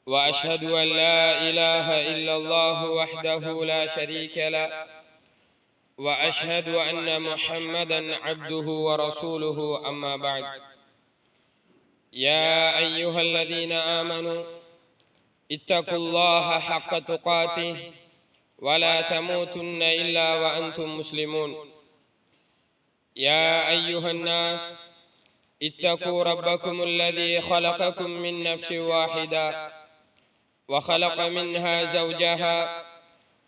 وأشهد أن لا إله إلا الله وحده لا شريك له وأشهد أن محمدا عبده ورسوله أما بعد. يا أيها الذين آمنوا اتقوا الله حق تقاته ولا تموتن إلا وأنتم مسلمون. يا أيها الناس اتقوا ربكم الذي خلقكم من نفس واحدة وخلق منها زوجها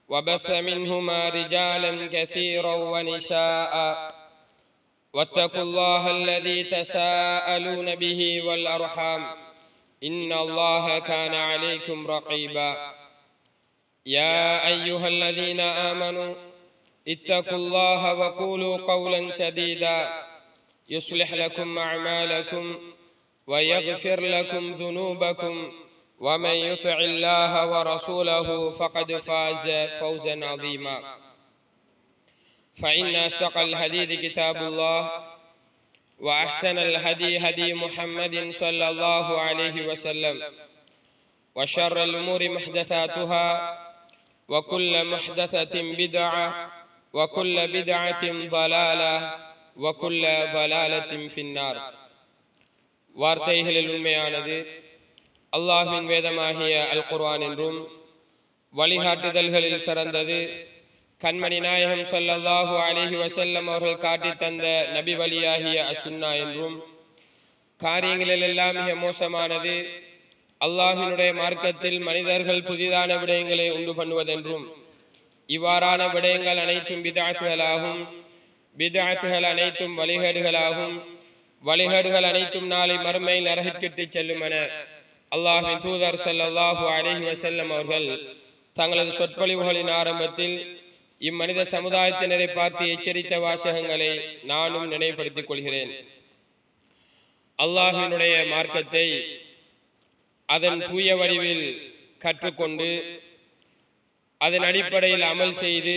وبث منهما رجالا كثيرا ونساء واتقوا الله الذي تساءلون به والأرحام إن الله كان عليكم رقيبا. يا أيها الذين آمنوا اتقوا الله وقولوا قولا سديدا يصلح لكم أعمالكم ويغفر لكم ذنوبكم ومن يطع الله ورسوله فقد فاز فوزا عظيما. فإن أصدق الحديث كتاب الله وأحسن الهدي هدي محمد صلى الله عليه وسلم وشر الأمور محدثاتها وكل محدثة بدعة وكل بدعة ضلالة وكل ضلالة في النار. வார்த்தைகளில் உண்மையானது அல்லாஹ்வின் வேதமாகிய அல் குர்ஆன் என்றும் வழிகாட்டுதல்களில் சிறந்தது கண்மணி நாயகம் ஸல்லல்லாஹு அலைஹி வஸல்லம் அவர்கள் காட்டி தந்த நபி வழியாகிய அசுன்னா என்றும் காரியங்களில் எல்லாம் மிக மோசமானது அல்லாஹ்வினுடைய மார்க்கத்தில் மனிதர்கள் புதிதான விடயங்களை உண்டு பண்ணுவதென்றும் இவ்வாறான விடயங்கள் அனைத்தும் பித்அத்துகளாகும், பித்அத்துகள் அனைத்தும் வழிகேடுகளாகும், வழிகேடுகள் அனைத்தும் நாளை மறுமை நரகத்திற்கு செல்லும் என அல்லாஹ்வின் தூதர் ஸல்லல்லாஹு அலைஹி வஸல்லம் அவர்கள் தங்களது சொற்பொழிவுகளின் ஆரம்பத்தில் இம்மனித சமுதாயத்தினரை பார்த்து எச்சரித்த வாசகங்களை நானும் நினைவுபடுத்திக் கொள்கிறேன். அல்லாஹ்வினுடைய மார்க்கத்தை அதன் தூய வடிவில் கற்றுக்கொண்டு அதன் அடிப்படையில் அமல் செய்து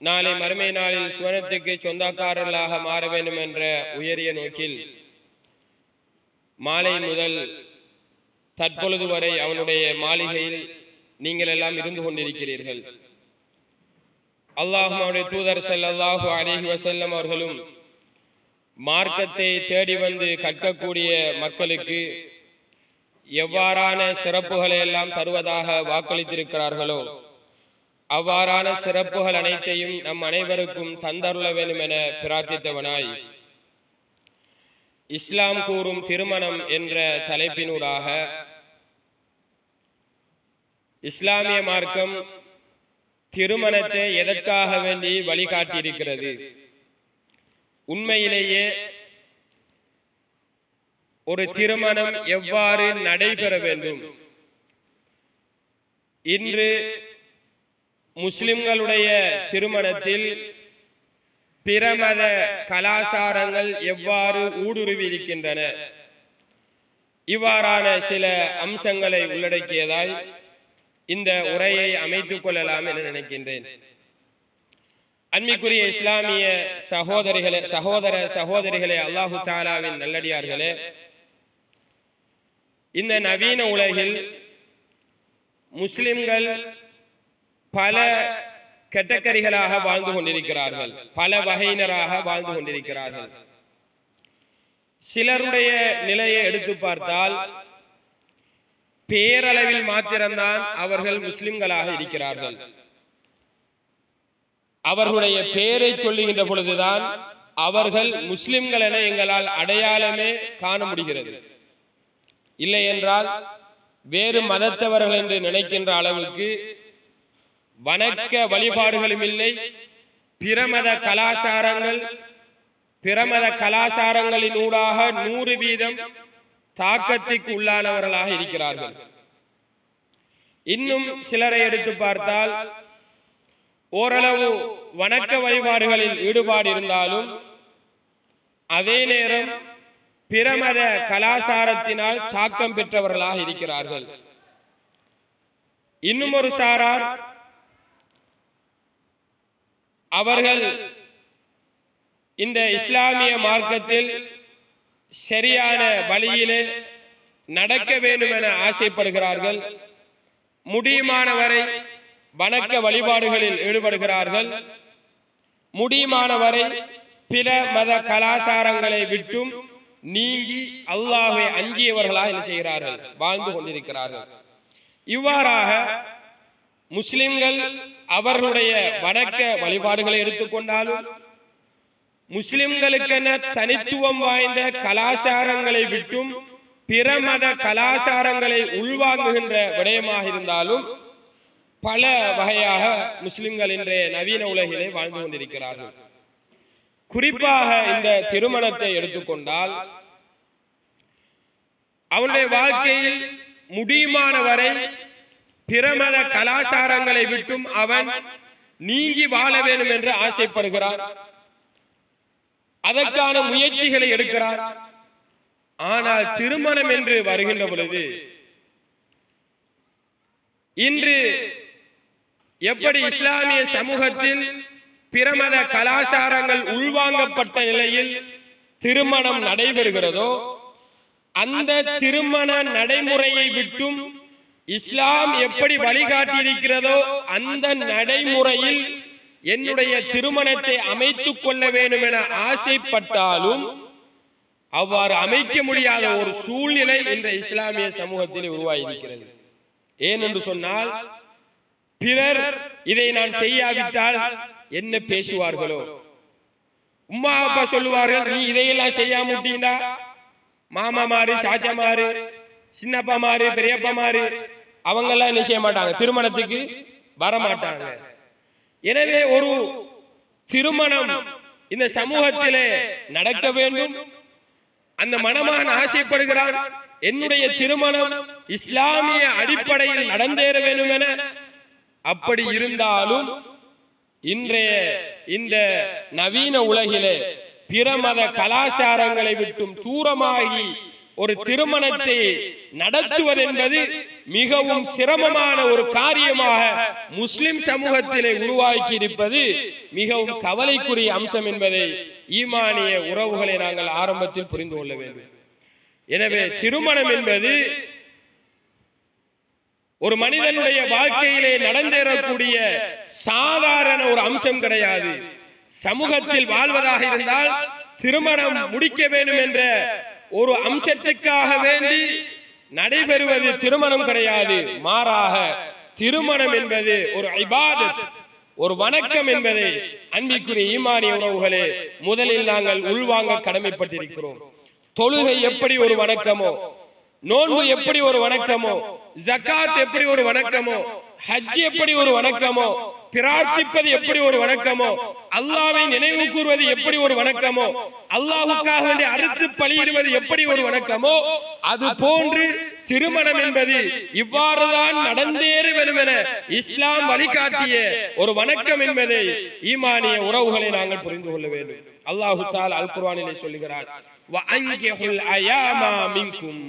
நாளை மறுமை நாளில் சுவனத்துக்கு சொந்தக்காரர்களாக மாற வேண்டும் என்ற உயரிய நோக்கில் மாலை முதல் தற்பொழுது வரை அவனுடைய மாளிகையில் நீங்கள் எல்லாம் இருந்து கொண்டிருக்கிறீர்கள். அல்லாஹ்வும் அவருடைய தூதர் ஸல்லல்லாஹு அலைஹி வஸல்லம் அவர்களும் மார்க்கத்தை தேடி வந்து கற்கக்கூடிய மக்களுக்கு எவ்வாறான சிறப்புகளை எல்லாம் தருவதாக வாக்களித்திருக்கிறார்களோ அவ்வாறான சிறப்புகள் அனைத்தையும் நம் அனைவருக்கும் தந்தருள வேண்டும் என பிரார்த்தித்தவனாய் இஸ்லாம் கூறும் திருமணம் என்ற தலைப்பினூடாக இஸ்லாமிய மார்க்கம் திருமணத்தை எதற்காக வேண்டி வழிகாட்டியிருக்கிறது, உண்மையிலேயே ஒரு திருமணம் எவ்வாறு நடைபெற வேண்டும், இன்று முஸ்லிம்களுடைய திருமணத்தில் பிற மத கலாச்சாரங்கள் எவ்வாறு ஊடுருவி இருக்கின்றன, இவ்வாறான சில அம்சங்களை உள்ளடக்கியதாய் இந்த உரையை அமைத்துக் கொள்ளலாம் என நினைக்கின்றேன். அன்பிற்குரிய இஸ்லாமிய சகோதரிகளே, அல்லாஹு தஆலாவின் நல்லடியார்களே, இந்த நவீன உலகில் முஸ்லிம்கள் பல கேட்டகரிகளாக வாழ்ந்து கொண்டிருக்கிறார்கள், பல வகையினராக வாழ்ந்து கொண்டிருக்கிறார்கள். சிலருடைய நிலையை எடுத்து பார்த்தால் பேரளவில் மாத்திரம்தான் அவர்கள் முஸ்லிம்களாக இருக்கிறார்கள். அவர்களுடைய பெயரை சொல்லுகின்ற பொழுதுதான் அவர்கள் முஸ்லிம்கள் என எங்களால் அடையாளமே காண முடிகிறது. இல்லை என்றால் வேறு மதத்தவர்கள் என்று நினைக்கின்ற அளவுக்கு வணக்க வழிபாடுகளும் இல்லை, பிரமத கலாச்சாரங்களின் ஊடாக 100% தாக்கத்திற்கு உள்ளானவர்களாக இருக்கிறார்கள். இன்னும் சிலரை எடுத்து பார்த்தால் ஓரளவு வணக்க வழிபாடுகளில் ஈடுபாடு இருந்தாலும் அதே நேரம் பிரமத கலாச்சாரத்தினால் தாக்கம் பெற்றவர்களாக இருக்கிறார்கள். இன்னும் ஒரு சாரார் அவர்கள் இந்த இஸ்லாமிய மார்க்கத்தில் சரியான வழியிலே நடக்க வேண்டும் என ஆசைப்படுகிறார்கள். முடியுமானவரை வணக்க வழிபாடுகளில் ஈடுபடுகிறார்கள். முடியுமானவரை பிற மத கலாச்சாரங்களை விட்டும் நீங்கி அல்லாஹ்வை அஞ்சியவர்களாக என்ன செய்கிறார்கள், வாழ்ந்து கொண்டிருக்கிறார்கள். இவ்வாறாக முஸ்லிம்கள் அவர்களுடைய வணக்க வழிபாடுகளை எடுத்துக்கொண்டாலும் முஸ்லிம்களுக்கென தனித்துவம் வாய்ந்த கலாச்சாரங்களை விட்டும் பிற மத கலாச்சாரங்களை உள்வாங்குகின்ற விடயமாக இருந்தாலும் பல வகையாக முஸ்லிம்கள் இன்றைய நவீன உலகிலே வாழ்ந்து கொண்டிருக்கிறார்கள். குறிப்பாக இந்த திருமணத்தை எடுத்துக்கொண்டால் அவனுடைய வாழ்க்கையில் முடியுமானவரை பிற மத கலாச்சாரங்களை விட்டும் அவன் நீங்கி வாழ வேண்டும் என்று ஆசைப்படுகிறான். அதற்கான முயற்சிகளை எடுக்கிறார். ஆனால் திருமணம் என்று வருகின்ற பொழுது இன்று எப்படி இஸ்லாமிய சமூகத்தில் பிற மத கலாச்சாரங்கள் உள்வாங்கப்பட்ட நிலையில் திருமணம் நடைபெறுகிறதோ அந்த திருமண நடைமுறையை விட்டும் இஸ்லாம் எப்படி வழிகாட்டியிருக்கிறதோ அந்த நடைமுறையில் என்னுடைய திருமணத்தை அமைத்துக் கொள்ள வேண்டும் என ஆசைப்பட்டாலும் அவ்வாறு அமைக்க முடியாத ஒரு சூழ்நிலை இந்த இஸ்லாமிய சமூகத்தில் உருவாகியிருக்கிறது. ஏனென்று சொன்னால் பிறர் இதை நான் செய்யாவிட்டால் என்ன பேசுவார்களோ, உம்மா அப்பா சொல்லுவார்கள், நீ இதையெல்லாம் செய்யாமட்டீண்டா மாமா மாறு, சாச்சா மாறு, சின்னப்பா மாறு, பெரியப்பா மாறு, அவங்க எல்லாம் என்ன செய்ய மாட்டாங்க, திருமணத்துக்கு வரமாட்டாங்க. எனவே ஒரு திருமணம் இந்த சமூகத்திலே நடக்க வேண்டும். அந்த மணமகன் ஆசைப்படுகிறான், என்னுடைய திருமணம் இஸ்லாமிய அடிப்படையில் நடந்தேற வேண்டும் என. அப்படி இருந்தாலும் இன்றைய இந்த நவீன உலகிலே பிற மத கலாச்சாரங்களை விட்டும் தூரமாகி ஒரு திருமணத்தை நடத்துவது என்பது மிகவும் சிரமமான ஒரு காரியமாக முஸ்லிம் சமூகத்திலே உருவாக்கி இருப்பது மிகவும் கவலைக்குரிய அம்சம் என்பதை ஈமானிய உறவுகளை நாங்கள் ஆரம்பத்தில் புரிந்து கொள்ள வேண்டும். எனவே திருமணம் என்பது ஒரு மனிதனுடைய வாழ்க்கையிலே நடந்தேறக்கூடிய சாதாரண ஒரு அம்சம் கிடையாது. சமூகத்தில் வாழ்வதாக இருந்தால் திருமணம் முடிக்க வேண்டும் என்ற ஒரு அம்சத்துக்காக வேண்டி நடைபெறுவது திருமணம் கிடையாது. மாறாக திருமணம் என்பது ஒரு இபாதத், ஒரு வணக்கம் என்பதை அன்பிற்குரிய ஈமானிய உறவுகளே முதலில் நாங்கள் உள்வாங்க கடமைப்பட்டிருக்கிறோம். தொழுகை எப்படி ஒரு வணக்கமோ, நோன்பு எப்படி ஒரு வணக்கமோ, ஜகாத் எப்படி ஒரு வணக்கமோ, ஹஜ் எப்படி ஒரு வணக்கமோ, பிரார்த்திப்பது எப்படி ஒரு வணக்கமோ, அல்லாஹ்வை நினைவு கூறுவது எப்படி ஒரு வணக்கமோ, அல்லாஹ்வுக்காக வேண்டி அறுத்து பலியிடுவது எப்படி ஒரு வணக்கமோ, அது போன்று திருமணம் என்பது இவ்வாறுதான் நடந்தேற வேண்டும் என இஸ்லாம் வழிகாட்டிய ஒரு வணக்கம் என்பதை ஈமானிய உறவுகளை நாங்கள் புரிந்து கொள்ள வேண்டும். அல்லாஹ் தஆலா அல் குர்ஆனிலே சொல்லுகிறார், வஅன்கிஹுல் அயாமா மின்கும்,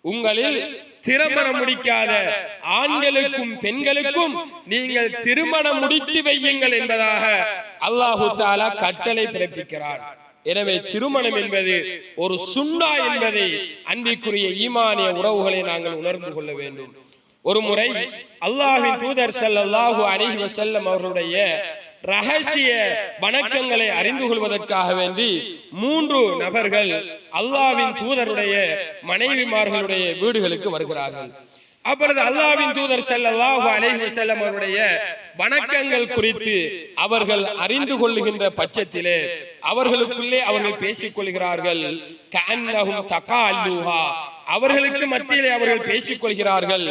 உங்களில் திருமணம் முடிக்காத ஆண்களுக்கும் பெண்களுக்கும் நீங்கள் திருமணம் முடித்து வையுங்கள் என்பதாக அல்லாஹ் தஆலா கட்டளை பிறப்பிக்கிறார். எனவே திருமணம் என்பது ஒரு சுன்னா என்பதை அன்பிற்குரிய ஈமானிய உறவுகளை நாங்கள் உணர்ந்து கொள்ள வேண்டும். ஒரு முறை அல்லாஹ்வின் தூதர் ஸல்லல்லாஹு அலைஹி வஸல்லம் அவர்களுடைய ரகசிய வணக்கங்களை அறிந்து கொள்வதற்காக வேண்டி 3 நபர்கள் அல்லாஹ்வின் தூதருடைய மனைவிமார்களுடைய வீடுகளுக்கு வருகிறார்கள். அப்பொழுது அல்லாஹ்வின் தூதர் ஸல்லல்லாஹு அலைஹி வஸல்லம் அவருடைய வணக்கங்கள் குறித்து அவர்கள் அறிந்து கொள்ளுகின்ற பட்சத்திலே அவர்களுக்குள்ளே அவர்கள் பேசிக் கொள்கிறார்கள். கஅன்னஹும் தகால்லுஹா, அவர்களுக்கு மத்தியிலே அவர்கள் பேசிக் கொள்கிறார்கள்.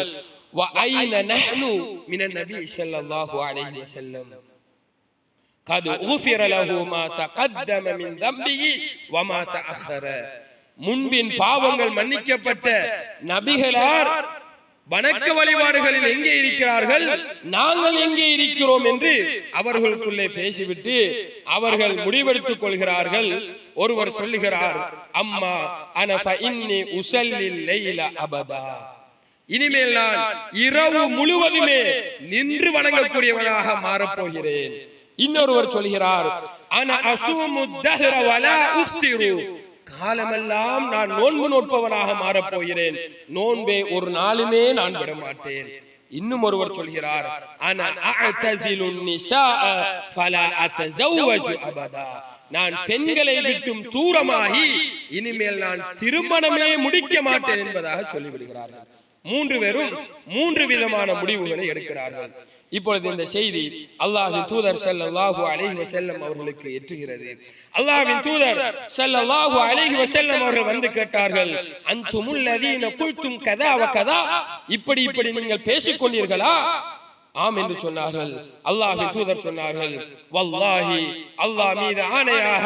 வ ஐன நஹ்னு மினன் நபி ஸல்லல்லாஹு அலைஹி வஸல்லம் கது ஊஃபிர லஹு மா தகத்தம மின் தம்பிஹி வ மா தஅخر, முன்பின் பாவங்கள் மன்னிக்கப்பட்ட நபிகளார் வணக்க வழிபாடுகளில் எங்கே இருக்கிறார்கள், நாங்கள் எங்கே இருக்கிறோம் என்று அவர்களுக்குள்ளே பேசிவிட்டு அவர்கள் முடிவெடுத்துக் கொள்கிறார்கள். ஒருவர் சொல்லுகிறார், அம்மா அன ஃபஇன்னி உஸல்லில் லைல அபதா, இனிமேல் நான் இரவு முழுவதுமே நின்று வணங்கக்கூடியவனாக மாறப்போகிறேன். இன்னொருவர் சொல்கிறார், அன அஸூமு தஹ்ர வலா உஃப்திரு, காலமெல்லாம் நான் நோன்பு நோட்பவனாக மாறப்போகிறேன், நோன்பே ஒரு நாளுமே நான் விட மாட்டேன். இன்னும் ஒருவர் சொல்கிறார், நான் பெண்களை விட்டும் தூரமாகி இனிமேல் நான் திருமணமே முடிக்க மாட்டேன் என்பதாக சொல்லிவிடுகிறார்கள். 3 பேரும் 3 விதமான முடிவுகளை எடுக்கிறார்கள். இப்பொழுது இந்த செய்தி அல்லாஹ்வின் தூதர் ஸல்லல்லாஹு அலைஹி வஸல்லம் அவர்களுக்கு எட்டுகிறது. அல்லாஹ்வின் தூதர் ஸல்லல்லாஹு அலைஹி வஸல்லம் அவர்கள் வந்து கேட்டார்கள், அன்துமுல் லதீன குல்தும் கதா வ கதா, இப்படி நீங்கள் பேசிக் கொண்டீர்களா? ஆம் என்று சொன்னார்கள். அல்லாஹ்வின் தூதர் சொன்னார்கள், வல்லாஹி, அல்லாஹ் மீது ஆணையாக,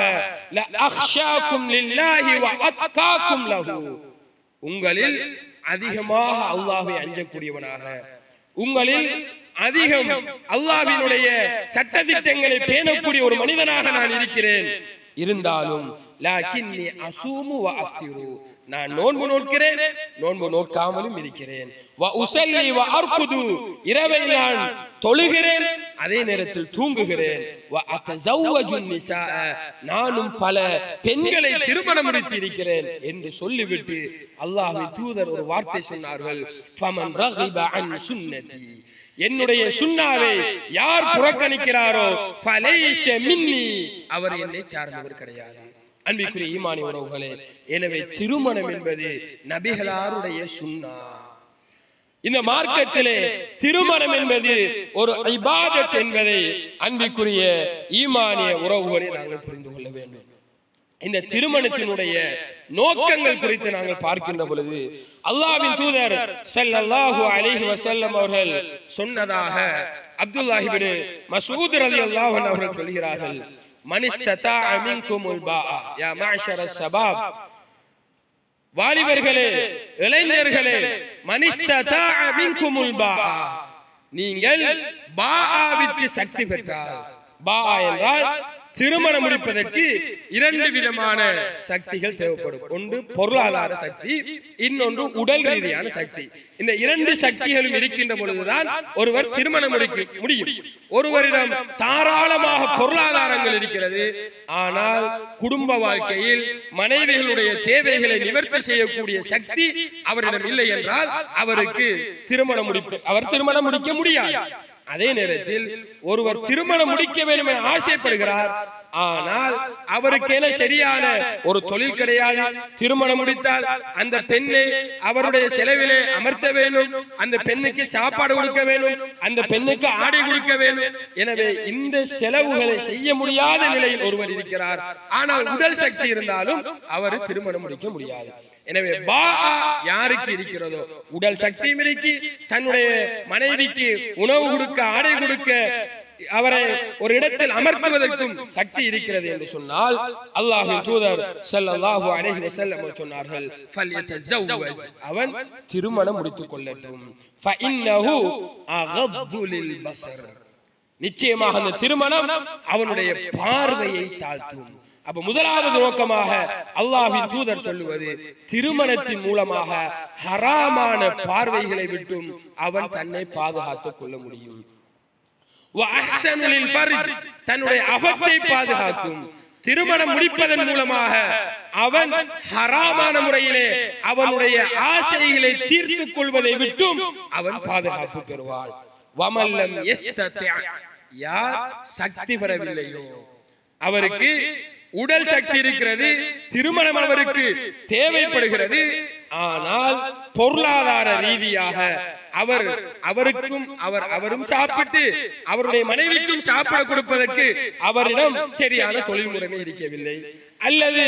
லா அக்ஷாக்கும் லில்லாஹி வ அத்காக்கும் லஹு, உங்களில் அதிகமாக அல்லாஹ்வை அஞ்சக்கூடியவனாக, உங்களில் அதிகம் அல்லாஹ்வினுடைய சட்டதிட்டங்களை பேணக்கூடிய ஒரு மனிதனாக நான் இருக்கிறேன். இருந்தாலும் லாக்கின்னி அஸூமு வ அஃப்திரு, நான் நோன்பு நோட்கிறேன், நோன்பு நோக்காமலும் இருக்கிறேன். வ உஸல்லி வ அர்குது, இரவை நான் தொழுகிறேன், அதே நேரத்தில் தூங்குகிறேன். வ அத்தஸவ்வஜு நிஸா, நானும் பல பெண்களை திருமணம் முடித்து இருக்கிறேன் என்று சொல்லிவிட்டு அல்லாஹ்வின் தூதர் ஒரு வார்த்தை சொன்னார்கள், ஃபமன் ரகிப அன் சுன்னதி, என்னுடைய சுன்னாவை யார் புறக்கணிக்கிறாரோ ஃபலைஸ மின்னி, அவர் என்னை சார்ந்தவர் கிடையாது. அன்பிற்குரிய ஈமானி உறவுகளே, எனவே திருமணம் என்பது நபிகளாருடைய சுன்னா. இந்த மார்க்கத்திலே திருமணம் என்பது ஒரு இபாதத் என்பதை அன்பிற்குரிய ஈமானிய உறவுகளை நாங்கள் புரிந்து கொள்ள வேண்டும். இந்த திருமணத்தினுடைய நோக்கங்கள் குறித்து நாங்கள் பார்க்கின்ற பொழுது அல்லாஹ்வின் தூதர் ஸல்லல்லாஹு அலைஹி வஸல்லம் அவர்கள் சொன்னதாக அப்துல்லாஹ் இப்னு மஸ்ஊத் ரலியல்லாஹு அன்ஹு அவர்கள் சொல்கிறார்கள், மனிஸ்ததா மின்குமுல் பாஆ, யா மஅஷர ஸபாப், வாலிபர்களே, இளைஞர்களே, மனிஸ்ததா மின்குமுல் பாஆ, நீங்கள் பாஆவிற்கு சக்தி பெற்றால், பாஆ என்றால் திருமணம் முடிப்பதற்கு 2 விதமான சக்திகள் தேவைப்படும். ஒன்று பொருளாதார சக்தி, இன்னொன்று உடல் ரீதியான சக்தி. இந்த 2 சக்திகளும் இருக்கின்ற பொழுதுதான் ஒருவர் திருமணம் முடிக்க முடியும். ஒருவரிடம் தாராளமாக பொருளாதாரங்கள் இருக்கிறது, ஆனால் குடும்ப வாழ்க்கையில் மனைவிகளுடைய தேவைகளை நிவர்த்தி செய்யக்கூடிய சக்தி அவரிடம் இல்லை என்றால் அவருக்கு திருமணம் முடிக்க முடியாது. அதே நேரத்தில் ஒருவர் திருமணம் முடிக்க வேண்டும் என ஆசைப்படுகிறார், ஆனால் அவருக்கென சரியான ஒரு தொழில் கிடையாது. திருமணம் முடித்தால் அந்த பெண்ணை அவருடைய செலவிலே அமர்த்த வேண்டும், அந்த பெண்ணுக்கு சாப்பாடு கொடுக்க வேண்டும், அந்த பெண்ணுக்கு ஆடை கொடுக்க வேண்டும். எனவே இந்த செலவுகளை செய்ய முடியாத நிலையில் ஒருவர் இருக்கிறார். ஆனால் உடல் சக்தி இருந்தாலும் அவர் திருமணம் முடிக்க முடியாது. எனவே பாஆ யாருக்கு இருக்கிறதோ, உடல் சக்தியும் இருக்கு, தன்னுடைய மனைவிக்கு உணவு கொடுக்க, ஆடை கொடுக்க, அவரை ஒரு இடத்தில் அமர்த்துவதற்கும் சக்தி இருக்கிறது என்று சொன்னால் அல்லாஹ்வின் தூதர் ஸல்லல்லாஹு அலைஹி வஸல்லம் சொன்னார்கள், ஃபல்யதஸவ்வஜ், அவன் திருமணம் முடித்துக் கொள்ளட்டும். ஃபஇன்னஹு அகது லில் பஸர், நிச்சயமாக அந்த திருமணம் அவனுடைய பார்வையை தாழ்த்தும். அப்ப முதலாவது நோக்கமாக அல்லாஹ்வின் தூதர் சொல்லுவது, திருமணத்தின் மூலமாக ஹராமான பார்வைகளை விட்டும் அவன் தன்னை பாதுகாத்துக் கொள்ள முடியும். தன்னுடைய அகத்தை பாதுகாக்கும். திருமணம் முடிப்பதன் மூலமாக அவன் ஹராமான முறையிலே அவனுடைய ஆசைகளை தீர்த்துக் கொள்வதை விட்டும் அவன் பாதுகாப்பு பெறுவான். வமல்லம் யஸ்ததி, யார் சக்தி பெறவில்லையோ, அவருக்கு உடல் சக்தி இருக்கிறது, திருமணம் அவருக்கு தேவைப்படுகிறது, ஆனால் பொருளாதார ரீதியாக அவரும் சாப்பிட்டு அவருடைய மனைவிக்கும் சாப்பிட கொடுப்பதற்கு அவரிடம் சரியான தொழில் முறைமை இருக்கவில்லை, அல்லது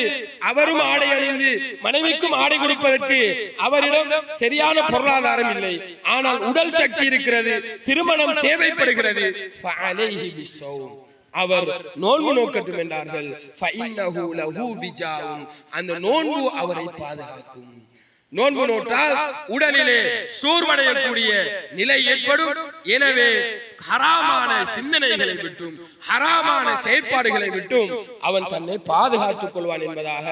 அவரும் ஆடை அணிந்து மனைவிக்கும் ஆடை கொடுப்பதற்கு அவரிடம் சரியான பொருளாதாரம் இல்லை, ஆனால் உடல் சக்தி இருக்கிறது, திருமணம் தேவைப்படுகிறது, ஃபஅலைஹி பிஸ்ஸௌம், அவர் நோன்பு நோக்கட்டும் என்றார்கள். ஃபஇன்னஹு லஹு விஜாஉன், அந்த நோன்பு அவரை பாதுகாக்கும். நோன்பு நோட்டால் உடலிலே சோர்வடையக்கூடிய நிலை ஏற்படும். எனவே ஹராமான சிந்தனைகளை விட்டும் ஹராமான செயற்பாடுகளை விட்டும் அவன் தன்னை பாதுகாத்துக் கொள்வான் என்பதாக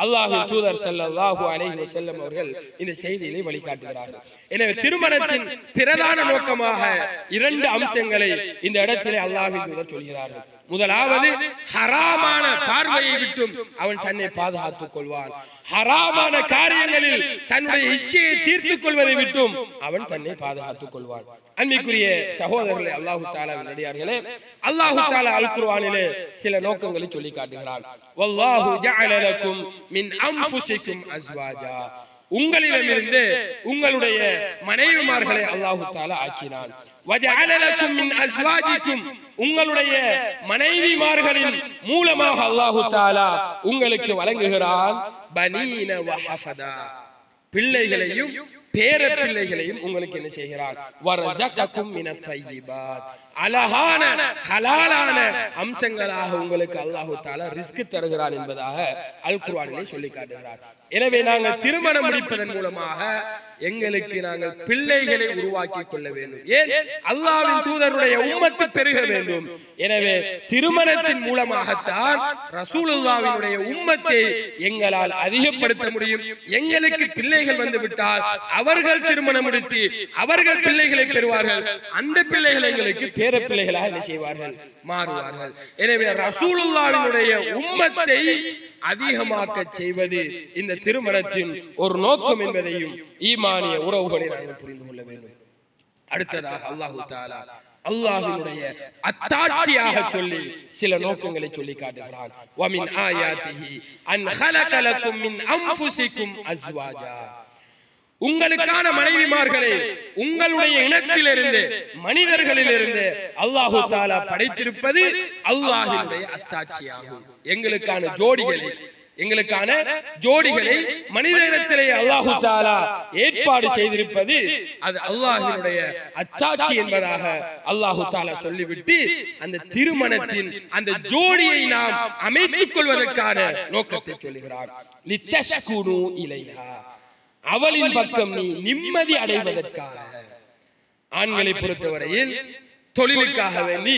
அல்லாஹ்வின் தூதர் ஸல்லல்லாஹு அலைஹி வஸல்லம் அவர்கள் இந்த செய்தியை வழிகாட்டுகிறார்கள். எனவே திருமணத்தின் பிரதான நோக்கமாக 2 அம்சங்களை இந்த இடத்திலே அல்லாஹ்வின் தூதர் சொல்கிறார்கள். முதலாவது ஹராமான பார்வையை விட்டும் அவன் தன்னை பாதுகாத்துக் கொள்வான். ஹராமான காரியங்களில் தன்னுடைய இச்சையை தீர்த்துக் கொள்வதை விட்டும் அவன் தன்னை பாதுகாத்துக் கொள்வான். அன்பிற்குரிய சகோதரர்களே, அல்லாஹு தஆலாவின் அடியார்களே, அல்லாஹு தஆலா அல் குர்ஆனிலே சில நோக்கங்களை சொல்லி காட்டுகிறான். வல்லாஹு ஜஅல லக்கும் மின் அன்ஃபுசிக்கும் அஸ்வாஜா, உங்களிடமிருந்து உங்களுடைய மனைவிமார்களை அல்லாஹு தஆலா ஆக்கினான். வஜஅல லக்கும் மின் அஸ்வாஜிக்கும், உங்களுடைய மனைவிமார்களின் மூலமாக அல்லாஹு தஆலா உங்களுக்கு வழங்குகிறான் பனீன வ ஹஃபதா, பிள்ளைகளையும் பேர பிள்ளைகளையும் உங்களுக்கு என்ன செய்கிறான்? வரஸகக்கும் மினத் தய்யிபாத், அழகான ஹலாலான அம்சங்களாக உங்களுக்கு அல்லாஹு தஆலா ரிஸ்க் தருகிறான் என்பதாக அல் குர்ஆனிலே சொல்லி காட்டுகிறார். எனவே நாங்கள் திருமணம் முடிப்பதன் மூலமாக எங்களுக்கு நாங்கள் பிள்ளைகளை உருவாக்கி கொள்ள வேண்டும். ஏன்? அல்லாஹ்வின் தூதருடைய உம்மத்து பெருக வேண்டும். எனவே திருமணத்தின் மூலமாகத்தான் ரசூலுல்லாஹ்வினுடைய உம்மத்தை எங்களால் அதிகப்படுத்த முடியும். எங்களுக்கு பிள்ளைகள் வந்து விட்டால் அவர்கள் திருமணம் முடித்து அவர்கள் பிள்ளைகளை பெறுவார்கள். அந்த பிள்ளைகள் எங்களுக்கு பேர பிள்ளைகளாக என்ன செய்வார்கள்? மாறுவார்கள். எனவே ரசூலுல்லாஹ்வினுடைய உம்மத்தை அதிகமாக்க செய்வது இந்த திருமணத்தின் ஒரு நோக்கம் என்பதையும் ஈமானிய உறவுகளை நாங்கள் புரிந்து கொள்ள வேண்டும். அடுத்ததாக அல்லாஹு தஆலா அல்லாஹ்வினுடைய அத்தாட்சியாக சொல்லி சில நோக்கங்களை சொல்லி காட்டுகிறான். வ மின் ஆயாத்திஹி அன் ஹலக லக்கும் மின் அன்ஃபுசிக்கும் அஸ்வாஜா, உங்களுக்கான மனைவிமார்களை உங்களுடைய இனத்திலிருந்து மனிதர்களிலிருந்து அல்லாஹு தஆலா படைத்திருப்பது அல்லாஹ்வினுடைய அத்தாட்சியாகும். எங்களுக்கான ஜோடிகளை மனித இனத்திலே அல்லாஹு தஆலா ஏற்பாடு செய்திருப்பது அது அல்லாஹ்வினுடைய அத்தாட்சி என்பதாக அல்லாஹு தஆலா சொல்லிவிட்டு அந்த திருமணத்தின் அந்த ஜோடியை நாம் அமைத்துக் கொள்வதற்கான நோக்கத்தை சொல்லுகிறார். லித்தஸ்குனு இலைஹா, அவளின் பக்கம் நீ நிம்மதி அடைவதற்காக. ஆண்களை பொறுத்தவரையில் தொழிலுக்காக வேண்டி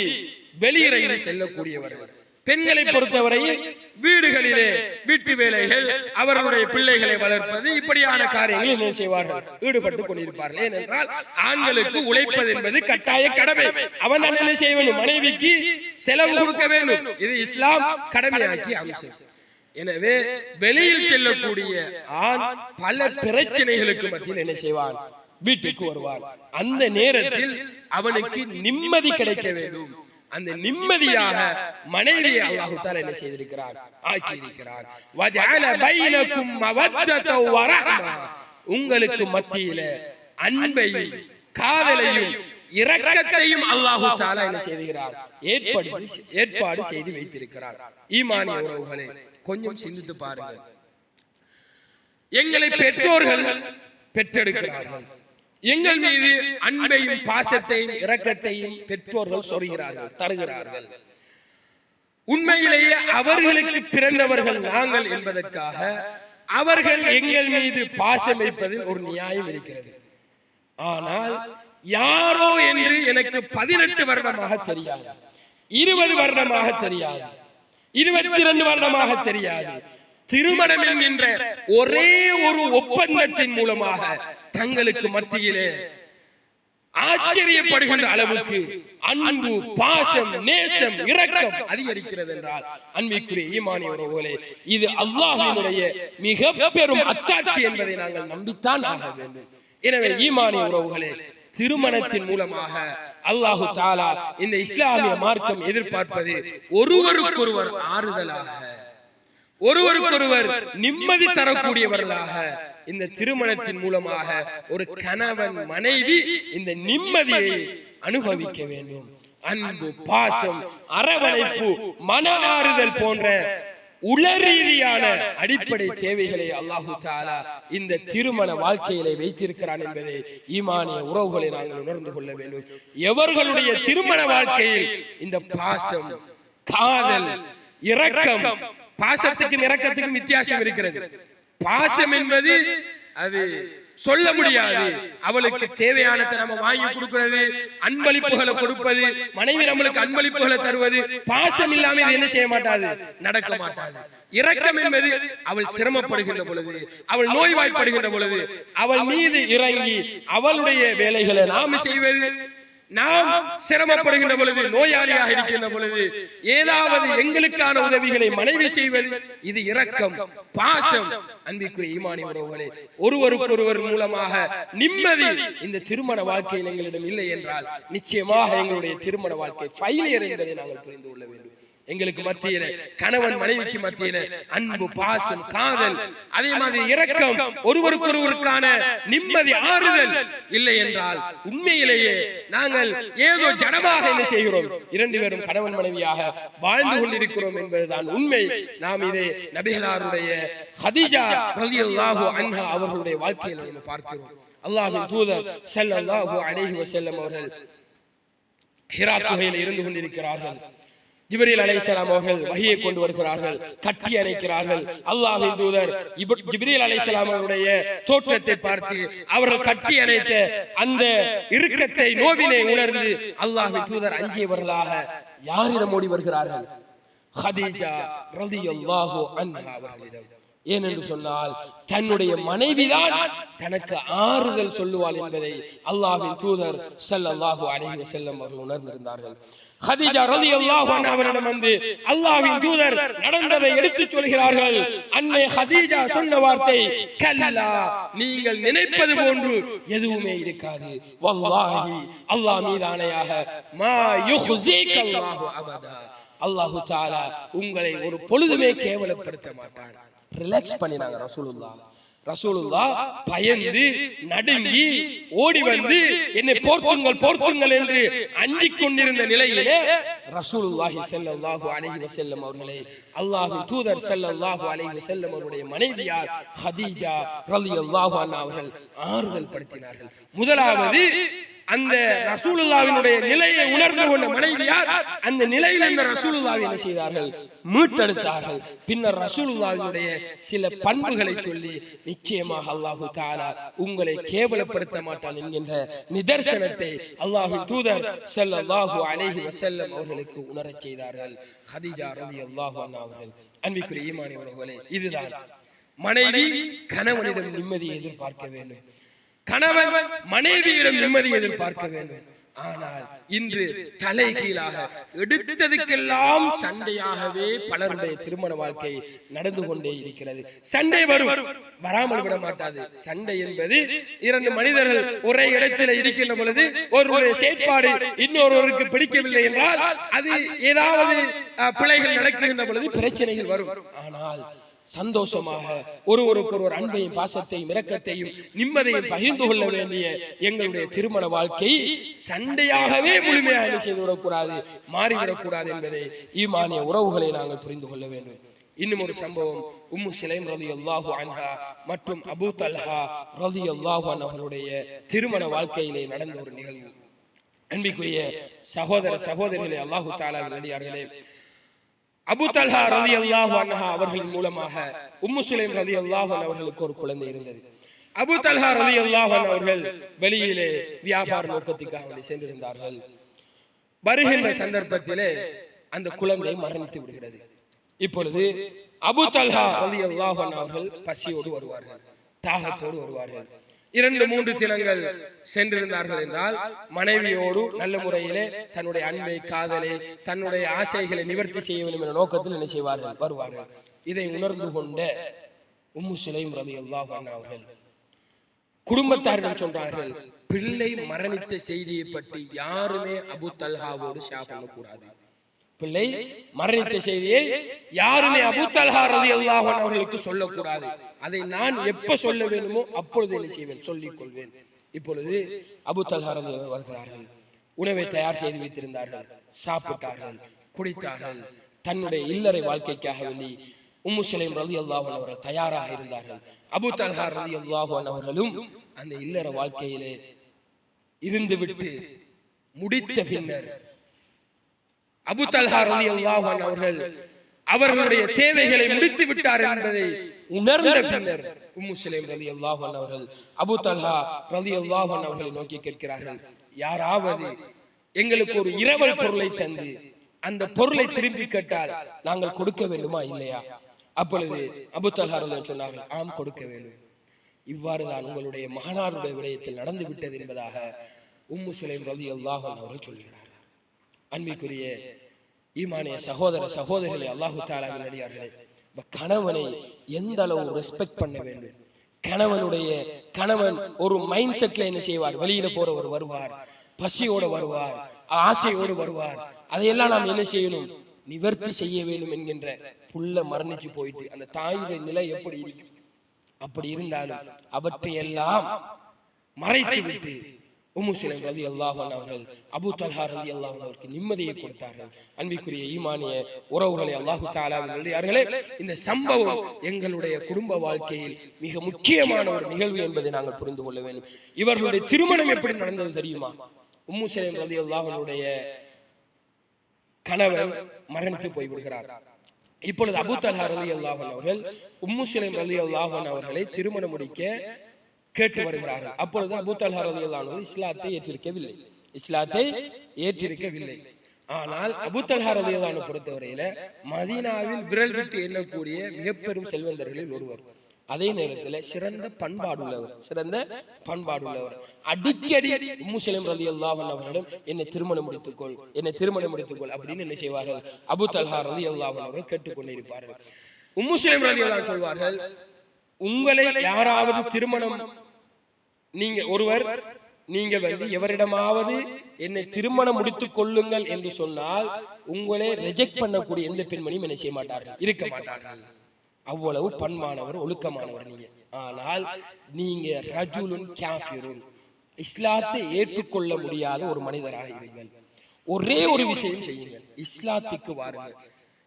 வெளியிறையில் செல்லக்கூடியவர்கள், பெண்களை பொறுத்தவரையில் வீடுகளிலே வீட்டு வேலைகள், அவர்களுடைய பிள்ளைகளை வளர்ப்பது, இப்படியான காரியங்கள் என்ன செய்வார்கள்? ஈடுபட்டுக் கொண்டிருப்பார்கள். ஏனென்றால் ஆண்களுக்கு உழைப்பது என்பது கட்டாய கடமை. அவன் தான் என்ன செய்ய வேண்டும்? மனைவிக்கு செலவு கொடுக்க வேண்டும். இது இஸ்லாம் கடமையாக்கி அம்சம். எனவே வெளியில் செல்லக்கூடிய ஆண் பல பிரச்சனைகளுக்கு மத்தியில் என்ன செய்வான்? வீட்டுக்கு வருவான். அந்த நேரத்தில் அவனுக்கு நிம்மதி கிடைக்க வேண்டும். அந்த நிம்மதியாக மனைவியை அல்லாஹ் தஆலா என்ன செய்திருக்கிறார்? ஆக்கி இருக்கிறார். வஜஅல பைனக்கும் மவத்தத வ ரஹ்மா, உங்களுக்கு மத்தியில அன்பையும் காதலையும் இரக்கத்தையும் அல்லாஹ் தஆலா என்ன செய்கிறார்? ஏற்பாடு செய்து வைத்திருக்கிறார். ஈமானிய உறவுகளே, கொஞ்சம் சிந்தித்து பாருங்கள். எங்களை பெற்றோர்கள் பெற்றெடுக்கிறார்கள். எங்கள் மீது அன்பையும் பாசத்தையும் இரக்கத்தையும் பெற்றோர்கள் சொருகிறார்கள், தருகிறார்கள். உண்மையிலேயே அவர்களுக்கு பிறந்தவர்கள் நாங்கள் என்பதற்காக அவர்கள் எங்கள் மீது பாசம் வைப்பதில் ஒரு நியாயம் இருக்கிறது. ஆனால் யாரோ என்று எனக்கு 18 வருடமாக தெரியாது, 20 வருடமாக தெரியாது, 22 வருடமாக தெரியாது. திருமணம் என்கின்ற ஒரே ஒரு ஒப்பந்தத்தின் மூலமாக தங்களுக்கு மத்தியிலே ஆச்சரியப்படுகின்ற அளவுக்கு அன்பு, பாசம், நேசம், இரக்கம் அதிகரிக்கிறது என்றால் அன்பிற்குரிய ஈமானிய உறவுகளே, இது அல்லாஹ்வினுடைய மிக பெரும் அத்தாட்சி என்பதை நாங்கள் நம்பித்தான் ஆக வேண்டும். எனவே ஈமானிய உறவுகளே, திருமணத்தின் மூலமாக அல்லாஹு தஆலா இந்த இஸ்லாமிய மார்க்கம் எதிர்பார்ப்பது ஒருவருக்கொருவர் ஆறுதலாக, ஒருவருக்கொருவர் நிம்மதி தரக்கூடியவர்களாக இந்த திருமணத்தின் மூலமாக ஒரு கணவன் மனைவி இந்த நிம்மதியை அனுபவிக்க வேண்டும். அன்பு, பாசம், அரவணைப்பு, மன ஆறுதல் போன்ற உளரீதியான அடிப்படை தேவைகளை அல்லாஹு தஆலா இந்த திருமண வாழ்க்கையிலே வைத்திருக்கிறான் என்பதை ஈமானிய உறவுகளை நாங்கள் உணர்ந்து கொள்ள வேண்டும். எவர்களுடைய திருமண வாழ்க்கையில் இந்த பாசம், காதல், இரக்கம், பாசத்துக்கும் இரக்கத்துக்கும் வித்தியாசம் இருக்கிறது. பாசம் என்பது அது சொல்ல முடியாது. அவளுக்கு தேவையானதை நம்ம வாங்கி கொடுக்கிறது, அன்பளிப்புகளை கொடுப்பது, மனைவி நம்மளுக்கு அன்பளிப்புகளை தருவது, பாசம் இல்லாம இது என்ன செய்ய மாட்டாது, நடக்க மாட்டாது. இரக்கம் என்பது அவள் சிரமப்படுகின்ற பொழுது, அவள் நோய்வாய்ப்படுகின்ற பொழுது அவள் மீது இறங்கி அவளுடைய வேலைகளை நாம் செய்வது, நாம் சிரமப்படுகின்ற பொழுது, நோயாளியாக இருக்கின்ற பொழுது ஏதாவது எங்களுக்கான உதவிகளை மனைவி செய்வது, இது இரக்கம், பாசம். அன்பிற்குரிய ஈமானிய உறவுகளே, ஒருவருக்கொருவர் மூலமாக நிம்மதி இந்த திருமண வாழ்க்கையில் எங்களிடம் இல்லை என்றால் நிச்சயமாக எங்களுடைய திருமண வாழ்க்கை ஃபெயிலியர் என்பதை நாங்கள் புரிந்து கொள்ள வேண்டும். எங்களுக்கு மத்தியில, கணவன் மனைவிக்கு மத்தியில அன்பு, பாசம், காதல், அதே மாதிரி இரக்கம், ஒருவருக்கொருவருக்கான நிம்மதி, ஆறுதல் இல்லை என்றால் உண்மையிலேயே நாங்கள் ஏதோ ஜடமாக என்ன செய்கிறோம், இரண்டு பேரும் கணவன் மனைவியாக வாழ்ந்து கொண்டிருக்கிறோம் என்பதுதான் உண்மை. நாம் இதை நபிகளாருடைய ஹதீஜா ரலியல்லாஹு அன்ஹா அவர்களுடைய வாழ்க்கையில் நாம் பார்க்கிறோம். அல்லாஹ்வின் தூதர் ஸல்லல்லாஹு அலைஹி வஸல்லம் அவர்கள் ஹிரா குகையில் இருந்து கொண்டிருக்கிறார்கள். ஜிப்ரீல் அலைஹிஸ்ஸலாம் அவர்கள் வஹியை கொண்டு வருகிறார்கள், கட்டி அணைக்கிறார்கள். அல்லாஹ்வின் தூதர் ஜிப்ரீல் அலைஹிஸ்ஸலாம் அவருடைய தோற்றத்தை பார்த்து அவர்கள் கட்டி அணைத்த அந்த இறுக்கத்தை, நோவினை உணர்ந்து அல்லாஹ்வின் தூதர் அஞ்சியவர்களாக யாரிடம் ஓடி வருகிறார்கள்? ஹதீஜா ரலியல்லாஹு அன்ஹா அவர்களிடம். ஏனென்று சொன்னால் தன்னுடைய மனைவிதான் தனக்கு ஆறுதல் சொல்லுவாள் என்பதை அல்லாஹ்வின் தூதர் ஸல்லல்லாஹு அலைஹி வஸல்லம் அவர்கள் உணர்ந்திருந்தார்கள். ஹதீஜா ரலியல்லாஹு அன்ஹா அவரிடம் வந்து அல்லாஹ்வின் தூதர் நடந்ததை எடுத்துச் சொல்கிறார்கள். அன்னை ஹதீஜா சொன்ன வார்த்தை, கல்லா, நீங்கள் நினைப்பது போன்று எதுவுமே இருக்காது. வல்லாஹி, அல்லாஹ் மீது ஆணையாக, மா யுஹ்ஸீகல்லாஹு அபதா, அல்லாஹு தஆலா உங்களை ஒரு பொழுதுமே கேவலப்படுத்த மாட்டார். ரிலாக்ஸ் பண்ணினாங்க ரசூலுல்லாஹ் பயந்து நடுங்கி ஓடி வந்து என்னை போர்த்துங்கள் என்று அஞ்சிக் கொண்டிருந்த நிலையிலே ரசூலுல்லாஹி ஸல்லல்லாஹு அலைஹி வஸல்லம் அவர்களை அல்லாஹ்வின் தூதர் ஸல்லல்லாஹு அலைஹி வஸல்லம் அவருடைய மனைவியார் ஹதீஜா ரலியல்லாஹு அன்ஹா அவர்கள் ஆறுதல் படுத்தினார்கள். முதலாவது அந்த ரசூலுல்லாஹ்வினுடைய நிலையை உணர்ந்து கொண்ட மனைவியார் அந்த நிலையில் இந்த ரசூலுல்லாஹ்வை என்ன செய்தார்கள், மீட்டெடுத்தார்கள். பின்னர் ரசூலுல்லாஹ்வினுடைய சில பண்புகளை சொல்லி, நிச்சயமாக அல்லாஹு தஆலா உங்களை கேவலப்படுத்த மாட்டான் என்கின்ற நிதர்சனத்தை அல்லாஹ்வின் தூதர் ஸல்லல்லாஹு அலைஹி வஸல்லம் அவர்களுக்கு உணரச் செய்தார்கள். ஹதீஜா ரலியல்லாஹு அன்ஹா அவர்கள். அன்பிற்குரிய ஈமானிய உறவுகளே, இதுதான் மனைவி கணவனிடம் நிம்மதியை எதிர்பார்க்க வேண்டும், கணவன் மனைவியிடம் நிம்மதி எதிர்பார்க்க வேண்டும். ஆனால் இன்று தலைகீழாக எடுத்ததுக்கெல்லாம் சண்டையாகவே பலருடைய திருமண வாழ்க்கை நடந்து கொண்டே இருக்கிறது. சண்டை வரும், வராமல் விட மாட்டாது. சண்டை என்பது இரண்டு மனிதர்கள் ஒரே இடத்தில் இருக்கின்ற பொழுது ஒருவருடைய செயற்பாடு இன்னொருவருக்கு பிடிக்கவில்லை என்றால் அது ஏதாவது பிழைகள் நடக்கின்ற பொழுது பிரச்சனைகள் வரும். ஆனால் சந்தோஷமாக ஒருவருக்கொருவர் அன்பையும் பாசத்தையும் இரக்கத்தையும் நிம்மதியையும் பகிர்ந்து கொள்ள வேண்டிய எங்களுடைய திருமண வாழ்க்கை சண்டையாகவே முழுமையாக செய்துவிடக்கூடாது, மாறிவிடக்கூடாது என்பதை ஈமானிய உறவுகளை நாங்கள் புரிந்து கொள்ள வேண்டும். இன்னும் ஒரு சம்பவம், உம்மு சுலைம் ரலியல்லாஹு அன்ஹா மற்றும் அபூ தல்ஹா ரலியல்லாஹு அன்ஹு அவர்களுடைய திருமண வாழ்க்கையிலே நடந்த ஒரு நிகழ்வு. அன்பிற்குரிய சகோதர சகோதரிகளே, அல்லாஹு தஆலாவின் அடியார்களே, அபூ தல்ஹா ரலியல்லாஹு அன்ஹா அவர்களின் மூலமாக உம்மு சுலைம் ரலியல்லாஹு அன்ஹா அவர்களுக்கு ஒரு குழந்தை இருந்தது. அபூ தல்ஹா ரலியல்லாஹு அன்ஹு அவர்கள் வெளியிலே வியாபார நோக்கத்துக்காக சென்றிருந்தார்கள். வருகின்ற சந்தர்ப்பத்திலே அந்த குழந்தை மரணித்து விடுகிறது. இப்பொழுது அபூ தல்ஹா ரலியல்லாஹு அன்ஹு அவர்கள் பசியோடு வருவார்கள், தாகத்தோடு வருவார்கள். 2-3 தினங்கள் சென்றிருந்தார்கள் என்றால் மனைவியோடு நல்ல முறையிலே தன்னுடைய அன்பை, காதலை, தன்னுடைய ஆசைகளை நிவர்த்தி செய்ய வேண்டும் என்ற நோக்கத்தில் என்ன செய்வார்கள், வருவார்கள். இதை உணர்ந்து கொண்ட உம்மு சுலைம் ரலியல்லாஹு அன்ஹா அவர்கள் குடும்பத்தாரிடம் சொன்னார்கள், பிள்ளை மரணித்த செய்தியை பற்றி யாருமே அபூ தல்ஹாவோடு ஷேர் பண்ணக்கூடாது. பிள்ளை மரணித்த செய்தியை யாருமே அபூ தல்ஹா ரலியல்லாஹு அன்ஹு அவர்களுக்கு சொல்லக்கூடாது. அதை நான் எப்ப சொல்ல வேண்டுமோ அப்பொழுது என்ன செய்வேன், சொல்லிக் கொள்வேன். இப்பொழுது அபூ தல்ஹா ரலியல்லாஹு வருகிறார்கள். உணவை தயார் செய்து வைத்திருந்தார்கள், சாப்பிட்டார்கள், குடித்தார்கள். தன்னுடைய இல்லறை வாழ்க்கைக்காக வேண்டி உம்மு சுலைம் ரலியல்லாஹு அன்ஹு அவர்கள் தயாராக இருந்தார்கள். அபூ தல்ஹா ரலியல்லாஹு அன்ஹு அவர்களும் அந்த இல்லற வாழ்க்கையிலே இருந்துவிட்டு முடித்த பின்னர் அபூ தல்ஹா ரலியல்லாஹு அன்ஹு அவர்கள் அவர்களுடைய தேவைகளை முடித்து விட்டார் என்பதை உணர்ந்த பின்னர் உம்மு சுலைம் ரலியல்லாஹு அன்ஹா அவர்கள் அபூ தல்ஹா ரலியல்லாஹு அன்ஹு அவர்களை நோக்கி கேட்கிறார்கள், யாராவது எங்களுக்கு ஒரு இரவல் பொருளை தந்து அந்த பொருளை திருப்பி கேட்டால் நாங்கள் கொடுக்க வேண்டுமா இல்லையா? அப்பொழுது அபூ தல்ஹா ரலியல்லாஹு சொன்னார்கள், ஆம் கொடுக்க வேண்டும். இவ்வாறுதான் உங்களுடைய மகனாருடைய விடயத்தில் நடந்து விட்டது என்பதாக உம்மு சுலைம் ரலியல்லாஹு அன்ஹா அவர்கள் சொல்கிறார்கள். அன்பிற்குரிய ஈமானிய சகோதர சகோதரிகளே, அல்லாஹு தஆலாவின் அடியார்களே, கணவனை எந்த அளவு ரெஸ்பெக்ட் பண்ண வேண்டும். கணவன் ஒரு மைண்ட் செட்ல என்ன செய்வார்? வெளியில போறவர் வருவார், பசியோடு வருவார், ஆசையோடு வருவார். அதையெல்லாம் நாம் என்ன செய்யணும்? நிவர்த்தி செய்ய வேண்டும் என்கின்ற புள்ள மரணிச்சு போயிட்டு அந்த தாயுடைய நிலை எப்படி இருக்கும்? அப்படி இருந்தாலும் அவற்றையெல்லாம் மறைத்து விட்டு உம்மு சுலைம் ரலியல்லாஹு அன்ஹா அவர்கள் அபூ தல்ஹா ரலியல்லாஹு அன்ஹு அவருக்கு நிம்மதியை கொடுத்தார்கள். அன்பிற்குரிய ஈமானிய உறவுகளை, அல்லாஹு தஆலாவின் நல்லடியார்களே, இந்த சம்பவம் எங்களுடைய குடும்ப வாழ்க்கையில் மிக முக்கியமான ஒரு நிகழ்வு என்பதை நாங்கள் புரிந்து கொள்ள வேண்டும். இவர்களுடைய திருமணம் எப்படி நடந்தது தெரியுமா? உம்மு சுலைம் ரலியல்லாஹு அன்ஹுடைய கணவர் மரணித்து போய்விடுகிறார். இப்பொழுது அபூ தல்ஹா ரலியல்லாஹு அன்ஹு அவர்கள் உம்மு சுலைம் ரலியல்லாஹு அன்ஹு அவர்களை திருமணம் முடிக்க கேட்டு வருகிறார்கள். அப்பொழுது அபூ தல்ஹா ரலியல்லாஹு அன்ஹு இஸ்லாத்தை ஏற்றிருக்கவில்லை. ஆனால் அபூ தல்ஹா ரலியல்லாஹு அன்ஹு பொறுத்தவரையில மதீனாவில் விரல் விட்டு எண்ணக்கூடிய மிக பெரும் செல்வந்தர்களில் ஒருவர். அதே நேரத்தில் சிறந்த பண்பாடுள்ளவர். அடிக்கடி உம்மு சுலைம் ரலியல்லாஹு அன்ஹு அவர்களிடம் என்னை திருமணம் முடித்துக்கொள் அப்படின்னு என்ன செய்வார்கள்? அபூ தல்ஹா ரலியல்லாஹு அன்ஹு அவர்கள் கேட்டுக்கொண்டிருப்பார்கள். உம்மு சுலைம் ரலியல்லாஹு அன்ஹு சொல்வார்கள், உங்களை யாராவது திருமணம் நீங்க எவரிடமாவது என்னை திருமணம் முடித்துக் கொள்ளுங்கள் என்று சொன்னால் உங்களை ரிஜெக்ட் பண்ணக்கூடிய எந்த பெண்மணியும் என்ன செய்ய மாட்டார்கள், இருக்க மாட்டார்கள். அவ்வளவு பண்பானவர், ஒழுக்கமானவர் நீங்க. ஆனால் நீங்க ரஜுலுன் காஃபிருன், இஸ்லாத்தை ஏற்றுக்கொள்ள முடியாத ஒரு மனிதராக இருங்கள். ஒரே ஒரு விஷயம் செய்யுங்கள், இஸ்லாத்துக்கு வாருங்கள்.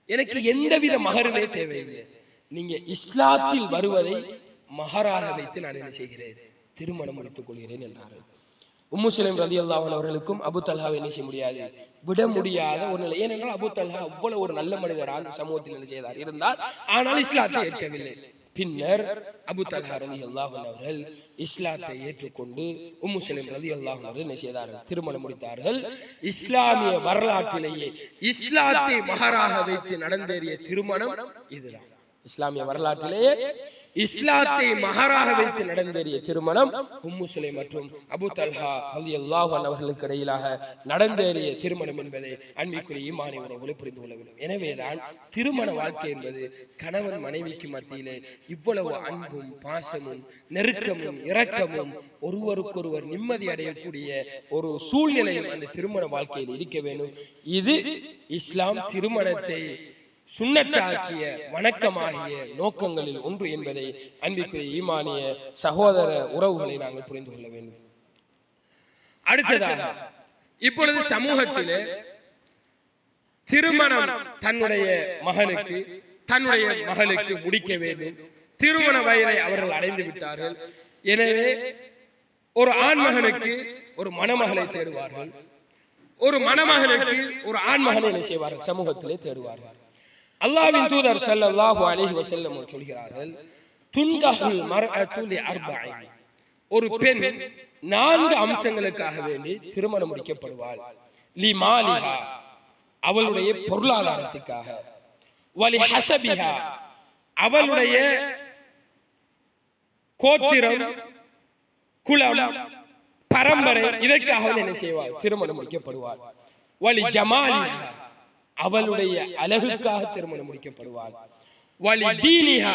எனக்கு எந்தவித மகருமே தேவையில்லை. நீங்க இஸ்லாத்தில் வருவதை மகராக வைத்து நான் என்ன செய்கிறேன்? திருமணம் முடித்துக் கொள்கிறேன் என்றார்கள். உம்மு சுலைம் ரலியல்லாஹு அன்ஹு அவர்களுக்கும் அபூ தல்ஹாவை என்ன செய்ய முடியாது, விட முடியாத ஒரு நிலை. ஏனென்றால் அபூ தல்ஹா அவ்வளவு ஒரு நல்ல மனிதராக அந்த சமூகத்தில் என்ன செய்தார் இருந்தால், ஆனால் இஸ்லாத்தை ஏற்கவில்லை. பின்னர் அபூ தல்ஹா ரலியல்லாஹு அன்ஹு அவர்கள் இஸ்லாத்தை ஏற்றுக்கொண்டு உம்மு சுலைம் ரலியல்லாஹு அன்ஹு அவர்கள் என்ன செய்தார்கள்? திருமணம் முடித்தார்கள். இஸ்லாமிய வரலாற்றிலேயே இஸ்லாத்தை மகராக வைத்து நடந்தேறிய திருமணம் இதுதான். இஸ்லாமிய வரலாற்றிலேயே இஸ்லாத்தை மகராக வைத்து நடந்தேறிய திருமணம் உம்மு சுலைம் மற்றும் அபூ தல்ஹா ரலியல்லாஹு அன்ஹு அவர்களுக்கு இடையிலாக நடந்தேறிய திருமணம் என்பதை அன்பிற்குரிய ஈமானிய உறவுகளை புரிந்து கொள்ள வேண்டும். எனவேதான் திருமண வாழ்க்கை என்பது கணவன் மனைவிக்கு மத்தியிலே இவ்வளவு அன்பும் பாசமும் நெருக்கமும் இரக்கமும் ஒருவருக்கொருவர் நிம்மதி அடையக்கூடிய ஒரு சூழ்நிலையும் அந்த திருமண வாழ்க்கையில் இருக்க வேண்டும். இது இஸ்லாம் திருமணத்தை சுன்னத்தாக்கிய வணக்கமாகிய நோக்கங்களில் ஒன்று என்பதை அன்பிற்குரிய ஈமானிய சகோதர உறவுகளை நாங்கள் புரிந்து கொள்ள வேண்டும். அடுத்ததாக இப்பொழுது சமூகத்திலே திருமணம் தன்னுடைய மகளுக்கு முடிக்க வேண்டும். திருமண வயதை அவர்கள் அடைந்து விட்டார்கள். எனவே ஒரு ஆண் மகனுக்கு ஒரு மணமகளை தேடுவார்கள், ஒரு மணமகனுக்கு ஒரு ஆண் மகனை என்ன செய்வார்கள்? சமூகத்திலே தேடுவார்கள். அல்லாஹ்வின் தூதர் ஸல்லல்லாஹு அலைஹி வஸல்லம் சொல்கிறார்கள், துன்கஹுல் மர்அத்து லிஅர்பஇன், ஒரு பெண் 4 அம்சங்களுக்காக வேண்டி திருமணம் முடிக்கப்படுவாள். லிமாலிஹா, அவளுடைய பொருளாதாரத்துக்காக, வலிஹஸபிஹா, அவளுடைய கோத்திரம் குலம் பரம்பரை இதற்காக என்ன செய்வாள்? திருமணம் முடிக்கப்படுவாள். வலி ஜமாலிஹா, அவளுடைய அழகுக்காக திருமணம் முடிக்கப்படுவாள். வலி தீனிஹா,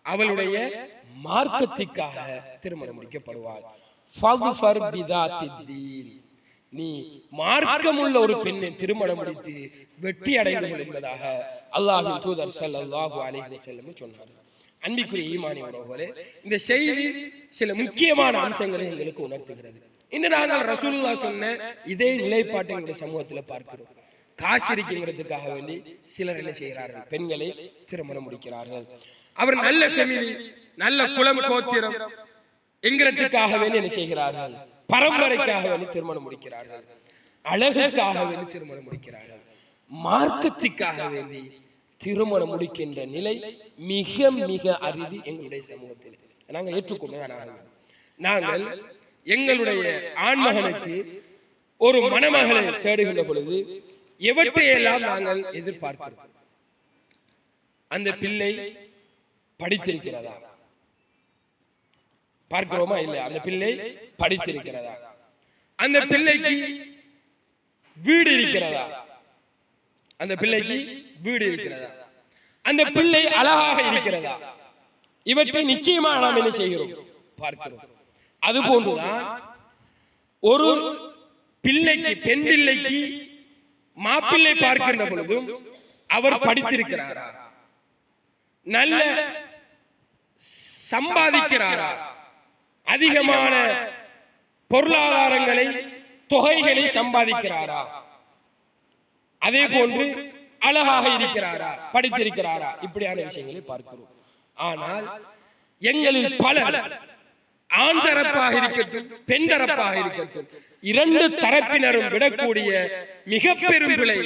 அவளுடைய மார்க்கத்திற்காக திருமணம் முடிக்கப்படுவாள். ஃபத்ஃபர் பிதாத்தித் தீன், நீ மார்க்கமுள்ள ஒரு பெண்ணை திருமணம் முடித்து வெற்றி அடைந்து கொள் என்பதாக அல்லாஹ்வின் தூதர் ஸல்லல்லாஹு அலைஹி வஸல்லம் சொன்னார். அன்பிற்குரிய ஈமானிய உறவுகளே, இந்த செய்தி சில முக்கியமான அம்சங்களை எங்களுக்கு உணர்த்துகிறது. இன்று நாங்கள் ரசூலுல்லாஹ் சொன்ன இதே நிலைப்பாட்டை எங்களுடைய சமூகத்தில் பார்க்கிறோம். காசிரிக்கிறதுக்காக வேண்டி சிலர் என்ன செய்கிறார்கள்? பெண்களை திருமணம் முடிக்கிறார்கள். அவர் நல்ல ஃபேமிலி, நல்ல குலம் கோத்திரம் என்கிறதுக்காக வேண்டி என்ன செய்கிறார்கள்? பரம்பரைக்காக வேண்டி திருமணம் முடிக்கிறார்கள். அழகுக்காக வேண்டி திருமணம் முடிக்கிறார்கள். மார்க்கத்துக்காக வேண்டி திருமணம் முடிக்கின்ற நிலை மிக மிக அரிது எங்களுடைய சமூகத்தில். நாங்கள் ஏற்றுக்கொண்டுதான் நாங்கள் எங்களுடைய ஆண்மகனுக்கு ஒரு மணமகளை தேடுகின்ற பொழுது எவற்றையெல்லாம் நாங்கள் எதிர்பார்க்கிறோம். அந்த பிள்ளை படித்திருக்கிறதா பார்க்கிறோமா இல்லையா? அந்த பிள்ளை படித்திருக்கிறதா? அந்த பிள்ளைக்கு வீடு இருக்கிறதா? அந்த பிள்ளைக்கு வீடு இருக்கிறதா? அந்த பிள்ளை அழகாக இருக்கிறதா? இவற்றை நிச்சயமாக நாம் என்ன செய்கிறோம்? பார்க்கிறோம். அது போன்றுதான் ஒரு பிள்ளைக்கு, பெண் பிள்ளைக்கு மாப்பிள்ளை பார்க்கின்ற பொழுதும் அவர் படித்திருக்கிறாரா, நல்ல சம்பாதிக்கிறாரா, அதிகமான பொருளாதாரங்களை, தொகைகளை சம்பாதிக்கிறாரா, அதே போன்று அழகாக இருக்கிறாரா, படித்திருக்கிறாரா, இப்படியான விஷயங்களை பார்க்கிறோம். ஆனால் எங்களில் பலர் ஆண் தரப்பாக இருக்கட்டும், பெண் தரப்பாக இருக்கட்டும், இரண்டு தரப்பினரும் விடக்கூடிய மிக பெரும் பிழை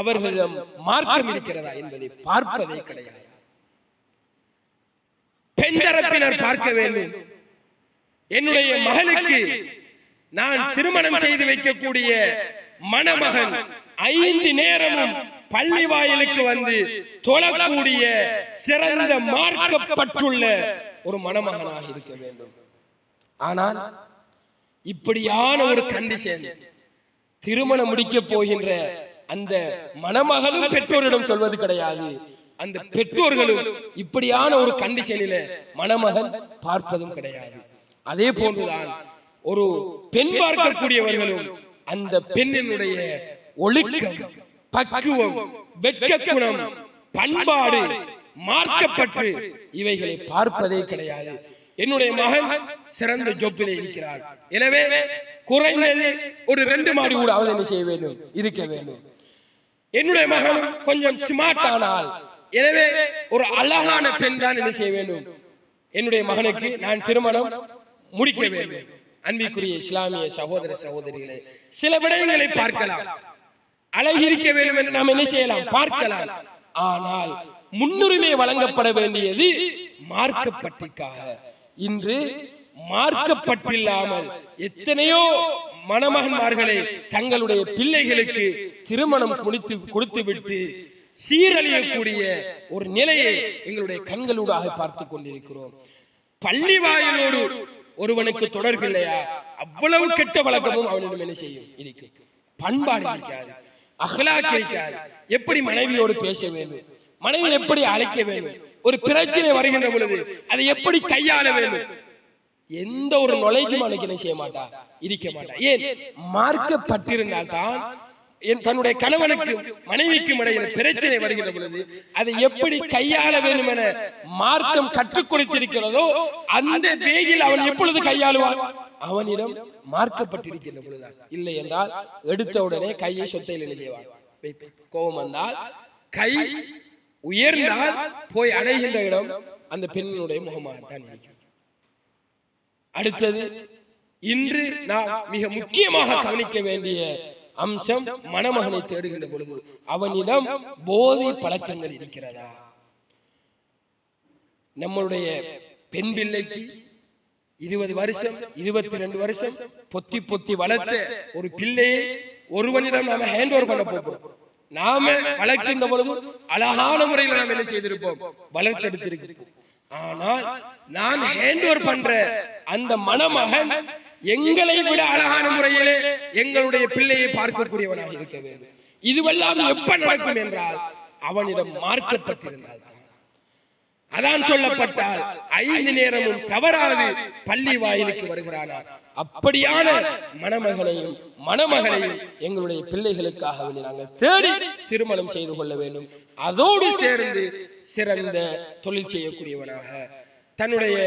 அவர்களிடம் மார்க்கம் இருக்கிறதா என்பதை பார்ப்பதே கிடையாது. பெண் தரப்பினர் பார்க்க வேண்டும், என்னுடைய மகளுக்கு நான் திருமணம் செய்து வைக்கக்கூடிய மணமகன் 5 நேரமும் பள்ளி வாயிலுக்கு வந்து தொழக்கூடிய சிறந்த மார்க்கப்பட்டுள்ள ஒரு மணமகனாக இருக்க வேண்டும். ஆனால் இப்படியான ஒரு கண்டிஷன் திருமணம் முடிக்க போகின்ற அந்த மணமகளும் பெற்றோரிடம் சொல்வது கிடையாது. அந்த பெற்றோர்களும் இப்படியான ஒரு கண்டிஷனில மணமகன் பார்ப்பதும் கிடையாது. அதே போன்றுதான் ஒரு பெண் பார்க்கக்கூடியவர்களும் அந்த பெண்ணினுடைய ஒழுக்கம், பக்குவம், வெட்க குணம், பண்பாடு, மார்க்கப்பற்று இவைகளை பார்ப்பதே கிடையாது. என்னுடைய மகன் சிறந்த ஜொப்பிலே இருக்கிறார், எனவே குறைந்தது ஒரு 2 மாடி கூட அவன் என்ன செய்ய வேண்டும், இருக்க வேண்டும். என்னுடைய மகன் கொஞ்சம் ஸ்மார்ட் ஆனால், எனவே ஒரு அழகான பெண் தான் என்ன செய்ய வேண்டும், என்னுடைய மகனுக்கு நான் திருமணம் முடிக்க வேண்டும். அன்பிற்குரிய இஸ்லாமிய சகோதர சகோதரிகளே, சில விடயங்களை பார்க்கலாம், அழகிருக்க வேண்டும் என்று நாம் என்ன செய்யலாம், பார்க்கலாம். ஆனால் முன்னுரிமை வழங்கப்பட வேண்டியது மார்க்கப்பட்டிற்காக. இன்று மார்க்கப்பட்டில்லாமல் எத்தனையோ மணமகன்மார்களை தங்களுடைய பிள்ளைகளுக்கு திருமணம் கொடுத்து விட்டு சீரழியக்கூடிய ஒரு நிலையை எங்களுடைய கண்களூடாக பார்த்து கொண்டிருக்கிறோம். பள்ளி வாயிலோடு ஒருவனுக்கு தொடர்பில்லையா, அவ்வளவு கெட்ட வழக்கமும் அவனிடம் என்ன செய்யும், இருக்கு. பண்பாடு இருக்காது, அஹ்லாக் இருக்காது. எப்படி மனைவியோடு பேச வேண்டும், மனைவி எப்படி அழைக்க வேண்டும், ஒரு பிரச்சனை வருகின்ற பொழுது அதை எப்படி கையாள வேண்டும், எந்த ஒரு நாலேஜும் அவனுக்கு என்ன செய்ய மாட்டா, இருக்க மாட்டா. ஏன்? மார்க்கப்பட்டிருந்தால் தான் தன்னுடைய கணவனுக்கும் மனைவிக்கும் இடையில் பிரச்சனை வருகின்ற பொழுது அதை எப்படி கையாள வேண்டும் என மார்க்கம் கற்றுக் கொடுத்திருக்கிறதோ அந்த வேகில் அவன் எப்பொழுது கையாளுவான், அவனிடம் மார்க்கப்பட்டிருக்கின்ற பொழுதுதான். இல்லை என்றால் எடுத்த உடனே கையை சொத்தையில் என்ன செய்வான், கோபம் வந்தால் கை உயர்ந்தால் போய் அடைகின்ற இடம் அந்த பெண்ணுடைய முகமாகத்தான் இருக்கிறது. அடுத்தது, இன்று நாம் மிக முக்கியமாக கவனிக்க வேண்டிய அம்சம், மணமகனை தேடுகின்ற பொழுது அவனிடம் போதை பழக்கங்கள் இருக்கிறதா? நம்மளுடைய பெண் பிள்ளைக்கு 20 வருஷம் 22 வருஷம் பொத்தி பொத்தி வளர்த்த ஒரு பிள்ளையை ஒருவனிடம் நாம ஹேண்ட் ஓவர் பண்ண போகிறோம். நாம வளர்க்கின்ற பொழுது அழகான முறையில் நாம் என்ன செய்திருப்போம், வளர்த்தெடுத்திருக்கிறோம். ஆனால் நான் ஹேண்ட் ஓவர் பண்ற அந்த மணமகன் எங்களை விட அழகான முறையிலே எங்களுடைய பிள்ளையை பார்க்கக்கூடியவனாக இருக்க வேண்டும். இதுவெல்லாம் எப்ப நடக்கும் என்றால் அவனிடம் மார்க்கப்பட்டிருந்தால் தான். அதான் சொல்லப்பட்டால் 5 நேரமும் தவறாது பள்ளி வாயிலுக்கு வருகிறானா, அப்படியான மணமகனையும் மணமகனையும் எங்களுடைய பிள்ளைகளுக்காக நாங்கள் தேடி திருமணம் செய்து கொள்ள வேண்டும். அதோடு சேர்ந்து சிறந்த தொழில் செய்யக்கூடியவனாக, தன்னுடைய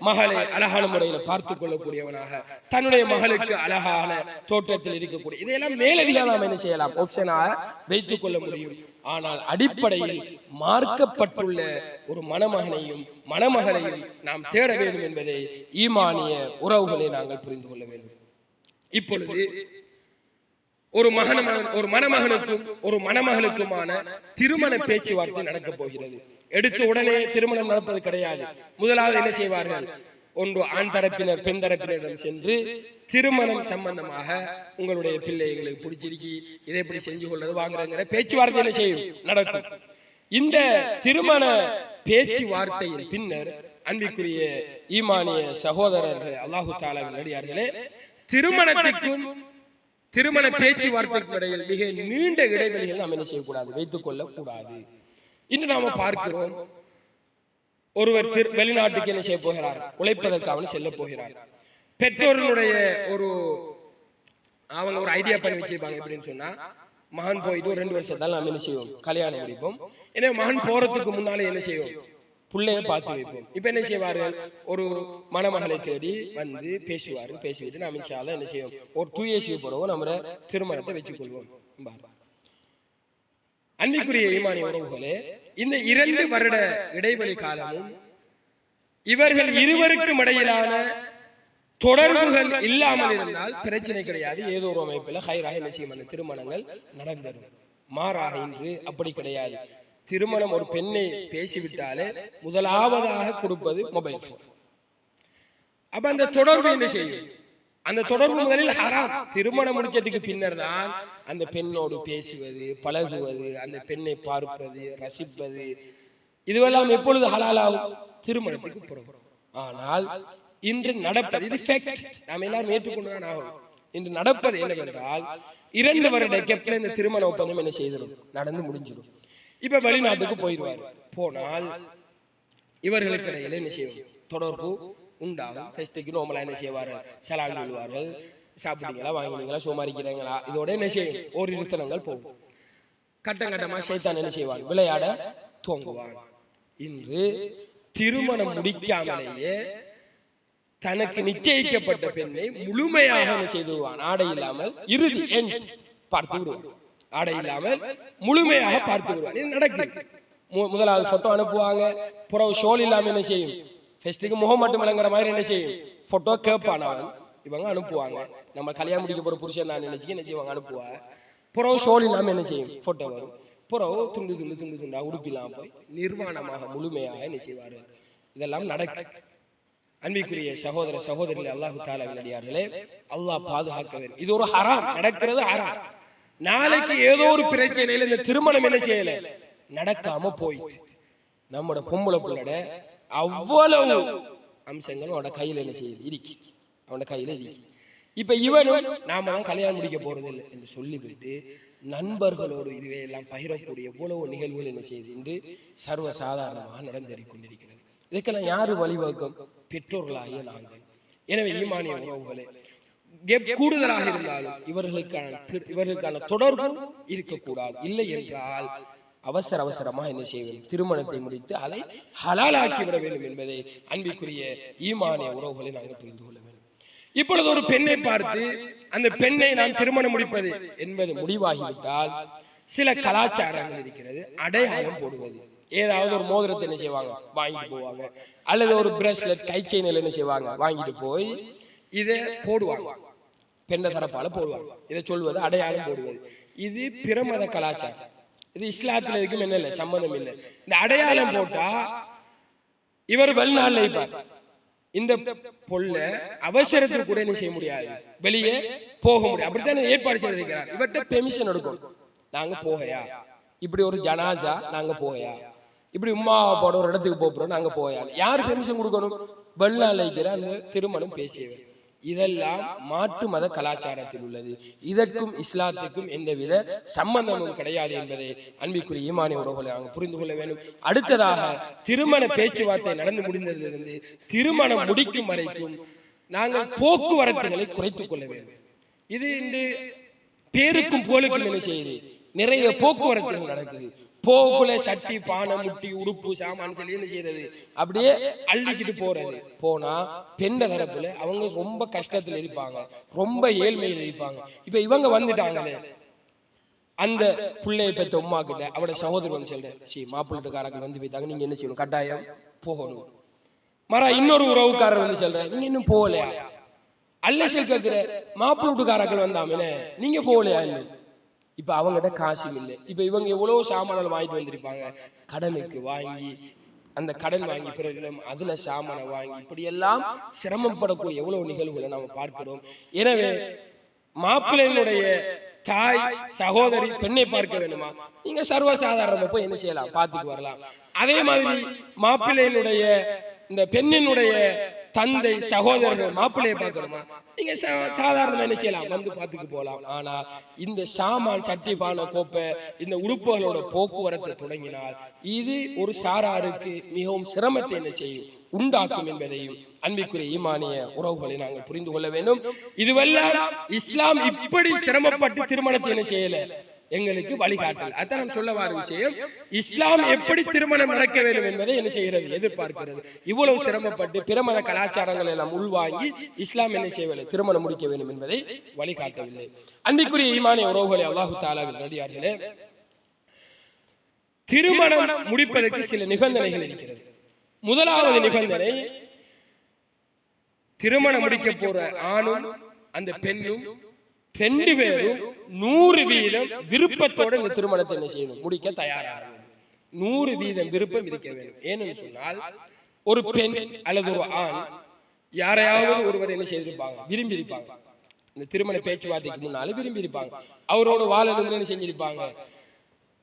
மகளை அழகான முறையில் பார்த்துக் கொள்ளக்கூடியவனாக, தன்னுடைய மகளுக்கு அழகான தோற்றத்தில் இருக்கக்கூடிய, இதையெல்லாம் மேலதிக நாம் என்ன செய்யலாம், ஆப்ஷனாக வைத்துக் கொள்ள முடியும். ஆனால் அடிப்படையில் மார்க்கப்பட்டுள்ள ஒரு மணமகனையும் மணமகளையும் நாம் தேட வேண்டும் என்பதை ஈமானிய உறவுகளை நாங்கள் புரிந்து கொள்ள வேண்டும். இப்பொழுது ஒரு மணமகனுக்கும் ஒரு மணமகளுக்குமான திருமண பேச்சுவார்த்தை நடக்க போகிறது. எடுத்த உடனே திருமணம் நடப்பது கிடையாது. முதலாவது என்ன செய்வார்கள்? ஒன்று ஆண் தரப்பினர் பெண் தரப்பினரிடம் சென்று திருமணம் சம்பந்தமாக உங்களுடைய பிள்ளைகளுக்கு பிடிச்சிருக்கி இதை எப்படி செஞ்சு கொள்வது வாங்குறங்கிற பேச்சுவார்த்தை என்ன செய்யும் நடக்கும். இந்த திருமண பேச்சுவார்த்தையின் பின்னர் அன்பிற்குரிய ஈமானிய சகோதரர்கள், அல்லாஹு தஆலாவின் அடியார்களே, திருமணத்திற்கும் திருமண பேச்சுவார்த்தைக்கும் இடையில் மிக நீண்ட இடைவெளிகள் நாம் என்ன செய்யக்கூடாது, வைத்துக் கொள்ள கூடாது. இன்று நாம பார்க்கிறோம், ஒருவர் வெளிநாட்டுக்கு என்ன செய்ய போகிறார், உழைப்பதற்காக செல்ல போகிறார். பெற்றோர்களுடைய அவங்க ஒரு ஐடியா பண்ணி வச்சிருப்பாங்க. எப்படின்னு சொன்னா, மகன் போயிட்டு ஒரு 2 வருஷத்தால் நாம் என்ன செய்வோம், கல்யாணம் முடிப்போம். எனவே மகன் போறதுக்கு முன்னாலே என்ன செய்வோம், பிள்ளைய பார்த்து வைப்போம். இப்ப என்ன செய்வார்கள், ஒரு மணமகளை தேடி வந்து பேசுவார்கள். பேசிவிட்டு நாம் இன்ஷா அல்லாஹ் என்ன செய்வோம், ஒரு 2 years போறோம் நம்ம திருமணத்தை வச்சுக் கொள்வோம். அன்பிற்குரிய ஈமானிய உறவுகளே, இந்த 2 வருட இடைவெளி காலமும் இவர்கள் இருவருக்கும் இடையிலான தொடர்புகள் இல்லாமல் இருந்தால் பிரச்சனை கிடையாது. ஏதோ ஒரு அமைப்பில் ஹைராக என்ன செய்யும், அந்த திருமணங்கள் நடந்தரும். மாறாக இன்று அப்படி கிடையாது. திருமணம் ஒரு பெண்ணை பேசிவிட்டாலே முதலாவதாக கொடுப்பது மொபைல் போன். அப்ப அந்த தொடர்பு என்ன செய்யும், அந்த தொடர்பு முதலில் ஹராம். திருமணம் முடிச்சதுக்கு பின்னர் தான் அந்த பெண்ணோடு பேசுவது, பழகுவது, அந்த பெண்ணை பார்ப்பது, ரசிப்பது, இதுவெல்லாம் எப்பொழுது ஹலாலாகும், திருமணத்துக்கு பிறகு. ஆனால் இன்று நடப்பது, இது ஃபேக்ட், நாம் எல்லாரும் ஏற்றுக்கொண்டுதான் ஆகணும். இன்று நடப்பது என்னவென்றால், 2 வருட கேப்ல இந்த திருமண ஒப்பந்தம் என்ன செய்திடும், நடந்து முடிஞ்சிடும். இப்ப வெளிநாட்டுக்கு போயிடுவார். போனால் இவர்களுக்கு இடையில என்ன செய்யும், தொடர்பு உண்டாகும். ஃபெஸ்ட்டுக்கு நோமலா என்ன செய்வார்கள், சலான் சொல்லுவார்கள், சாப்பிட்டீங்களா, வாங்கினீங்களா, சோமாரிக்கிறீங்களா, இதோட என்ன செய்யும், ஒரு நிறுத்தனங்கள் போகும். கட்டம் கட்டமா சைத்தான் என்ன செய்வான், விளையாட தோங்குவான். இன்று திருமணம் முடிக்காமலேயே தனக்கு நிச்சயிக்கப்பட்ட பெண்ணை முழுமையாக என்ன செய்து விடுவான், ஆடை இல்லாமல் இறுதி எண்ட் பார்த்து விடுவான். ஆடை இல்லாமல் முழுமையாக பார்த்து விடுவான். இது நடக்குது. முதலாவது போட்டோ அனுப்புவாங்க, புறவு ஷோல் இல்லாம என்ன செய்யும், ஃபெஸ்ட்டுக்கு முகம் மட்டும் விளங்குற மாதிரி என்ன செய்யும், போட்டோ கேட்பான் அவன். இவங்க அனுப்புவாங்க. நம்ம கல்யாணம் முடிக்க போற புருஷன் நான் நினைச்சு என்ன செய்வாங்க, அனுப்புவாங்க. புறவு ஷோல் இல்லாம என்ன செய்யும், போட்டோ வரும். புறவு துண்டு துண்டு துண்டு துண்டா உடுப்பிலாம் போய் நிர்வாணமாக முழுமையாக என்ன செய்வாரு. இதெல்லாம் நடக்கு. அன்பிற்குரிய சகோதர சகோதரிகளே, அல்லாஹு தஆலாவின் அடியார்களே, அல்லாஹ் பாதுகாக்க வேண்டும். இது ஒரு ஹராம், நடக்கிறது ஹராம். நாளைக்கு ஏதோ ஒரு பிரச்சனையில இந்த திருமணம் என்ன செய்யல, நடக்காம போயிட்டு நம்மோட பொம்பளை பிள்ளோட அவ்வளவு அம்சங்களும் அவனோட கையில என்ன செய்யுது, இருக்கு, அவனோட கையில இருக்கு. இப்ப இவனும் நாம தான் கல்யாணம் முடிக்க போறது இல்லை என்று சொல்லிவிட்டு நண்பர்களோடு இதுவே எல்லாம் பகிரக்கூடிய எவ்வளவு நிகழ்வுகள் என்ன செய்யுது என்று சர்வ சாதாரணமாக நடந்தேறி கொண்டிருக்கிறது. இதுக்கெல்லாம் யாரு வழிவகுக்கும், பெற்றோர்களாகிய நாங்கள். எனவே ஈமானிய உறவுகளே, கூடுதலாக இருந்தாலும் இவர்களுக்கான தொடர்பு இருக்கக்கூடாது. இல்லை என்றால் அவசரமா என்ன செய்வோம், திருமணத்தை முடித்து அதை ஹலாலாக்கி விட வேண்டும் என்பதை அன்பிற்குரிய ஈமானிய உறவுகளை நாங்கள் புரிந்து கொள்ள வேண்டும். இப்பொழுது ஒரு பெண்ணை பார்த்து அந்த பெண்ணை நாம் திருமணம் முடிப்பது என்பது முடிவாகிவிட்டால் சில கலாச்சாரங்கள் இருக்கிறது. அடையாளம் போடுவது, ஏதாவது ஒரு மோதிரத்தை என்ன செய்வாங்க, வாங்கிட்டு போவாங்க, அல்லது ஒரு பிரஸ்லெட், கை செயினில் என்ன செய்வாங்க, வாங்கிட்டு போய் இதை போடுவாங்க, பெண்ண தரப்பால போடுவாங்க. இதை சொல்வது அடையாளம் போடுவது. இது பிரமத கலாச்சாரம். இது இஸ்லாத்துல இருக்கும் என்ன இல்லை, சம்பந்தம் இல்லை. இந்த அடையாளம் போட்டா இவர் வெளிநாள் இருப்பார். இந்த பொல்ல அவசரத்துக்கு கூட என்ன செய்ய முடியாது, வெளியே போக முடியாது. அப்படித்தான் ஏற்பாடு செய்திருக்கிறார். இவர்கிட்ட பெர்மிஷன் எடுக்கும், நாங்க போகையா, இப்படி ஒரு ஜனாசா நாங்க போகையா, இப்படி உம்மா போட ஒரு இடத்துக்கு போறோம் நாங்க போகையா, யார் பெர்மிஷன் கொடுக்கணும், வெளிநாள் இருக்கிற அந்த திருமணம் பேசியவர். இதெல்லாம் மாற்று மத கலாச்சாரத்தில் உள்ளது. இதற்கும் இஸ்லாத்துக்கும் எந்தவித சம்பந்தமும் கிடையாது என்பதை அன்பிற்குரிய ஈமானிய உறவுகளை நாங்கள் புரிந்து கொள்ள வேண்டும். அடுத்ததாக, திருமண பேச்சுவார்த்தை நடந்து முடிந்ததிலிருந்து திருமணம் முடிக்கும் வரைக்கும் நாங்கள் போக்குவரத்துகளை குறைத்துக் கொள்ள வேண்டும். இது இன்று பேருக்கும் போலுக்கும் என்ன செய்யுது, நிறைய போக்குவரத்துகள் நடக்குது. போக்குள்ள சட்டி, பானை, முட்டி, உடுப்பு, சாமான் சொல்லி என்ன செய்யறது, அப்படியே அள்ளிக்கிட்டு போறது. போனா பெண்ண தரப்புல அவங்க ரொம்ப கஷ்டத்துல இருப்பாங்க, ரொம்ப ஏழ்மையில இருப்பாங்க. இப்ப இவங்க வந்துட்டாங்களே, அந்த பிள்ளையை பெற்ற உமா கிட்ட அவட சகோதரர் வந்து சொல்ற, மாப்பிள்ளைக்காரங்க வந்து போயிட்டாங்க, நீங்க என்ன செய்யணும், கட்டாயம் போகணும். மர இன்னொரு உறவுக்காரர் வந்து சொல்ற, நீங்க இன்னும் போகலையா, அல்லசல் கேட்கிற மாப்பிள்ளை வீட்டுக்காரர்கள் வந்தாமனே நீங்க போகலையா இல்லை. இப்ப அவங்ககிட்ட காசும் இல்லை. இப்ப இவங்க எவ்வளவு சாமான்கள் வாங்கிட்டு வந்திருப்பாங்க, கடனுக்கு வாங்கி அந்த கடன் வாங்கி பிறகு அதுல சாமானை வாங்கி இப்படி எல்லாம் சிரமப்படக்கூடிய எவ்வளவு நிகழ்வுகளை நாம பார்க்கிறோம். எனவே மாப்பிள்ளையினுடைய தாய் சகோதரி பெண்ணை பார்க்க வேண்டுமா, நீங்க சர்வசாதாரணமா போய் என்ன செய்யலாம், பார்த்துட்டு வரலாம். அதே மாதிரி மாப்பிள்ளையினுடைய இந்த பெண்ணினுடைய தந்தை சகோதரர்கள் மாப்பிள்ளையை பார்க்கணுமா, நீங்க சாதாரணமா என்ன செய்யலாம், வந்து பார்த்துட்டு போகலாம். ஆனா இந்த சாமான் சட்டி பானை கோப்பை இந்த உறுப்புகளோட போக்குவரத்தை தொடங்கினால் இது ஒரு சாராருக்கு மிகவும் சிரமத்தை என்ன செய்யும், உண்டாக்கும் என்பதையும் அன்பிற்குரிய ஈமானிய உறவுகளை நாங்கள் புரிந்து கொள்ள வேண்டும். இதுவெல்லாம் இஸ்லாம் இப்படி சிரமப்பட்டு திருமணத்தை என்ன செய்யல எங்களுக்கு வழிகாட்டல். அதான் நான் சொல்ல வர விஷயம், இஸ்லாம் எப்படி திருமணம் நடக்க வேண்டும் என்பதை என்ன செய்கிறது, எதிர்பார்க்கிறது. இவ்வளவு சிரமப்பட்டு பிரமத கலாச்சாரங்கள் எல்லாம் உள்வாங்கி இஸ்லாம் என்ன செய்யவில்லை, திருமணம் முடிக்க வேண்டும் என்பதை வழிகாட்டவில்லை. அன்பிற்குரிய ஈமானிய உறவுகளை அல்லாஹு தஆலாவின் அடியார்களே, திருமணம் முடிப்பதற்கு சில நிபந்தனைகள் இருக்கிறது. முதலாவது நிபந்தனை, திருமணம் முடிக்க போற ஆணும் அந்த பெண்ணும் 2 பேரும் 100% விருப்பத்தோட இந்த திருமணத்தை என்ன செய்யணும், முடிக்க தயாராக 100% விருப்பம் இருக்க வேண்டும். ஏன்னு சொன்னால் ஒரு பெண் அல்லது ஒரு ஆண் யாரையாவது ஒருவர் என்ன செய்திருப்பாங்க, விரும்பி இருப்பாங்க. இந்த திருமண பேச்சுவார்த்தைக்கு முன்னாலே விரும்பி இருப்பாங்க, அவரோட வாழணும் என்ன செஞ்சிருப்பாங்க,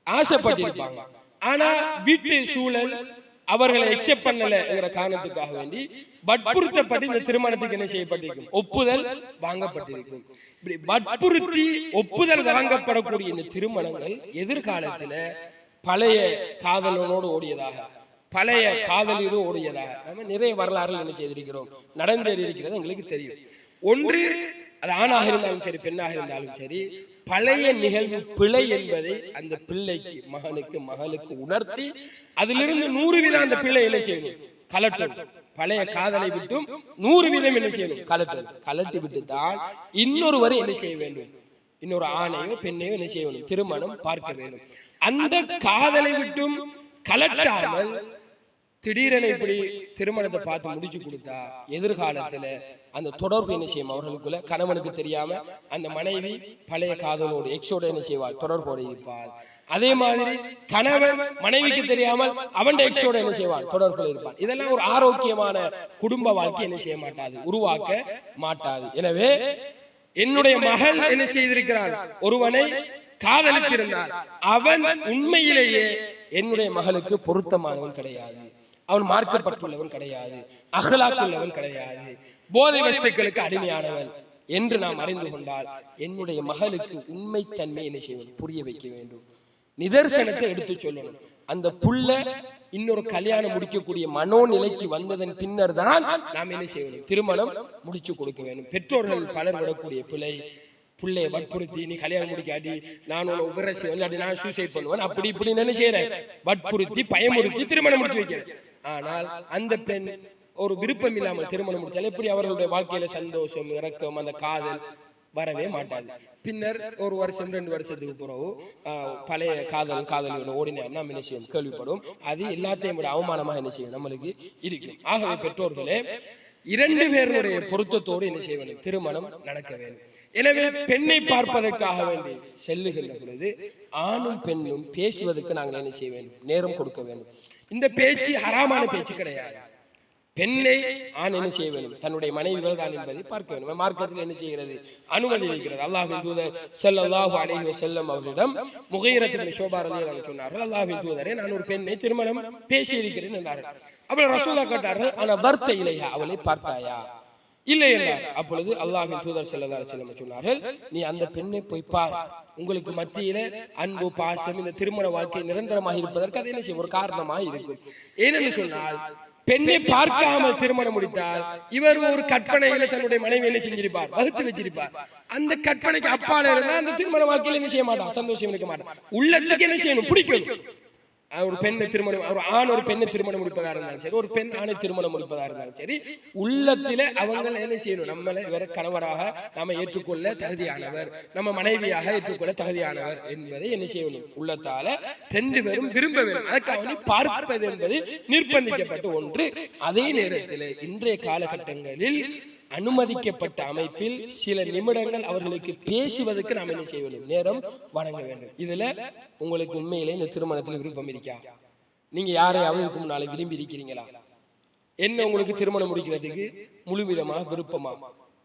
ஆசைப்பட்டிருப்பாங்க. ஆனா வீட்டு சூழல் அவர்களை எக்செப்ட் பண்ணலங்கிற காரணத்துக்காக வேண்டி வற்புறுத்தப்பட்டு இந்த திருமணத்துக்கு என்ன செய்யப்பட்டிருக்கும், ஒப்புதல் வாங்கப்பட்டிருக்கும். இப்படி வற்புறுத்தி ஒப்புதல் வாங்கப்படக்கூடிய இந்த திருமணங்கள் எதிர்காலத்துல பழைய காதலனோடு ஓடியதாக, பழைய காதலியோடு ஓடியதாக நம்ம நிறைய வரலாறுகள் என்ன செய்திருக்கிறோம், நடந்தேறி இருக்கிறது எங்களுக்கு தெரியும். ஒன்று அது ஆணாக இருந்தாலும் சரி பெண்ணாக இருந்தாலும் சரி, பழைய நிகழ்வு பிழை என்பதை அந்த பிள்ளைக்கு மகனுக்கு மகளுக்கு உணர்த்தி அதிலிருந்து 100% அந்த பிள்ளை என்ன செய்யணும், கலட்டும். பழைய காதலை விட்டும் 100% என்ன செய்யணும், கலட்டும். கலட்டி விட்டு தான் இன்னொருவரை என்ன செய்ய வேண்டும், இன்னொரு ஆணையோ பெண்ணையோ என்ன செய்ய வேண்டும், திருமணம் பார்க்க வேண்டும். அந்த காதலை விட்டும் கலட்டாமல் திடீரென இப்படி திருமணத்தை பார்த்து முடிச்சு கொடுத்தா எதிர்காலத்துல அந்த தொடர்பு என்ன செய்யும், அவர்களுக்குள்ள கணவனுக்கு தெரியாம அந்த மனைவி பழைய காதலோடு எக்ஸோட என்ன செய்வாள், தொடர்போடு இருப்பாள். அதே மாதிரி கணவன் மனைவிக்கு தெரியாமல் அவன் எக்ஸோட என்ன செய்வாள், தொடர்புல இருப்பான். இதெல்லாம் ஒரு ஆரோக்கியமான குடும்ப வாழ்க்கை என்ன செய்ய மாட்டாது, உருவாக்க மாட்டாது. எனவே என்னுடைய மகள் என்ன செய்திருக்கிறாள், ஒருவனை காதலித்திருந்தால் அவன் உண்மையிலேயே என்னுடைய மகளுக்கு பொருத்தமானவன் கிடையாது, அவன் மார்க்கப்பட்டுள்ளவன் கிடையாது, அகலாக்குள்ளவன் கிடையாது, போதை வஸ்துக்களுக்கு அடிமையானவன் என்று நாம் அறிந்து கொண்டால் என்னுடைய மகளுக்கு உண்மை தன்மை என்ன செய்வது, புரிய வைக்க வேண்டும், நிதர்சனத்தை எடுத்து சொல்லணும். அந்த புள்ள இன்னொரு கல்யாணம் முடிக்கக்கூடிய மனோநிலைக்கு வந்ததன் பின்னர் தான் நாம் என்ன செய்யணும், திருமணம் முடிச்சு கொடுக்க வேண்டும். பெற்றோர்கள் பலர் விடக்கூடிய பிள்ளை, பிள்ளைய வற்புறுத்தி நீ கல்யாணம் முடிக்காட்டி நான் உன்னை உபரசி வந்து நான் சூசைட் பண்ணுவேன் அப்படி இப்படி என்ன செய்யறேன், வற்புறுத்தி பயமுறுத்தி திருமணம் முடிச்சு வைக்கிறேன். ஆனால் அந்த பெண் ஒரு விருப்பம் இல்லாமல் திருமணம் முடிச்சாலும் எப்படி அவர்களுடைய வாழ்க்கையில சந்தோஷம் இறக்கம் அந்த காதல் வரவே மாட்டாது. பின்னர் ஒரு வருஷம் 2 வருஷத்துக்கு பிறகு பழைய காதலியோட ஓடினார் நாம் என்ன செய்யும், கேள்விப்படும். அது எல்லாத்தையும் விட அவமானமாக என்ன செய்யும், நம்மளுக்கு இருக்கும். ஆகவே பெற்றோர்களே 2 பேருடைய பொருத்தத்தோடு என்ன செய்ய வேண்டும், திருமணம் நடக்க வேண்டும். எனவே பெண்ணை பார்ப்பதற்காக வேண்டி செல்லுகின்ற பொழுது ஆணும் பெண்ணும் பேசுவதற்கு நாங்கள் என்ன செய்ய வேண்டும், நேரம் கொடுக்க வேண்டும். இந்த பேச்சு ஹராமான பேச்சு கிடையாது. பெண்ணை ஆண் என்ன செய்ய வேண்டும், தன்னுடைய மனைவிகள் தான் என்பதை பார்க்க வேண்டும். மார்க்கத்தில் என்ன செய்கிறது, அனுமதி இருக்கிறது. அல்லாஹ்வின் தூதர் ஸல்லல்லாஹு அலைஹி வஸல்லம் அவர்களிடம் முகைரத் இப்னு ஷுபா ரலியல்லாஹு சொன்னார்கள், அல்லாஹ்வின் தூதரே நான் ஒரு பெண்ணை திருமணம் பேசி இருக்கிறேன் என்றார்கள். அப்ப ரசூலுல்லாஹ் கேட்டார்கள், ஆனா வர்த்த இலையா, அவளை பார்த்தாயா, இல்லை என்றார். அப்பொழுது அல்லாஹ்வின் தூதர் ஸல்லல்லாஹு அலைஹி வஸல்லம் சொன்னார்கள், நீ அந்த பெண்ணை போய் பார், உங்களுக்கு மத்தியில அன்பு பாசம் இந்த திருமண வாழ்க்கை நிரந்தரமாக இருப்பதற்கு அது என்ன செய்யும், ஒரு காரணமாக இருக்கும். ஏனென்று சொன்னால் பெண்ணை பார்க்காமல் திருமணம் முடித்தால் இவர் ஒரு கற்பனையில தன்னுடைய மனைவி என்ன செஞ்சிருப்பார், வகுத்து வச்சிருப்பார். அந்த கற்பனைக்கு அப்பால இருந்தா அந்த திருமண வாழ்க்கையில என்ன செய்ய மாட்டான், சந்தோஷம் இருக்க மாட்டான். உள்ளத்துக்கு என்ன செய்யணும், பிடிக்கணும். ஒரு பெண்ணை திருமணம், ஒரு ஆண் ஒரு பெண்ணை திருமணம் முடிப்பதா இருந்தாலும் சரி, ஒரு பெண் ஆணை திருமணம் முடிப்பதா இருந்தாலும் சரி, உள்ளத்தில அவங்க என்ன செய்யணும், நம்மளை வேற கணவராக நாம ஏற்றுக்கொள்ள தகுதியானவர், நம்ம மனைவியாக ஏற்றுக்கொள்ள தகுதியானவர் என்பதை என்ன செய்யணும், உள்ளத்தால 2 பேரும் விரும்ப வேண்டும். அதற்காக பார்ப்பது என்பது நிர்பந்திக்கப்பட்ட ஒன்று. அதே நேரத்தில் இன்றைய காலகட்டங்களில் அனுமதிக்கப்பட்ட அமைப்பில் சில நிமிடங்கள் அவர்களுக்கு பேசுவதற்கு நாம் என்ன செய்ய வேண்டும்? நேரம் வழங்க வேண்டும். இதுல உங்களுக்கு உண்மையிலே இந்த திருமணத்தில் விருப்பம் இருக்கா? நீங்க யாரையாவது இதுக்கு முன்னாலே விரும்பி இருக்கிறீங்களா? என்ன உங்களுக்கு திருமணம் முடிக்கிறதுக்கு முழுவிதமாக விருப்பமா?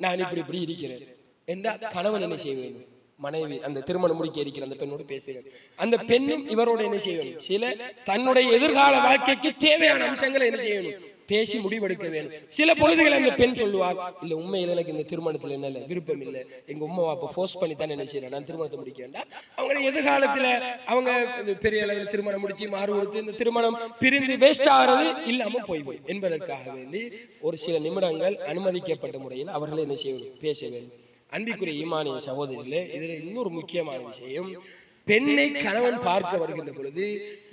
நான் இப்படி இருக்கிறேன் என்றால் கணவன் என்ன செய்ய வேண்டும்? மனைவி அந்த திருமணம் முடிக்க இருக்கிற அந்த பெண்ணோடு பேசுகிறார். அந்த பெண்ணும் இவரோட என்ன செய்யணும்? சில தன்னுடைய எதிர்கால வாழ்க்கைக்கு தேவையான அம்சங்களை என்ன செய்யணும்? பேசி முடிவெடுக்க வேண்டும். சில பொழுதுகள் அந்த பெண் சொல்லுவார், இல்ல உண்மையில எனக்கு இந்த திருமணத்துல என்ன விருப்பம் இல்லை, எங்க உமா அப்ப ஃபோர்ஸ் பண்ணி தான் என்ன செய்யறேன், நான் திருமணத்தை முடிக்க வேண்டாம். அவங்க எதிர்காலத்துல அவங்க பெரிய அளவில் திருமணம் முடிச்சு மாறு கொடுத்து இந்த திருமணம் பிரிந்து வேஸ்ட் ஆகிறது இல்லாம போய்விடும் என்பதற்காக வேண்டி ஒரு சில நிமிடங்கள் அனுமதிக்கப்பட்ட முறையில் அவர்கள் என்ன செய்யணும்? பேச வேண்டும். அன்பிற்குரிய ஈமானிய சகோதரிகளே, இதுல இன்னொரு முக்கியமான விஷயம், பெண்ணை கணவன் பார்க்க வருகின்ற பொழுது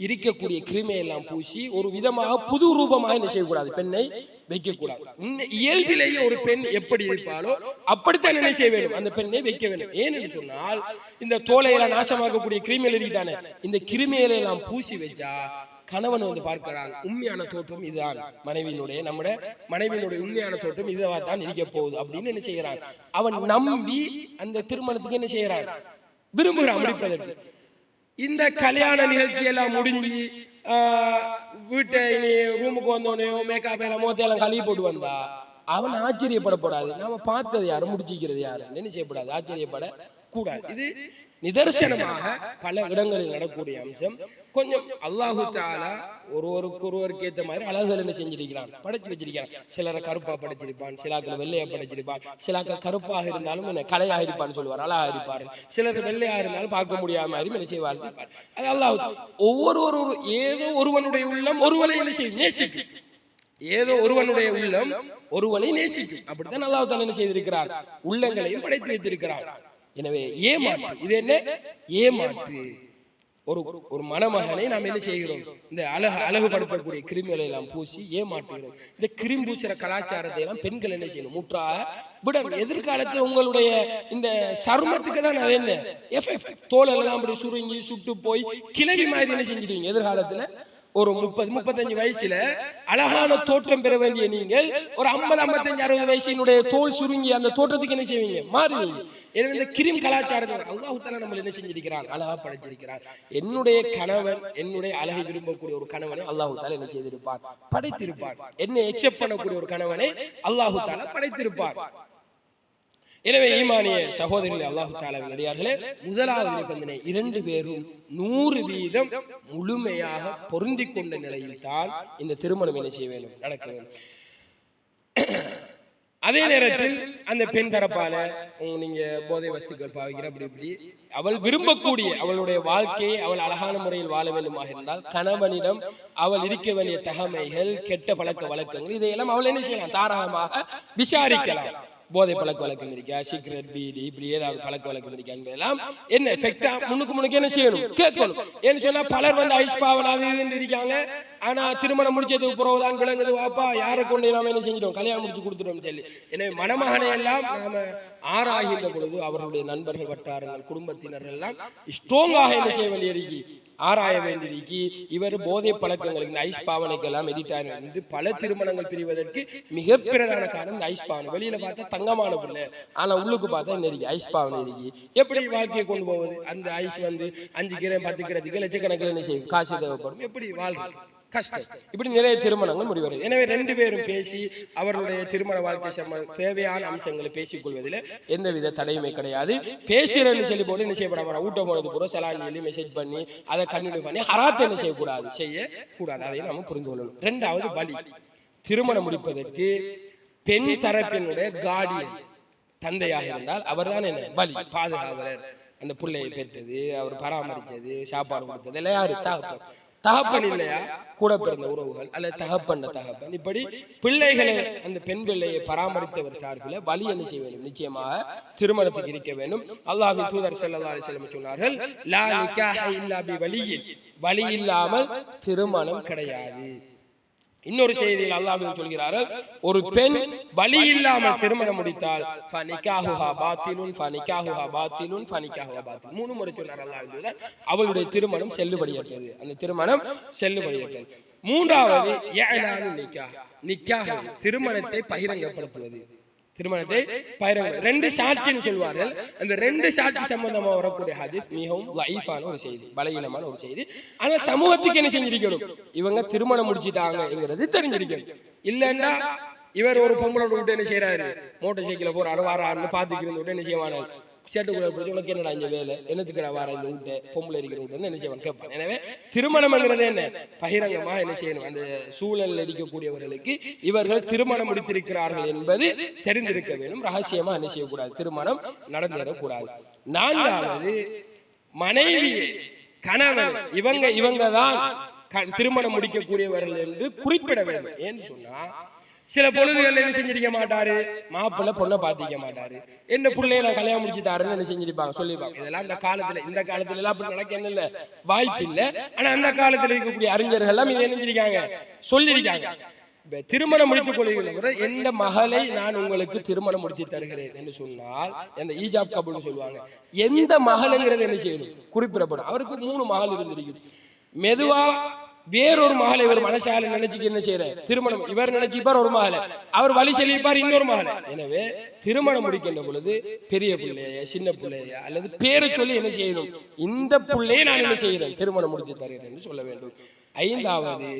இருக்கக்கூடிய கிருமியெல்லாம் பூசி ஒரு விதமாக புது ரூபமாக என்ன செய்யக்கூடாது? பெண்ணை வைக்கக்கூடாது. இயல்பிலேயே ஒரு பெண் எப்படி இருப்பாலோ அப்படித்தான் என்ன செய்ய வேண்டும்? அந்த பெண்ணை வைக்க வேண்டும். ஏன்னு சொன்னால் இந்த தோலையெல்லாம் நாசமாக்கக்கூடிய கிருமிகள் இருக்குதானே, இந்த கிருமிகளை எல்லாம் பூசி வச்சா கணவன் வந்து பார்க்கிறான், உண்மையான தோற்றம் இதுதான் மனைவியினுடைய, நம்முடைய மனைவியினுடைய உண்மையான தோற்றம் இதுவா தான் இருக்க போகுது அப்படின்னு என்ன செய்யறான்? அவன் நம்பி அந்த திருமணத்துக்கு என்ன செய்யறான்? விரும்புகிறான் முடிப்பதற்கு. இந்த கல்யாண நிகழ்ச்சி எல்லாம் முடிஞ்சு வீட்டை இனி ரூமுக்கு வந்தோடனே மேக்கப் எல்லாம் மோத்தையெல்லாம் கழுவி போட்டு வந்தா அவன் ஆச்சரியப்படக்கூடாது. நாம பார்த்தது யாரும் முடிச்சிக்கிறது யாரு என்ன செய்யப்படாது? ஆச்சரியப்பட கூடாது. இது நிதர்சனமாக பல இடங்களில் நடக்கக்கூடிய அம்சம். கொஞ்சம் அல்லாஹு தஆலா ஒருவருக்கு ஏற்ற மாதிரி அழகுகள் என்ன செஞ்சிருக்கிறான்? படைச்சு வச்சிருக்கிறான். சிலரை கருப்பா படைச்சிருப்பான், சிலாக்கள் வெள்ளையா படைச்சிருப்பான், சிலாக்கள் கருப்பாக இருந்தாலும் என்ன கலையாக இருப்பான்னு சொல்லுவார், அழகா இருப்பாரு. சிலர் வெள்ளையா இருந்தாலும் பார்க்க முடியாத மாதிரி என்ன செய்வார்? அது அல்லாஹ் ஒவ்வொரு ஏதோ ஒருவனுடைய உள்ளம் ஒருவனை என்ன செய்யும்? நேசிக்கும். ஏதோ ஒருவனுடைய உள்ளம் ஒருவனை நேசிக்கும். அப்படித்தான் அல்லாஹ் தஆலா என்ன செய்திருக்கிறார்? உள்ளங்களையும் படைத்து வைத்திருக்கிறார். எனவே ஏமாற்று, இது என்ன? ஏமாற்று. ஒரு மணமகனை நாம் என்ன செய்கிறோம்? இந்த அழகுபடுத்தக்கூடிய கிருமிகளை எல்லாம் பூசி ஏமாற்றுகிறோம். இந்த கிருமி பூசுற கலாச்சாரத்தை எல்லாம் பெண்கள் என்ன செய்யணும்? முற்றாக விட. எதிர்காலத்தில் உங்களுடைய இந்த சருமத்துக்கு தான் அது என்ன எஃபெக்ட்? தோலெல்லாம் அப்படி சுருங்கி சுட்டு போய் கிளவி மாதிரி என்ன செஞ்சிருவீங்க? எதிர்காலத்துல ஒரு 30-35 வயசுல அழகான தோற்றம் பெற வேண்டிய நீங்கள் ஒரு 50-55-60 வயசினுடைய தோல் சுருங்கி அந்த தோற்றத்துக்கு என்ன செய்வீங்க? மாறுவீங்க. எனவே இந்த கிரீம் கலாச்சாரத்தை அல்லாஹ் தஆலா நம்ம என்ன செஞ்சிருக்கிறான்? அழகா படைச்சிருக்கிறான். என்னுடைய கணவன், என்னுடைய அழகை விரும்பக்கூடிய ஒரு கணவனை அல்லாஹ் தஆலா என்ன செய்திருப்பார்? படைத்திருப்பார். என்னை எக்ஸெப்ட் பண்ணக்கூடிய ஒரு கணவனை அல்லாஹ் தஆலா படைத்திருப்பார். எனவே ஈமானிய சகோதரர்களே, அல்லாஹ் தஆலாவின் அடியார்களே, முதலாவது நிபந்தனை 2 பேரும் 100% முழுமையாக பொருந்தி கொண்ட நிலையில் தான் இந்த திருமணம் என்ன செய்ய வேண்டும்? நடக்க வேண்டும். அதே நேரத்தில் அந்த பெண் தரப்பால நீங்க போதை வஸ்துக்கள் பாவிக்கிற அப்படி அவள் விரும்பக்கூடிய அவளுடைய வாழ்க்கையை அவள் அழகான முறையில் வாழ வேண்டுமாக இருந்தால் கணவனிடம் அவள் இருக்க வேண்டிய தகமைகள், கெட்ட பழக்க வழக்கங்கள் இதையெல்லாம் அவள் என்ன செய்யலாம்? தாராளமாக விசாரிக்கலாம். போதை பழக்க வழக்கம் இருக்கா, சிகரெட், பீடி, இப்படி ஏதாவது பழக்க வழக்கம் இருக்கா என்பதெல்லாம் என்ன எஃபெக்டா முன்னுக்கு என்ன செய்யணும்? கேட்கணும். ஏன்னு சொன்னா பலர் வந்து ஐஸ் பாவனாது இருக்காங்க. ஆனா திருமணம் முடிச்சதுக்கு பிறகுதான் விளங்குது, வாப்பா யாரை கொண்டு நாம என்ன செஞ்சிட்டோம்? கல்யாணம் முடிச்சு கொடுத்துட்டோம் சொல்லி. எனவே மணமகனை எல்லாம் நாம ஆராய்கின்ற பொழுது அவர்களுடைய நண்பர்கள், வட்டாரங்கள், குடும்பத்தினர் எல்லாம் ஸ்ட்ராங்காக என்ன செய்ய வேண்டியிருக்கு? ஆராய வேண்டியிருக்கு. இவர் போதை பழக்கங்களுக்கு ஐஸ் பாவனைக்கு எல்லாம் எடிட்டார் என்று பல திருமணங்கள் பிரிவதற்கு மிக பிரதான காரணம் இந்த ஐஸ் பாவனை. வெளியில பார்த்தா தங்கமான பிள்ளை, ஆனா உள்ளுக்கு பார்த்தா என்ன இருக்கு? ஐஸ் பாவனை இருக்கு. எப்படி வாழ்க்கையை கொண்டு போவது? அந்த ஐஸ் வந்து 5 கிலோ 10 கிலோத்துக்கு லட்சக்கணக்கில் என்ன செய்யும்? காசு தேவைப்படும். எப்படி வாழ்க்கை கஷ்டம். இப்படி நிறைய திருமணங்கள் முடிவடைது. எனவே 2 பேரும் பேசி அவர்களுடைய திருமண வாழ்க்கை தேவையான அம்சங்களை பேசிக் கொள்வதில் எந்தவித தடையுமே கிடையாது. பேசுறேன்னு சொல்லி போட்டு என்ன செய்யப்பட ஊட்ட போனது கூட சலான் சொல்லி மெசேஜ் பண்ணி அதை கண்டினியூ பண்ணி ஹராத்தை என்ன செய்யக்கூடாது. அதை நம்ம புரிந்து கொள்ளணும். 2வது பலி. திருமணம் முடிப்பதற்கு பெண் தரப்பினுடைய கார்டியன் தந்தையாக இருந்தால் அவர் தான் என்ன? பலி, பாதுகாவலர். அந்த பிள்ளையை பெற்றது, அவர் பராமரித்தது, சாப்பாடு கொடுத்தது எல்லாம் யாரு? தகப்பன் இல்லையா? கூட பிறந்த உறவுகள் அல்லது தகப்பன், இப்படி பிள்ளைகளை அந்த பெண் பிள்ளையை பராமரித்தவர் சார்பில் பலி என்ன செய்ய வேண்டும்? நிச்சயமாக திருமணத்துக்கு இருக்க வேண்டும். அல்லாஹ்வின் தூதர் ஸல்லல்லாஹு அலைஹி வஸல்லம் சொன்னார்கள், லா நிகாஹ இல்லா பி வலியின், வலி இல்லாமல் திருமணம் கிடையாது. இன்னொரு செய்தியில் அல்லாஹ் சொல்கிறார்கள், ஒரு பெண் வலி இல்லாமல் திருமணம் முடித்தால் ஃபனிகாஹுஹா பாத்திலுன் ஃபனிகாஹுஹா பாத்திலுன் ஃபனிகாஹுஹா பாத்தில். 3 முறை சொன்னார் அல்லாஹ். அவளுடைய திருமணம் செல்லுபடியற்றது. அந்த திருமணம் செல்லுபடியற்றது. 3வது இஅலானு நிக்காஹ். நிக்காஹ் திருமணத்தை பகிரங்கப்படுத்துவது. திருமணத்தை பகிரங்க. 2 சாட்சின்னு சொல்வார்கள். அந்த 2 சாட்சி சம்பந்தமா வரக்கூடிய ஹதீஸ் மிகவும் லைஃபான ஒரு செய்தி, பலகீனமான ஒரு செய்தி. ஆனா சமூகத்துக்கு என்ன செஞ்சிருக்கணும், இவங்க திருமணம் முடிச்சிட்டாங்கிறது தெரிஞ்சிருக்கணும். இல்லைன்னா இவர் ஒரு பொம்பளோட விட்டு என்ன செய்யறாரு, மோட்டர் சைக்கிள் போறாரு வாராருன்னு பாத்துக்கிறது விட்டு என்ன செய்வாங்க, சேட்டுக்குள்ள பிடிச்சி உனக்கு என்னடா இங்க வேலை, என்னத்துக்கு வார இந்த விட்டு பொம்பளை இருக்கிற விட்டு என்ன செய்வாங்க கேட்பாங்க. எனவே திருமணம்ங்கிறது என்ன, பகிரங்கமா என்ன செய்யணும், அந்த சூழலில் இருக்கக்கூடியவர்களுக்கு இவர்கள் திருமணம் முடித்திருக்கிறார்கள் என்பது தெரிந்திருக்க வேண்டும். ரகசியமா என்ன செய்யக்கூடாது, திருமணம் நடந்தேறக்கூடாது. 4வது மனைவி கணவன் இவங்க தான் திருமணம் முடிக்கக்கூடியவர்கள் என்று குறிப்பிட வேண்டும். ஏன்னு சொன்னா சில பொழுதுகள் என்ன செஞ்சிருக்க மாட்டாரு, மாப்பிள்ளை பொண்ணை பாத்திக்க மாட்டாரு, என்ன பிள்ளைய நான் கல்யாணம் முடிச்சு தாருன்னு என்ன செஞ்சிருப்பாங்க, சொல்லிருப்பாங்க. இதெல்லாம் இந்த காலத்துல எல்லாம் அப்படி நடக்க என்ன வாய்ப்பு இல்லை. ஆனா அந்த காலத்துல இருக்கக்கூடிய அறிஞர்கள் எல்லாம் இதை நினைச்சிருக்காங்க, சொல்லியிருக்காங்க. திருமணம் முடித்துக் கொள்கிற எந்த மகளை நான் உங்களுக்கு திருமணம் முடித்து தருகிறேன் என்று சொன்னால் அந்த ஈஜாப் கபூல்னு சொல்லுவாங்க. எந்த மகள்ங்கிறது என்ன செய்யணும் குறிப்பிடப்படும். அவருக்கு 3 மகள் இருந்திருக்கு. மெதுவா வேறொரு மகளை இவர் மனசால நினைச்சுக்கு என்ன செய்யற திருமணம், இவர் நினைச்சுப்பார் ஒரு மகளை, அவர் வழி செல்லிப்பார் இன்னொரு மகளை. எனவே திருமணம் முடிக்கின்ற பொழுது பெரிய பிள்ளைய சின்ன பிள்ளைய அல்லது பேரை சொல்லி என்ன செய்யணும், இந்த பிள்ளையை நான் என்ன செய்யறேன் திருமணம் முடித்து தருகிறேன் என்று சொல்ல வேண்டும். 5வது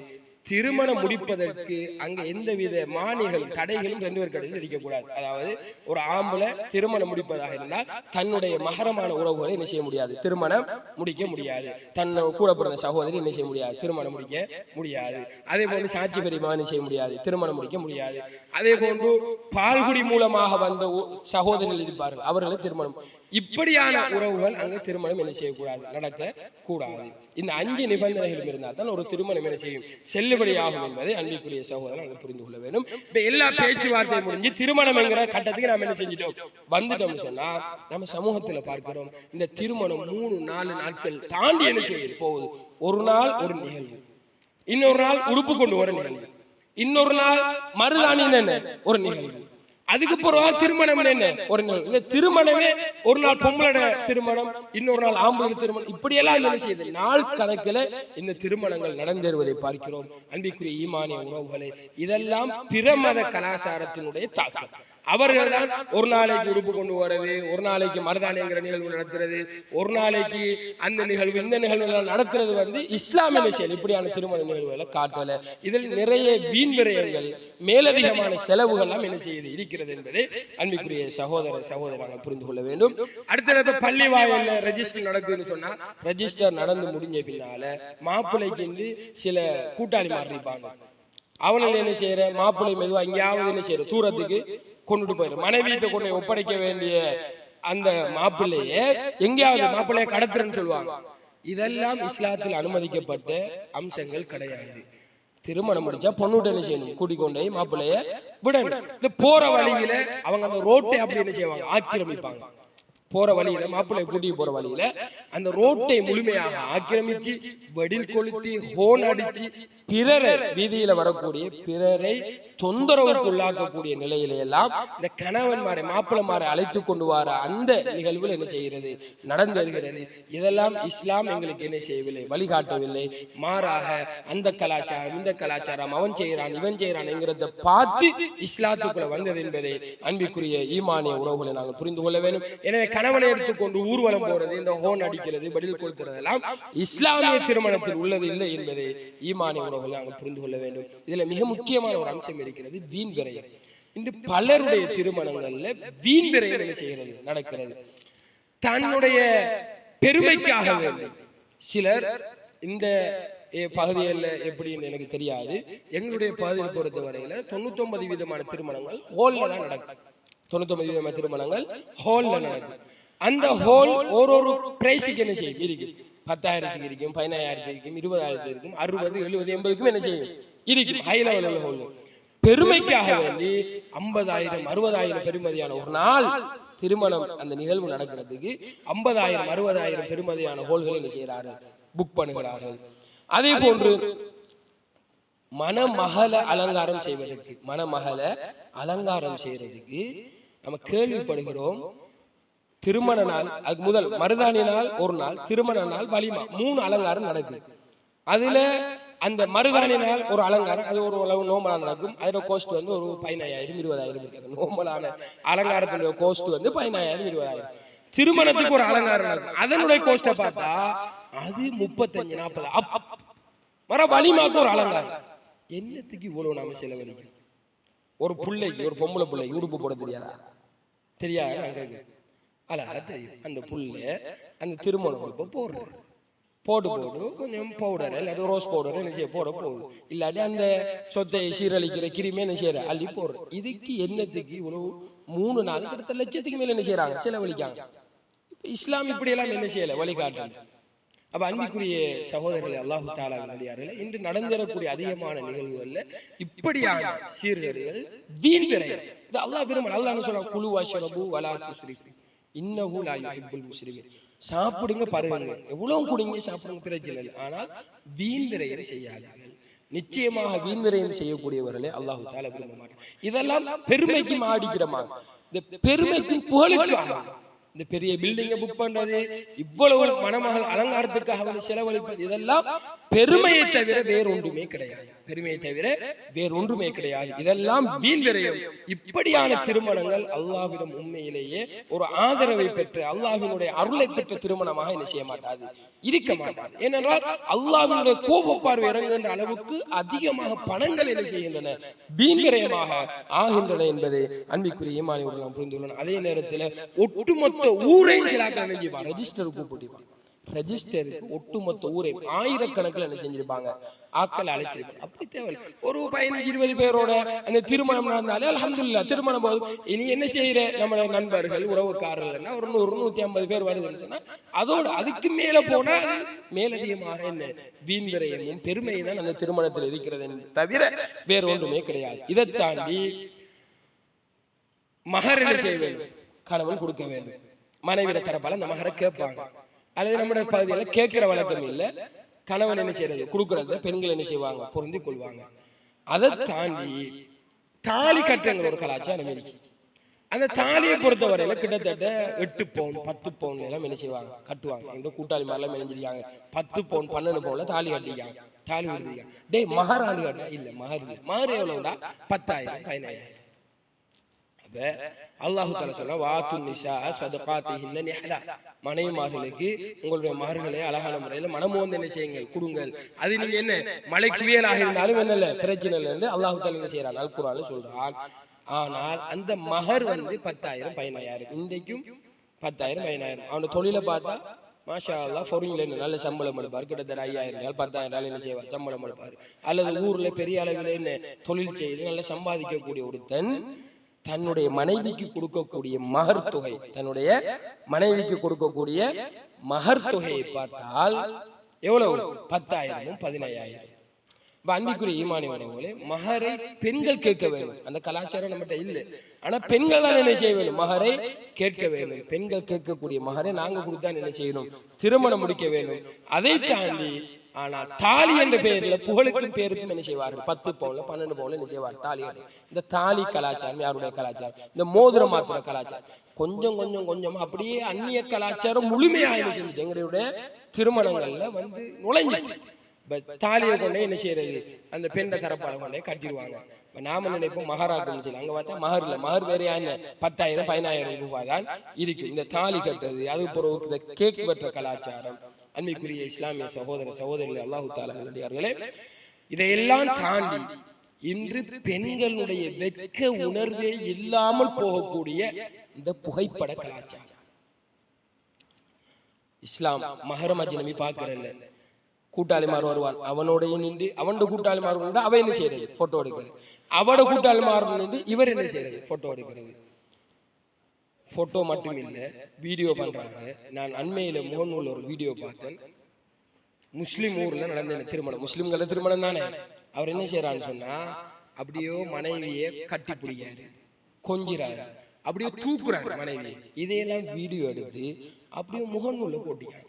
திருமணம் முடிப்பதற்கு அங்க எந்தவித மானிகளும் தடைகளும் 2 பேருக்கு இடையில் இருக்கக்கூடாது. அதாவது ஒரு ஆம்பளை திருமணம் முடிப்பதாக இருந்தால் தன்னுடைய மகரமான உறவுகளை என்ன செய்ய முடியாது, திருமணம் முடிக்க முடியாது. தன்னை கூட பிறந்த சகோதரி என்ன செய்ய முடியாது, திருமணம் முடிக்க முடியாது. அதே போன்று சாட்சி பெரியமா என்ன செய்ய முடியாது, திருமணம் முடிக்க முடியாது. அதே போன்று பால்குடி மூலமாக வந்த சகோதரிகள் இருப்பார்கள், அவர்களை திருமணம், இப்படியான உறவுகள் அங்கு திருமணம் என்ன செய்யக்கூடாது, நடக்க கூடாது. இந்த 5 நிபந்தனைகளும் இருந்தால் தான் ஒரு திருமணம் என்ன செய்யும், செல்லுபடியாகும் என்பதை அன்பிற்குரிய சகோதரன் அங்கு புரிந்து கொள்ள வேண்டும். இப்ப எல்லா பேச்சுவார்த்தை முடிஞ்சு திருமணம் என்கிற கட்டத்துக்கு நாம் என்ன செஞ்சிட்டோம், வந்துட்டோம் சொன்னா நம்ம சமூகத்துல பார்க்கிறோம் இந்த திருமணம் 3-4 நாட்கள் தாண்டி என்ன செய்ய போகுது. ஒரு நாள் ஒரு நிகழ்வு, இன்னொரு நாள் உறுப்பு கொண்டு வர நிகழ்வு, இன்னொரு நாள் மருதாணி என்ன ஒரு நிகழ்வு, அதுக்கு பிறகு திருமணம் என்ன ஒரு நாள். இந்த திருமணமே ஒரு நாள் பொம்பளோட திருமணம், இன்னொரு நாள் ஆம்பளை திருமணம், இப்படி எல்லாம் என்ன செய்யுது, நாள் கணக்குல இந்த திருமணங்கள் நடந்தேறுவதை பார்க்கிறோம். அன்பிற்குரிய ஈமானிய உறவுகளை, இதெல்லாம் பிற மத கலாச்சாரத்தினுடைய தாக்கம். அவர்கள் தான் ஒரு நாளைக்கு உறுப்பு கொண்டு வரது, ஒரு நாளைக்கு மருதாணிங்கிற நிகழ்வு நடத்துறது, ஒரு நாளைக்கு அந்த நிகழ்வு இந்த நிகழ்வு நடத்துறது இஸ்லாம் என்ன செய்யல இப்படியான திருமண நிகழ்வுகளை காட்டல. இதில் நிறைய வீண் விரயங்கள் மேலதிகமான செலவுகள் எல்லாம் என்ன செய்யுது இருக்கிறது என்பதை அன்பிற்குரிய சகோதரர்கள் புரிந்து கொள்ள வேண்டும். அடுத்த பள்ளி வாயில ரெஜிஸ்டர் நடக்குதுன்னு சொன்னா ரெஜிஸ்டர் நடந்து முடிஞ்ச பின்னால மாப்பிள்ளைக்கு சில கூட்டாளி மாறிப்பாங்க. அவனால என்ன செய்யற, மாப்பிள்ளை மெதுவா எங்கேயாவது என்ன செய்யற தூரத்துக்கு கொண்டுட்டு போயிரு, மனைவியிட்ட கொண்டு ஒப்படைக்க வேண்டிய அந்த மாப்பிள்ளைய எங்கேயாவது மாப்பிள்ளைய கடத்துறன்னு சொல்லுவாங்க. இதெல்லாம் இஸ்லாத்தில் அனுமதிக்கப்பட்ட அம்சங்கள் கிடையாது. திருமணம் முடிச்சா பொண்ணுட்ட என்ன செய்யணும், கூட்டிக்கொண்டே மாப்பிள்ளைய விடணும். இந்த போற வழியில அவங்க அந்த ரோட்டை அப்படி என்ன செய்வாங்க, ஆக்கிரமிப்பாங்க. போற வழியில மாப்பிள்ளை கூட்டி போற வழியில அந்த ரோட்டை முழுமையாக ஆக்கிரமிச்சு வெடில் கொளுத்தி ஹோன் அடிச்சு பிறரை வீதியில வரக்கூடிய பிறரை தொந்தரவுக்கு உள்ளாக்கக்கூடிய நிலையில எல்லாம் இந்த கணவன்மாரை மாப்பிள்ளமாரை அழைத்து கொண்டு வர அந்த நிகழ்வுகள் என்ன செய்கிறது, நடந்தேறுகிறது. இதெல்லாம் இஸ்லாம் எங்களுக்கு என்ன செய்யவில்லை, வழிகாட்டவில்லை. மாறாக அந்த கலாச்சாரம் இந்த கலாச்சாரம், அவன் செய்யறான் இவன் செய்யறான் என்கிறத பார்த்து இஸ்லாத்துக்குள்ள வந்தது என்பதை அன்பிற்குரிய ஈமானிய உறவுகளை நாங்கள் புரிந்து கொள்ள வேண்டும். எனவே கணவனை எடுத்துக்கொண்டு ஊர்வலம் போறது, இந்த ஹோன் அடிக்கிறது, பதில் கொடுக்கிறது எல்லாம் இஸ்லாமிய திருமணத்தில் உள்ளது இல்லை என்பதை ஈமானிய உறவுகளை நாங்கள் புரிந்து கொள்ள வேண்டும். இதுல மிக முக்கியமான ஒரு அம்சம் இருக்கிறது, வீண் விரயம். இன்று பலருடைய திருமணங்கள்ல வீண் விரயம் என்ன செய்கிறது, நடக்கிறது. தன்னுடைய பெருமைக்காக வேண்டும். சிலர் இந்த பகுதியில் எப்படின்னு எனக்கு தெரியாது, எங்களுடைய பகுதியை பொறுத்த வரையில 99% திருமணங்கள் ஹோல்ல தான் நடக்கும். 99% திருமணங்கள் ஹோல்ல நடக்கும். அந்த ஹோல் ஒரு பிரைஸுக்கு என்ன செய்யும் இருக்கு, 10,000 இருக்கும், 15,000 இருக்கும், 20,000 இருக்கும், 60, 70, 80 என்ன செய்யும் இருக்கும். ஹை லெவல் ஹோல் பெருமைக்காக வேண்டி 50,000, 60,000 பெருமதியான ஒரு நாள் திருமணம் அந்த நிகழ்வு நடக்கிறதுக்கு 50,000, 60,000 பெருமதியான ஹோல்கள் என்ன செய்யறாரு, புக் பண்ணுகிறார்கள். அதே போன்று மணமகளை அலங்காரம் செய்வதற்கு, மணமகளை அலங்காரம் செய்யறதுக்கு நம்ம கேள்விப்படுகிறோம். திருமண நாள் அதுக்கு முதல் மருதாணி நாள் ஒரு நாள், திருமண நாள் வலிமா, 3 அலங்காரம் நடக்குது. அதுல அந்த மருதாணினால் ஒரு அலங்காரம், அது ஒரு அளவு நோமலா நடக்கும். அதோட கோஸ்ட் வந்து ஒரு 15,000 20,000 இருக்காது. நோமலான அலங்காரத்தினுடைய கோஸ்ட் வந்து 15,000 20,000. திருமணத்துக்கு ஒரு அலங்காரம் நடக்கும், அதனுடைய கோஸ்ட்டை பார்த்தா அது 35-40. மர வலிமாக்கு ஒரு அலங்காரம். என்னத்துக்கு இவ்வளவு நாம செலவழிக்கும்? ஒரு பிள்ளைக்கு, ஒரு பொம்பளை பிள்ளைக்கு உடுப்பு போட தெரியாதா? தெரியாது. நாங்க அழகா தெரியும். அந்த புள்ள அந்த திருமண உடுப்பை போட்டு கொஞ்சம் பவுடர் இல்லாட்டி ரோஸ் பவுடர் என்ன செய்ய போட போகுது. இல்லாட்டி அந்த சொத்தை சீரழிக்கிற கிருமி என்ன செய்யற அள்ளி போடுற. இதுக்கு என்னத்துக்கு இவ்வளவு 3 நாள் கிட்ட லட்சத்துக்கு மேல என்ன செய்யறாங்க, செலவழிக்காங்க. இஸ்லாம் இப்படி எல்லாம் என்ன செய்யல, வழிகாட்டல். அப்ப அன்பிற்குரிய சகோதரர்களே, அல்லாஹு தஆலாவினுடையார்களே, இன்று நடந்தேறக்கூடிய அதிகமான நிகழ்வுகள்ல இப்படியான சீர்கேடுகள், வீண் விரயம், இது அல்லாஹ் விரும்பல. அல்லாஹ் சொல்றான், குலு வஷ்ரபு வலா துஸ்ரிஃபு இன்னஹு லா யுஹிப்புல் முஸ்ரிஃபீன். சாப்பிடுங்க, பருகுங்க, எவ்வளவு குடிங்க, சாப்பிடுங்க, பிரச்சனை இல்லை. ஆனால் வீண் விரயம் செய்யாதீர்கள். நிச்சயமாக வீண் விரயம் செய்யக்கூடியவர்களே அல்லாஹு தஆலா விரும்ப மாட்டார். இதெல்லாம் பெருமைக்கும் ஆடிக்கிறமா, இந்த பெருமைக்கும் புகழுக்கும். இந்த பெரிய பில்டிங்கை புக் பண்றது, இவ்வளவு மணமகள் அலங்காரத்துக்காக செலவழிப்பது, இதெல்லாம் பெருமையை தவிர வேறொன்றுமே கிடையாது. பெருமையை தவிர வேறொன்றுமே கிடையாது. இதெல்லாம் வீண் விரயம். இப்படியான திருமணங்கள் அல்லாஹ்விடம் உண்மையிலேயே ஒரு ஆதரவை பெற்று அல்லாஹ்வினுடைய அருளை பெற்ற திருமணமாக என்ன செய்ய மாட்டாது, இருக்க மாட்டாது. ஏனென்றால் அல்லாஹ்வினுடைய கோப பார்வை இறங்குகின்ற அளவுக்கு அதிகமாக பணங்கள் என்ன செய்கின்றன, வீண் விரயமாக ஆகின்றன என்பதை அன்பிற்குரிய ஈமானியவர்கள் நாம் புரிந்துள்ளோம். அதே நேரத்தில் ஒட்டுமொத்த ஊரையும் சிலாக்கள் நினைப்பாங்க, ரெஜிஸ்டர் கூப்பிட்டு ரெஜிஸ்டருக்கு ஒட்டுமொத்த ஊரை ஆயிரக்கணக்கில் என்ன செஞ்சிருப்பாங்க, ஆக்கள் அழைச்சிருப்பாங்க. அப்படி தேவை. ஒரு 15-20 பேரோட அந்த திருமணம் நடந்தாலே அல்ஹம்துலில்லாஹ். திருமணம் போது இனி என்ன செய்யற நம்ம நண்பர்கள் உறவுக்காரர்கள் ஒரு 100-150 பேர் வருதுன்னு சொன்னா, அதோட அதுக்கு மேல போனா மேலதிகமாக என்ன வீண் விரயமும் பெருமையும் தான் அந்த திருமணத்தில் இருக்கிறது தவிர வேற ஒன்றுமே கிடையாது. இதை தாண்டி மகர் என்ன செய்ய வேண்டும், கணவன் கொடுக்க வேண்டும். மனைவிட தரப்பால அந்த மகரை கேட்பாங்க. அல்லது நம்முடைய பகுதியில் கேட்கிற வழக்கம் இல்லை, கணவன் என்ன செய்யறது, கொடுக்கறது பெண்கள் என்ன செய்வாங்க, பொருந்தி கொள்வாங்க. அதை தாண்டி தாலி கட்டுங்கிற ஒரு கலாச்சாரம் இருக்கு. அந்த தாலியை பொறுத்த வரையில கிட்டத்தட்ட 8 பவுன் 10 பவுன் எல்லாம் என்ன செய்வாங்க, கட்டுவாங்க. எங்க கூட்டாளி மாதிரிலாம் நினைஞ்சிருக்காங்க, 10 பவுன் 12 பவுன்ல தாலி கட்டிக்காங்க, தாலி கட்டிருக்காங்க. டே மகராணி கட்டா இல்ல, மகர் இல்லை. மகர் எவ்வளவுடா, 10,000 15,000. அல்லாஹு தஆலா சொல்றா, வாத்து நிசா ஸதகாத்திஹின்ன நிஹ்லா. மனைவிமார்களுக்கு உங்களுடைய மகர்களை அழகான முறையில மனமோந்து என்ன செய்யுங்கள், கொடுங்கள். அது நீங்க என்ன மலை குவியலாக இருந்தாலும் என்னல்ல பிரச்சனை இல்லை அல்லாஹு தஆலா என்ன செய்யறான், அல் குர்ஆன்ல சொல்றான். ஆனால் அந்த மகர் வந்து 10,000 15,000. இன்றைக்கும் 10,000 15,000. அவனோட தொழிலை பார்த்தா மாஷா அல்லாஹ் ஃபாரின்ல நல்ல சம்பளம் எடுப்பார். கிட்டத்தட்ட 5,000 10,000 என்ன செய்வார், சம்பளம் எடுப்பார். அல்லது ஊர்ல பெரிய அளவில் என்ன தொழில் செய்து நல்லா சம்பாதிக்கக்கூடிய ஒருத்தன் தன்னுடைய மனைவிக்கு கொடுக்கக்கூடிய மகர் தொகை, தன்னுடைய மனைவிக்கு கொடுக்கக்கூடிய மகர் தொகையை பார்த்தால் எவ்வளவு, 10,000 15,000. அன்பிற்குரிய ஈமானியவர்களே, மகரை பெண்கள் கேட்க வேண்டும். அந்த கலாச்சாரம் நம்மகிட்ட இல்லை. ஆனா பெண்கள் தான் என்ன செய்ய வேண்டும், மகரை கேட்க வேண்டும். பெண்கள் கேட்கக்கூடிய மகரை நாங்க கொடுத்தா என்ன செய்யணும், திருமணம் முடிக்க வேண்டும். அதை தாண்டி ஆனால் தாலி என்ற பெயர்ல புகழுக்கும் பேருக்கும் என்ன செய்வார்கள், 10 பவுன்ல 12 பவுன்ல என்ன செய்வார், தாலி. இந்த தாலி கலாச்சாரம் யாருடைய கலாச்சாரம், இந்த மோதிரம் மாத்திர கலாச்சாரம் கொஞ்சம் கொஞ்சம் கொஞ்சம் அப்படியே அந்நிய கலாச்சாரம் முழுமையாக என்ன செஞ்சுட்டு எங்களுடைய திருமணங்கள்ல வந்து நுழைஞ்சிச்சு. தாலியை கொண்டே என்ன செய்யறது, அந்த பெண்ணை தரப்பாட கொண்டே கட்டிடுவாங்க. நாம நினைப்போம் மகராக்குன்னு சொல்லி, அங்க பார்த்தா மகர் இல்ல, மகர் வேறையா என்ன 10,000 15,000 ரூபாய் தான் இருக்கு. இந்த தாலி கட்டுறது, அது பிறகு கேக் வெட்டுற கலாச்சாரம். அன்பிற்குரிய இஸ்லாமிய சகோதர சகோதரிகளே, அல்லாஹு தஆலா நல்லடியார்களே, இதையெல்லாம் தாண்டி இன்று பெண்களுடைய வெட்க உணர்வே இல்லாமல் போகக்கூடிய இந்த புகைப்பட கலாச்சாரம். இஸ்லாம் மஹரம் அஜ்னபி பார்க்கறல்ல, கூட்டாளிமார் வருவான், அவனோடைய நின்று அவனோட கூட்டாளிமார் நின்று அவ என்ன செய்யறது, போட்டோ எடுக்கிறது. அவட கூட்டாளிமார் நின்று இவர் என்ன செய்யறது, போட்டோ எடுக்கிறது. போட்டோ மட்டும் இல்ல, வீடியோ பண்றாங்க. நான் அண்மையில முகநூல் ஒரு வீடியோ பார்த்தேன். முஸ்லிம் ஊர்ல நடந்த திருமணம், முஸ்லிம்கள திருமணம் தானே. அவர் என்ன செய்யறான்னு சொன்னா, அப்படியோ மனைவியை கட்டி பிடிக்காரு, கொஞ்சிறாரு, அப்படியே தூக்குறாரு மனைவியை. இதையெல்லாம் வீடியோ எடுத்து அப்படியே முகநூல்ல போட்டிக்காங்க.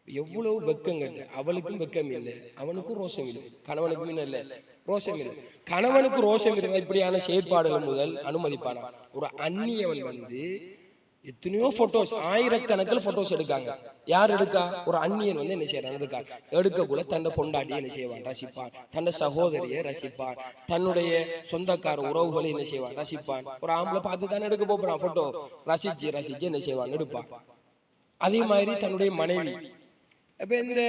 எவ்வளவு வெக்கம் கட்டு. அவளுக்கும் வெக்கம் இல்லை, அவனுக்கும் ரோஷம் இல்லை, கணவனுக்கும் இல்லை ரோஷம் இல்லை. கணவனுக்கு ரோஷம் இருந்தா இப்படியான செயற்பாடுகள் முதல் அனுமதிப்பானா? ஒரு அந்நியவன் வந்து எத்தனையோ போட்டோஸ், ஆயிரக்கணக்கில் போட்டோஸ் எடுக்காங்க. யார் எடுக்கா? ஒரு அந்நியன் வந்து என்ன செய்யறான் எடுக்கா. எடுக்கக்குள்ள தன்னை பொண்டாட்டியை என்ன செய்வான் ரசிப்பான், தன்னை சகோதரியை ரசிப்பான், தன்னுடைய சொந்தக்கார உறவுகளை என்ன செய்வான் ரசிப்பான். ஒரு ஆம்பளை பார்த்து தானே எடுக்க போறான் போட்டோ, ரசிச்சு ரசிச்சு என்ன செய்வான் எடுப்பான். அதே மாதிரி தன்னுடைய மனைவி. அப்ப இந்த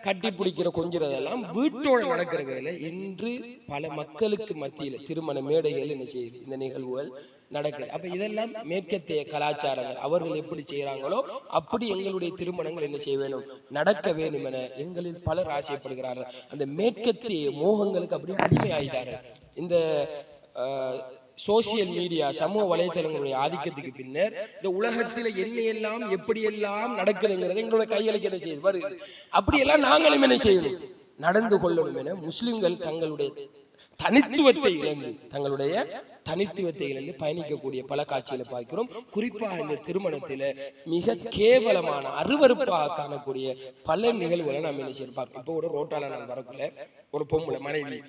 கட்டி பிடிக்கிற கொஞ்சிறதெல்லாம் வீட்டோட நடக்கிற வேலை. இன்று பல மக்களுக்கு மத்தியில திருமண மேடைகள் என்ன செய்யுது, இந்த நிகழ்வுகள் நடக்குது. அப்ப இதெல்லாம் மேற்கத்திய கலாச்சாரங்கள். அவர்கள் எப்படி செய்யறாங்களோ அப்படி எங்களுடைய திருமணங்கள் என்ன செய்ய வேணும், நடக்க வேண்டும் என எங்களில் பலர் ஆசைப்படுகிறார்கள். அந்த மேற்கத்திய மோகங்களுக்கு அப்படியே அடிமை ஆகிட்டார்கள். இந்த சோசியல் மீடியா, சமூக வலைதளங்களுடைய ஆதிக்கத்துக்கு பின்னர் இந்த உலகத்தில் என்னையெல்லாம் எப்படியெல்லாம் நடக்குதுங்கிறது எங்களுடைய கைகளுக்கு என்ன செய்யுது வருது. அப்படியெல்லாம் நாங்களும் என்ன செய்யணும், நடந்து கொள்ளணும் என முஸ்லிம்கள் தங்களுடைய தனித்துவத்தை இழந்து பயணிக்கக்கூடிய பல காட்சிகளை பார்க்கிறோம். குறிப்பாக இந்த திருமணத்தில மிக கேவலமான அருவருப்பாக காணக்கூடிய பல நிகழ்வுகளை நாம் என்ன செய்ய பார்க்கிறோம். இப்போ ஒரு ரோட்டால நான் வரக்குள்ள ஒரு பொம்பளை மனைவி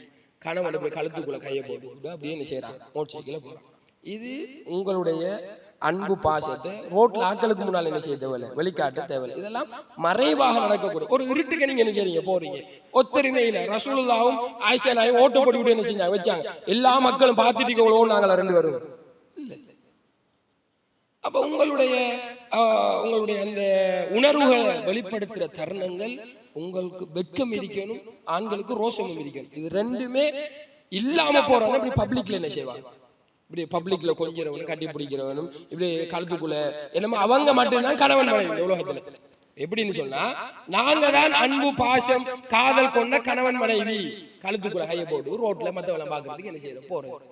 கணவன் போய் கழுத்துக்குள்ள கையை போட்டு அப்படியே என்ன செய்யறான், மோட்டர் சைக்கிள போறான். இது உங்களுடைய அன்பு பாசத்தை ரோட்ல ஆட்களுக்கு முன்னால் என்ன செய்ய தேவையில்லை, வெளிக்காட்ட தேவையில்லை. இதெல்லாம் மறைவாக நடக்கக்கூடிய ஒரு இருட்டுக்கு நீங்க என்ன செய்றீங்க, போறீங்க. ஒத்தருமையில ரசூலுல்லாவும் ஆயிஷா நாயும் ஓட்டு போட்டு என்ன செஞ்சாங்க வச்சாங்க. எல்லா மக்களும் பார்த்துட்டு எவ்வளோ நாங்கள் ரெண்டு வரும் இல்லை. அப்ப உங்களுடைய அந்த உணர்வுகளை வெளிப்படுத்துற தருணங்கள் உங்களுக்கு வெட்கம் இருக்கணும், ஆண்களுக்கு ரோஷமும் இருக்கணும். இது ரெண்டுமே இல்லாம போறாங்க. இப்படி பப்ளிக்ல என்ன செய்வாங்க, இப்படி பப்ளிக்ல கொஞ்சிறவனும் கட்டி பிடிக்கிறவனும் இப்படி கழுத்துக்குள்ள என்னமோ அவங்க மட்டும்தான் கணவன் மனைவி இந்த உலகத்துல. எப்படின்னு சொன்னா, நாங்க தான் அன்பு பாசம் காதல் கொண்ட கணவன் மனைவி. கழுத்துக்குள்ள கையை போட்டு ரோட்ல மத்தவளை பாக்குறதுக்கு என்ன செய்யறோம் போறோம்.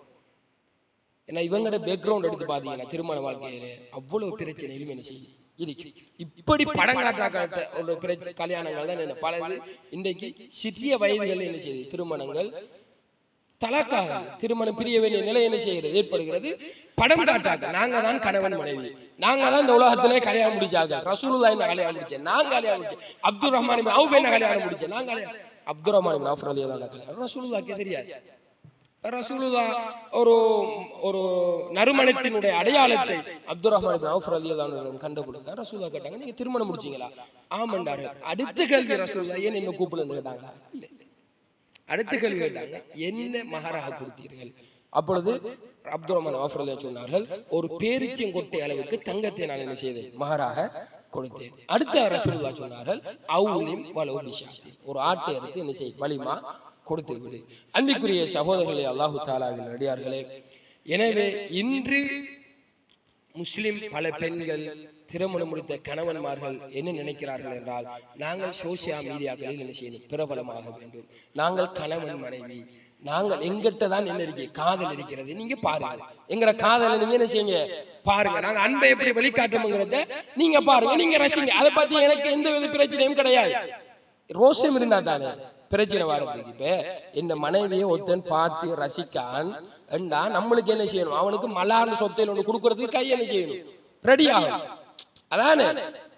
ஏன்னா இவங்களோட பேக்ரவுண்ட் எடுத்து பாத்தீங்கன்னா திருமண வாழ்க்கையில அவ்வளவு பிரச்சனைகளும் என்ன செய்யும் இருக்கு. இப்படி படம் காட்டாக்காட்ட ஒரு பிரச்சனை கல்யாணங்கள் தான் என்ன பலது. இன்றைக்கு சிறிய வயதுகள் என்ன செய்யுது, திருமணங்கள் தலாக்காக திருமணம் பிரிய வேண்டிய நிலை என்ன செய்கிறது ஏற்படுகிறது. படம் காட்டாக்க நாங்க தான் கணவன் மனைவி, நாங்க தான் இந்த உலகத்திலே கல்யாணம் முடிச்சாங்க. ரசூலுல்லாஹ் என்ன கல்யாணம் முடிச்சேன், நான் கல்யாணம் முடிச்சேன். அப்துல் ரஹ்மான் இப்னு அவுஃப் என்ன கல்யாணம் முடிச்சேன், நான் கல்யாணம். அப்துல் ரஹ்மான் இப்னு அவுஃப் ரலியல்லாஹு அன்ஹு கல்யாணம் ரசூலுல்லாஹ்க்கு தெரியாது. ரசூலுல்லாஹ் ஒரு நறுமணத்தினுடைய அடையாளத்தை அப்துல் ரஹ்மான் இப்னு அவுஃப் ரலியல்லாஹு அன்ஹு கண்டுபிடித்தார். ரசூலுல்லாஹ் கேட்டாங்க, நீங்க திருமணம் முடிச்சீங்களா? ஆமாண்டாரு. அடுத்த கேள்வி ரசூலுல்லாஹ் ஏன் என்ன கூப்பிடுன்னு கேட்டாங்களா? இல்ல. அடுத்த கேள்வி கேட்டாங்க, என்ன மஹராக கொடுத்தீர்கள்? அப்பொழுது அப்துல் ரஹ்மான் அவுஃப் ரலியல்லாஹு சொன்னார்கள், ஒரு பேரிச்சங்கொட்டை அளவுக்கு தங்கத்தை நான் என்ன செய்தேன், மஹராக கொடுத்தேன். அடுத்த ரசூலுல்லாஹ் சொன்னார்கள், அவுலிம் வலவு பிஷாத்தி, ஒரு ஆட்டை எடுத்து என்ன செய்ய வலிமா கொடுத்து விடு. அன்பிற்குரிய சகோதரர்களே, அல்லாஹு தாலாவின் அடியார்களே, எனவே இன்று முஸ்லிம் பல பெண்கள் திருமணம் முடித்த கணவன்மார்கள் என்ன நினைக்கிறார்கள் என்றால், நாங்கள் சோசியல் மீடியாக்களில் என்ன செய்யணும், பிரபலமாக வேண்டும், நாங்கள் கணவன் மனைவி, நாங்கள் எங்கிட்ட தான் என்ன இருக்கு, காதல் இருக்கிறது, நீங்க பாருங்க எங்கட காதலை நீங்க என்ன செய்யுங்க பாருங்க, நாங்க அன்பை எப்படி வெளிக்காட்டுங்கிறத நீங்க பாருங்க, நீங்க ரசிங்க. அதை பத்தி எனக்கு எந்த வித பிரச்சனையும் கிடையாது. ரோஷம் இருந்தா தானே பிரச்சனை வாரத்துக்கு. இப்ப இந்த மனைவியை ஒருத்தன் பார்த்து ரசிக்கான் என்றா நம்மளுக்கு என்ன செய்யணும், அவனுக்கு மலார்னு சொத்தையில் ஒண்ணு கொடுக்கறதுக்கு கை என்ன செய்யணும், ரெடி ஆகும். அதானே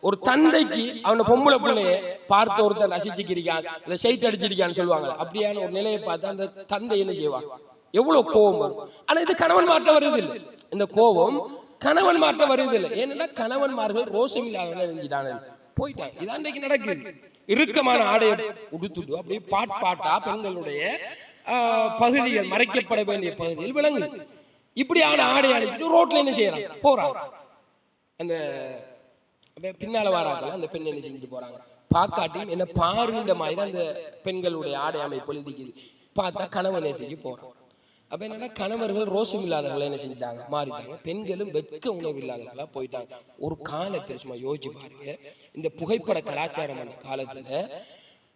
ஒரு தந்தைக்கு அவன பொம்பளை பிள்ளைய பார்த்து ஒருத்தன் ரசிச்சுக்கிறியான், இந்த சைட் அடிச்சிருக்கான்னு சொல்லுவாங்க. அப்படியான ஒரு நிலையை பார்த்து அந்த தந்தை என்ன செய்வான், எவ்வளவு கோபம் வரும். ஆனா இது கணவன் மாற்ற வருது இல்லை, இந்த கோபம் கணவன் மாற்ற வருது இல்லை. ஏன்னா கணவன்மார்கள் ரோஷம் இல்லாத போயிட்டாங்க. இதான் இன்றைக்கு நடக்குது. இறுக்கமான ஆடையை உடுத்துட்டு அப்படியே பாட்டா பெண்களுடைய பகுதிகள் மறைக்கப்பட வேண்டிய பகுதியில் விளங்கு. இப்படியான ஆடை அணிஞ்சிட்டு ரோட்ல என்ன செய்யறாங்க, போறாங்க. அந்த பின்னால வாராக்கள் அந்த பெண் என்ன செஞ்சுட்டு போறாங்க, பாக்காட்டியும் என்ன பாருந்த மாதிரி அந்த பெண்களுடைய ஆடை அமைப்பு இருக்குது. பார்த்தா கணவன் நேற்றுக்கு போறான். அப்ப என்னன்னா கணவர்கள் ரோஷம் இல்லாதவர்களை என்ன செஞ்சாங்க, மாறிட்டாங்க. பெண்களும் வெட்க உணவு இல்லாதவர்களா போயிட்டாங்க. ஒரு காலத்தில் சும்மா யோசிச்சு பாருங்க, இந்த புகைப்பட கலாச்சாரம் அந்த காலத்துல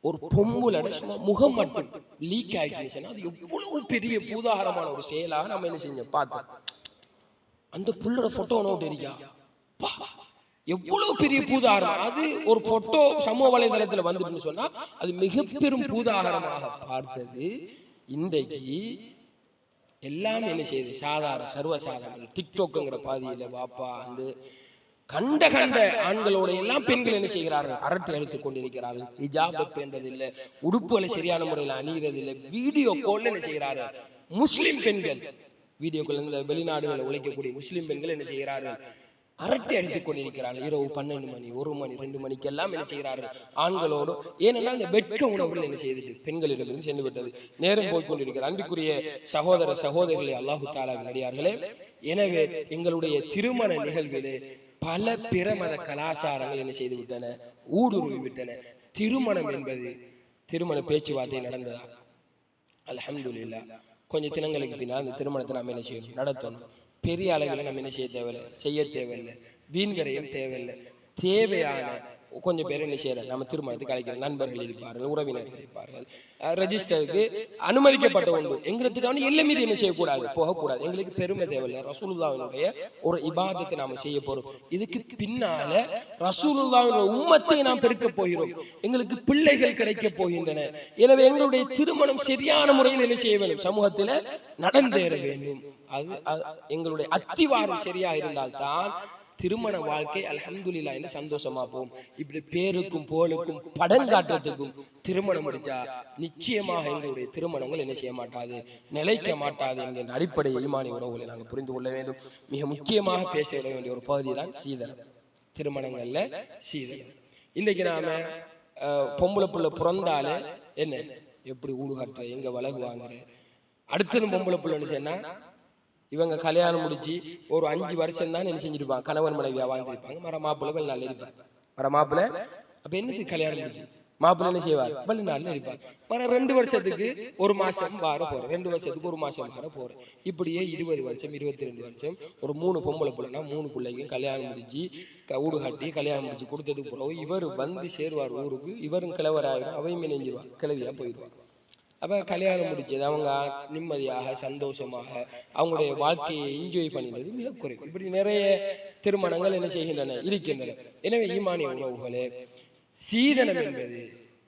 ஒரு பொம்புல சும்மா முகம் மட்டும் லீக் ஆயிடுச்சுன்னா அது எவ்வளவு பெரிய பூதாகரமான ஒரு செயலாக நம்ம என்ன செஞ்சோம் பார்த்தோம். அந்த புள்ளோட போட்டோ நோட்டு இருக்கா, எவ்வளவு பெரிய பூதாகரம். அது ஒரு போட்டோ சமூக வலைதளத்துல வந்துட்டுன்னு சொன்னா அது மிக பெரும் பூதாகரமாக பார்த்தது. இன்றைக்கு எல்லாம் என்ன செய்யுது, சாதாரண சர்வசாதாரண டிக்டாக்ங்கிற பாதியில வாப்பா வந்து கண்ட ஆண்களோட எல்லாம் பெண்கள் என்ன செய்கிறார்கள், அரட்டை எடுத்துக் கொண்டிருக்கிறார்கள். ஹிஜாப் என்றது இல்லை, உடுப்புகளை சரியான முறையில் அணிகிறது இல்லை, வீடியோ கால் என்ன செய்கிறார்கள். முஸ்லிம் பெண்கள் வீடியோ கால், இந்த வெளிநாடுகளில் உழைக்கக்கூடிய முஸ்லிம் பெண்கள் என்ன செய்கிறார்கள், அரட்டை அடித்துக் கொண்டிருக்கிறார்கள். இரவு 12 மணி 1 மணி 2 மணிக்கு எல்லாம் என்ன செய்கிறார்கள் ஆண்களோடு. ஏனென்றால் அந்த வெட்க உணவுகள் என்ன செய்துட்டு பெண்களிடமிருந்து சென்று விட்டது. நேரம் போய்கொண்டிருக்கிறது. அன்பிற்குரிய சகோதர சகோதரிகளே, அல்லாஹு தஆலாவின் அடியார்களே, எனவே எங்களுடைய திருமண நிகழ்விலே பல பிற மத கலாச்சாரங்கள் என்ன செய்து விட்டன, ஊடுருவி விட்டன. திருமணம் என்பது திருமண பேச்சுவார்த்தை நடந்ததா? அல்ஹம்துலில்லாஹ். கொஞ்சம் தினங்களுக்கு பின்னால் அந்த திருமணத்தை நாம் என்ன செய்யணும், நடத்தணும். பெரிய அளவில் நம்ம என்ன செய்ய தேவையில்லை, வீண்கரையும் தேவையில்லை. தேவையான கொஞ்சம் பேர் என்ன செய்யற, நம்ம திருமணத்துக்கு அழைக்கிற நண்பர்கள் இருப்பார்கள், உறவினர்கள் இருப்பார்கள். ரெஜிஸ்டருக்கு அனுமதிக்கப்பட்ட ஒன்று. எங்களுக்கு எல்லை மீது என்ன செய்யக்கூடாது, போகக்கூடாது. எங்களுக்கு பெருமை தேவையில்லை. ரசூலுல்லாஹ்வுடைய ஒரு இபாதத்தை நாம செய்ய போறோம். இதுக்கு பின்னால ரசூலுல்லாஹ்வுடைய உம்மத்தை நாம் பெருக்க போகிறோம். எங்களுக்கு பிள்ளைகள் கிடைக்க போகின்றன. எனவே எங்களுடைய திருமணம் சரியான முறையில் என்ன செய்ய வேண்டும், சமூகத்தில் நடந்தேற வேண்டும். அது எங்களுடைய அத்திவாரம் சரியா இருந்தால்தான் திருமண வாழ்க்கை அல்ஹம்துலில்லாஹ் என்று சந்தோஷமா போகும். இப்படி பேருக்கும் போலுக்கும் படங்காட்டுறதுக்கும் திருமணம் முடிச்சா நிச்சயமாக எங்களுடைய திருமணங்கள் என்ன செய்ய மாட்டாது, நிலைக்க மாட்டாது என்கிற அடிப்படை ஈமானி உறவுகளை நாங்கள் புரிந்து கொள்ள வேண்டும். மிக முக்கியமாக பேச வேண்டிய ஒரு பகுதி தான் சீதனம். திருமணங்கள்ல சீதனம். இன்றைக்கு நாம பொம்பளை புள்ள பிறந்தாலே என்ன, எப்படி ஊடு காட்டுற, எங்க வளகு வாங்குற, அடுத்தது பொம்பளை புள்ளன்னு சொன்னா இவங்க கல்யாணம் முடிச்சு ஒரு 5 வருஷம் தான் என்ன செஞ்சிருப்பாங்க, கணவன் மனைவியா வாழ்ந்துருப்பாங்க. மர மாப்பிள்ளை வெளிநாள் இருப்பார். மர மாப்பிள்ளை அப்ப என்னத்துக்கு கல்யாணம் முடிச்சு மாப்பிள்ளை என்ன செய்வார், வெளிநாள் இருப்பார். மர 2 வருஷத்துக்கு 1 மாசம் வார போறேன், 2 வருஷத்துக்கு 1 மாசம் வர போறேன். இப்படியே 20 வருஷம் 22 வருஷம் ஒரு 3 பொம்பளை பிள்ளைனா 3 பிள்ளைக்கும் கல்யாணம் முடிச்சு ஊடு கட்டி கல்யாணம் முடிச்சு கொடுத்ததுக்கு பிறகு இவர் வந்து சேருவார் ஊருக்கு. இவரும் கிழவராயிரும், அவையும் இணைஞ்சிருவார், கிழவியா போயிடுவார். அப்போ கல்யாணம் முடிச்சது அவங்க நிம்மதியாக சந்தோஷமாக அவங்களுடைய வாழ்க்கையை என்ஜாய் பண்ணினது மிக குறைவு. இப்படி நிறைய திருமணங்கள் என்ன செய்கின்றன, இருக்கின்றன. எனவே ஈமானிய உறவுகளே, சீதனம் என்பது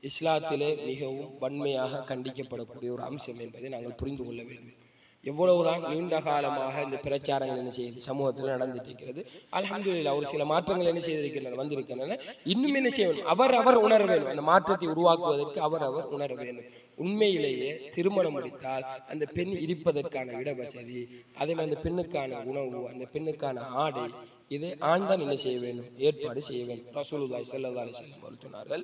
இஸ்லாத்திலே மிகவும் வன்மையாக கண்டிக்கப்படக்கூடிய ஒரு அம்சம் என்பதை நாங்கள் புரிந்து கொள்ள வேண்டும். எவ்வளவுதான் நீண்ட காலமாக இந்த பிரச்சாரங்கள் என்ன செய்யுது, சமூகத்தில் நடந்துட்டு இருக்கிறது. அல்ஹம்துலில்லாஹ் ஒரு சில மாற்றங்கள் என்ன செய்திருக்கின்றன, வந்திருக்கின்றன. இன்னும் என்ன செய்யணும், அவர் உணர வேண்டும். அந்த மாற்றத்தை உருவாக்குவதற்கு அவர் உணர வேண்டும். உண்மையிலேயே திருமணம் முடித்தால் அந்த பெண் இருப்பதற்கான இட வசதி, அதே அந்த பெண்ணுக்கான உணவு, அந்த பெண்ணுக்கான ஆடை, இதை ஆண் தான் என்ன செய்ய வேண்டும், ஏற்பாடு செய்ய வேண்டும். ரசூலுல்லாஹி ஸல்லல்லாஹு அலைஹி வஸல்லம் அவர்கள் சொன்னார்கள்,